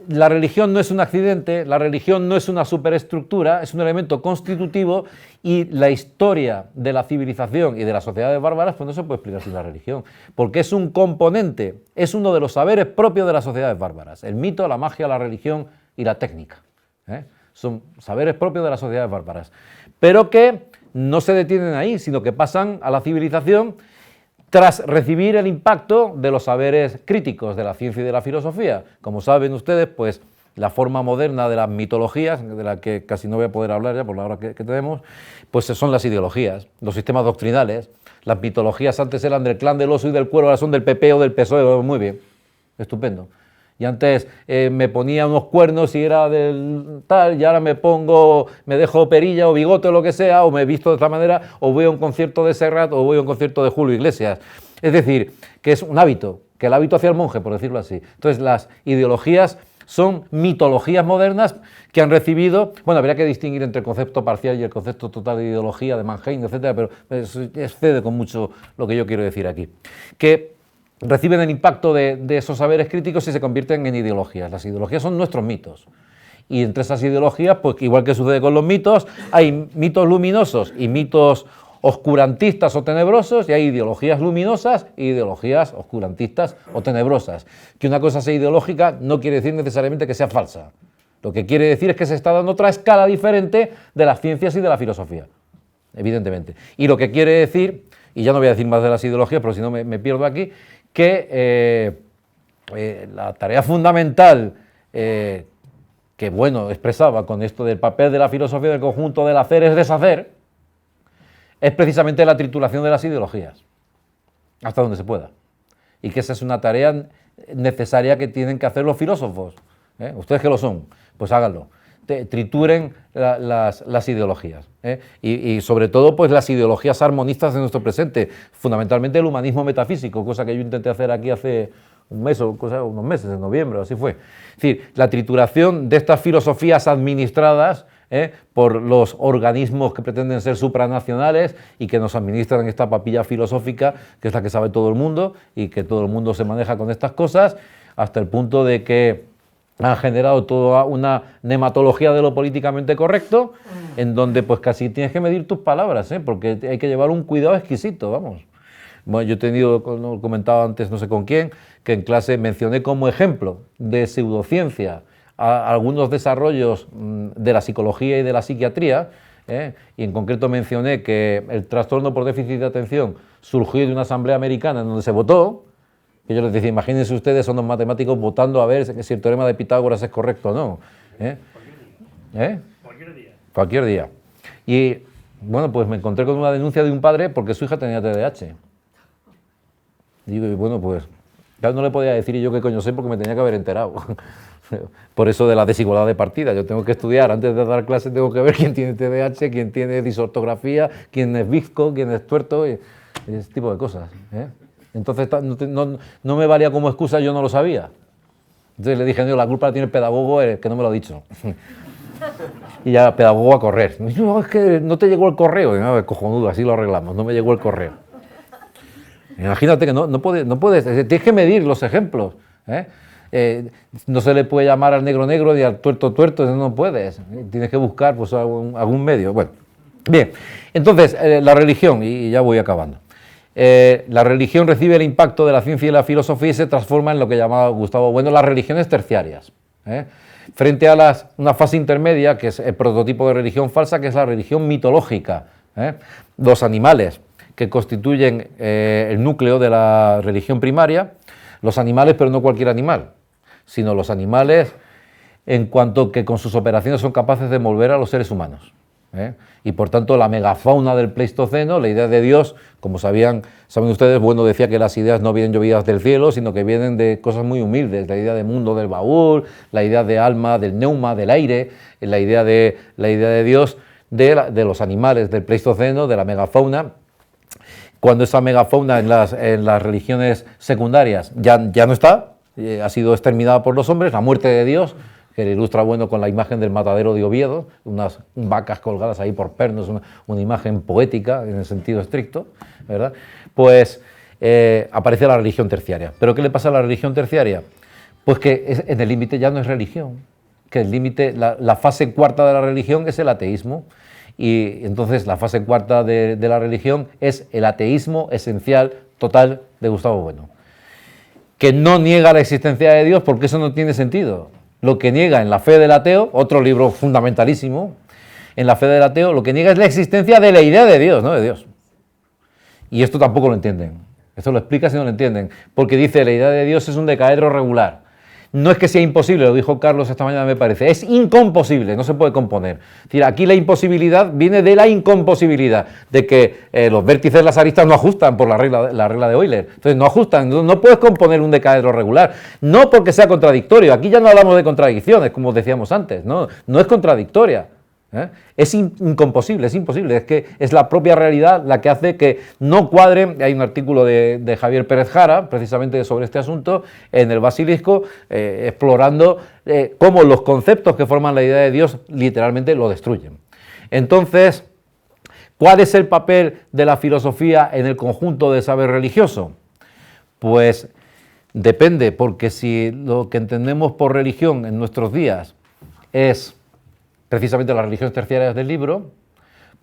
la religión no es un accidente, la religión no es una superestructura, es un elemento constitutivo, y la historia de la civilización y de las sociedades bárbaras pues no se puede explicar sin la religión, porque es un componente, es uno de los saberes propios de las sociedades bárbaras, el mito, la magia, la religión y la técnica, son saberes propios de las sociedades bárbaras, pero que no se detienen ahí, sino que pasan a la civilización tras recibir el impacto de los saberes críticos de la ciencia y de la filosofía. Como saben ustedes, pues la forma moderna de las mitologías, de la que casi no voy a poder hablar ya por la hora que tenemos, pues son las ideologías, los sistemas doctrinales. Las mitologías antes eran del clan del oso y del cuero, ahora son del PP o del PSOE, muy bien, estupendo. Y antes me ponía unos cuernos y era del tal, y ahora me dejo perilla o bigote o lo que sea, o me visto de esta manera, o voy a un concierto de Serrat, o voy a un concierto de Julio Iglesias. Es decir, que es un hábito, que el hábito hacia el monje, por decirlo así. Entonces, las ideologías son mitologías modernas que han recibido, bueno, habría que distinguir entre el concepto parcial y el concepto total de ideología, de Mannheim, etcétera, pero excede con mucho lo que yo quiero decir aquí. Que reciben el impacto de esos saberes críticos y se convierten en ideologías. Las ideologías son nuestros mitos. Y entre esas ideologías, pues igual que sucede con los mitos, hay mitos luminosos y mitos oscurantistas o tenebrosos, y hay ideologías luminosas e ideologías oscurantistas o tenebrosas. Que una cosa sea ideológica no quiere decir necesariamente que sea falsa. Lo que quiere decir es que se está dando otra escala diferente de las ciencias y de la filosofía, evidentemente. Y lo que quiere decir, y ya no voy a decir más de las ideologías, pero si no me pierdo aquí, que la tarea fundamental que Bueno expresaba con esto del papel de la filosofía del conjunto del hacer es deshacer, es precisamente la trituración de las ideologías, hasta donde se pueda. Y que esa es una tarea necesaria que tienen que hacer los filósofos. Ustedes que lo son, pues háganlo. Trituren las ideologías, y sobre todo pues las ideologías armonistas de nuestro presente, fundamentalmente el humanismo metafísico, cosa que yo intenté hacer aquí hace un mes o unos meses, en noviembre, así fue. Es decir, la trituración de estas filosofías administradas por los organismos que pretenden ser supranacionales y que nos administran esta papilla filosófica, que es la que sabe todo el mundo y que todo el mundo se maneja con estas cosas, hasta el punto de que han generado toda una nematología de lo políticamente correcto, en donde pues casi tienes que medir tus palabras, porque hay que llevar un cuidado exquisito, vamos. Bueno, yo he tenido, como he comentado antes, no sé con quién, que en clase mencioné como ejemplo de pseudociencia a algunos desarrollos de la psicología y de la psiquiatría, y en concreto mencioné que el trastorno por déficit de atención surgió de una asamblea americana en donde se votó, que yo les decía, imagínense ustedes, son los matemáticos votando a ver si el teorema de Pitágoras es correcto o no. Cualquier día. Cualquier día. Y bueno, pues me encontré con una denuncia de un padre porque su hija tenía TDAH. Y digo, bueno, pues claro, no le podía decir yo qué coño sé porque me tenía que haber enterado. Por eso de la desigualdad de partida. Yo tengo que estudiar, antes de dar clase tengo que ver quién tiene TDAH, quién tiene disortografía, quién es bizco, quién es tuerto, y ese tipo de cosas. Entonces no me valía como excusa, yo no lo sabía. Entonces le dije, no, la culpa la tiene el pedagogo, que no me lo ha dicho. Y ya el pedagogo a correr. No, es que no te llegó el correo. Y, no, cojonudo, así lo arreglamos, no me llegó el correo. Imagínate que no puedes, tienes que medir los ejemplos, ¿eh? No se le puede llamar al negro negro ni al tuerto tuerto, no puedes, tienes que buscar pues, algún medio. Bueno, bien, entonces la religión, y ya voy acabando. La religión recibe el impacto de la ciencia y la filosofía y se transforma en lo que llamaba Gustavo Bueno las religiones terciarias, ¿eh? Frente a una fase intermedia, que es el prototipo de religión falsa, que es la religión mitológica, ¿eh? Los animales que constituyen el núcleo de la religión primaria, los animales, pero no cualquier animal, sino los animales en cuanto que con sus operaciones son capaces de mover a los seres humanos, ¿eh? Y por tanto la megafauna del Pleistoceno, la idea de Dios, como saben ustedes, Bueno decía que las ideas no vienen llovidas del cielo, sino que vienen de cosas muy humildes, la idea de mundo del baúl, la idea de alma, del neuma, del aire, la idea de Dios, de los animales del Pleistoceno, de la megafauna. Cuando esa megafauna en las religiones secundarias ya no está, ha sido exterminada por los hombres, la muerte de Dios, que le ilustra Bueno con la imagen del matadero de Oviedo, unas vacas colgadas ahí por pernos, una imagen poética en el sentido estricto, ¿verdad? Pues aparece la religión terciaria. ¿Pero qué le pasa a la religión terciaria? Pues que en el límite ya no es religión, que el límite, la fase cuarta de la religión es el ateísmo. Y entonces la fase cuarta de la religión es el ateísmo esencial, total, de Gustavo Bueno, que no niega la existencia de Dios porque eso no tiene sentido. Lo que niega en La fe del ateo, otro libro fundamentalísimo, en La fe del ateo, lo que niega es la existencia de la idea de Dios, no de Dios. Y esto tampoco lo entienden, esto lo explica si no lo entienden, porque dice la idea de Dios es un decaedro regular. No es que sea imposible, lo dijo Carlos esta mañana me parece, es incomposible, no se puede componer. Es decir, aquí la imposibilidad viene de la incomposibilidad, de que los vértices, las aristas no ajustan por la regla de Euler. Entonces no ajustan, no puedes componer un decaedro regular, no porque sea contradictorio, aquí ya no hablamos de contradicciones, como decíamos antes, no es contradictoria. Es incomposible, es imposible, es que es la propia realidad la que hace que no cuadre. Hay un artículo de Javier Pérez Jara, precisamente sobre este asunto, en el Basilisco, explorando cómo los conceptos que forman la idea de Dios literalmente lo destruyen. Entonces, ¿cuál es el papel de la filosofía en el conjunto del saber religioso? Pues depende, porque si lo que entendemos por religión en nuestros días es precisamente las religiones terciarias del libro,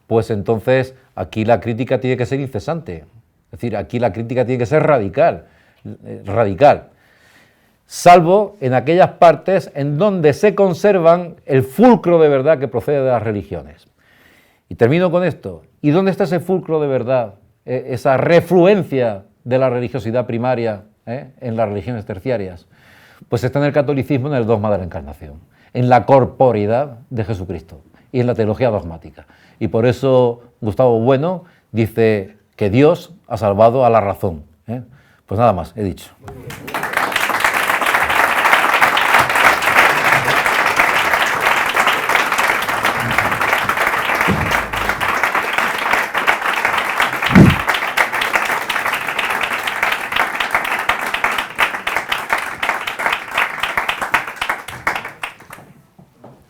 pues entonces aquí la crítica tiene que ser incesante. Es decir, aquí la crítica tiene que ser radical, salvo en aquellas partes en donde se conservan el fulcro de verdad que procede de las religiones. Y termino con esto. ¿Y dónde está ese fulcro de verdad, esa refluencia de la religiosidad primaria en las religiones terciarias? Pues está en el catolicismo, en el dogma de la encarnación, en la corporeidad de Jesucristo y en la teología dogmática. Y por eso Gustavo Bueno dice que Dios ha salvado a la razón. Pues nada más, he dicho.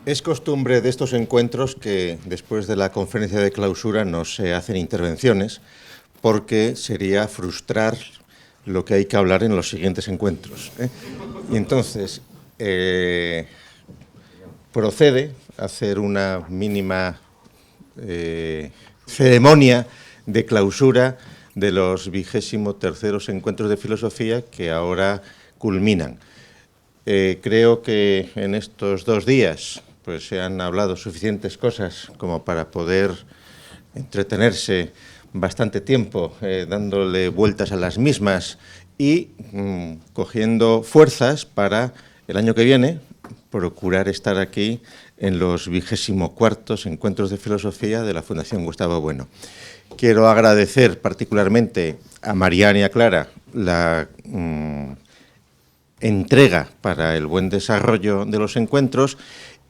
Es costumbre de estos encuentros que después de la conferencia de clausura no se hacen intervenciones, porque sería frustrar lo que hay que hablar en los siguientes encuentros. Y entonces procede a hacer una mínima ceremonia de clausura de los 23º encuentros de filosofía que ahora culminan. Creo que en estos 2 días pues se han hablado suficientes cosas como para poder entretenerse bastante tiempo dándole vueltas a las mismas y cogiendo fuerzas para el año que viene procurar estar aquí en los 24º encuentros de filosofía de la Fundación Gustavo Bueno. Quiero agradecer particularmente a Mariana y a Clara la entrega para el buen desarrollo de los encuentros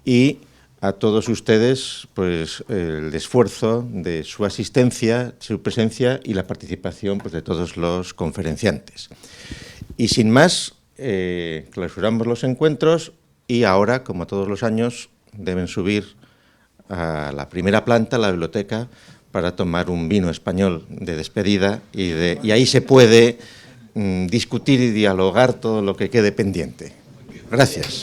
y a todos ustedes pues el esfuerzo de su asistencia, su presencia y la participación pues, de todos los conferenciantes. Y sin más, clausuramos los encuentros y ahora, como todos los años, deben subir a la primera planta, a la biblioteca, para tomar un vino español de despedida y ahí se puede discutir y dialogar todo lo que quede pendiente. Gracias.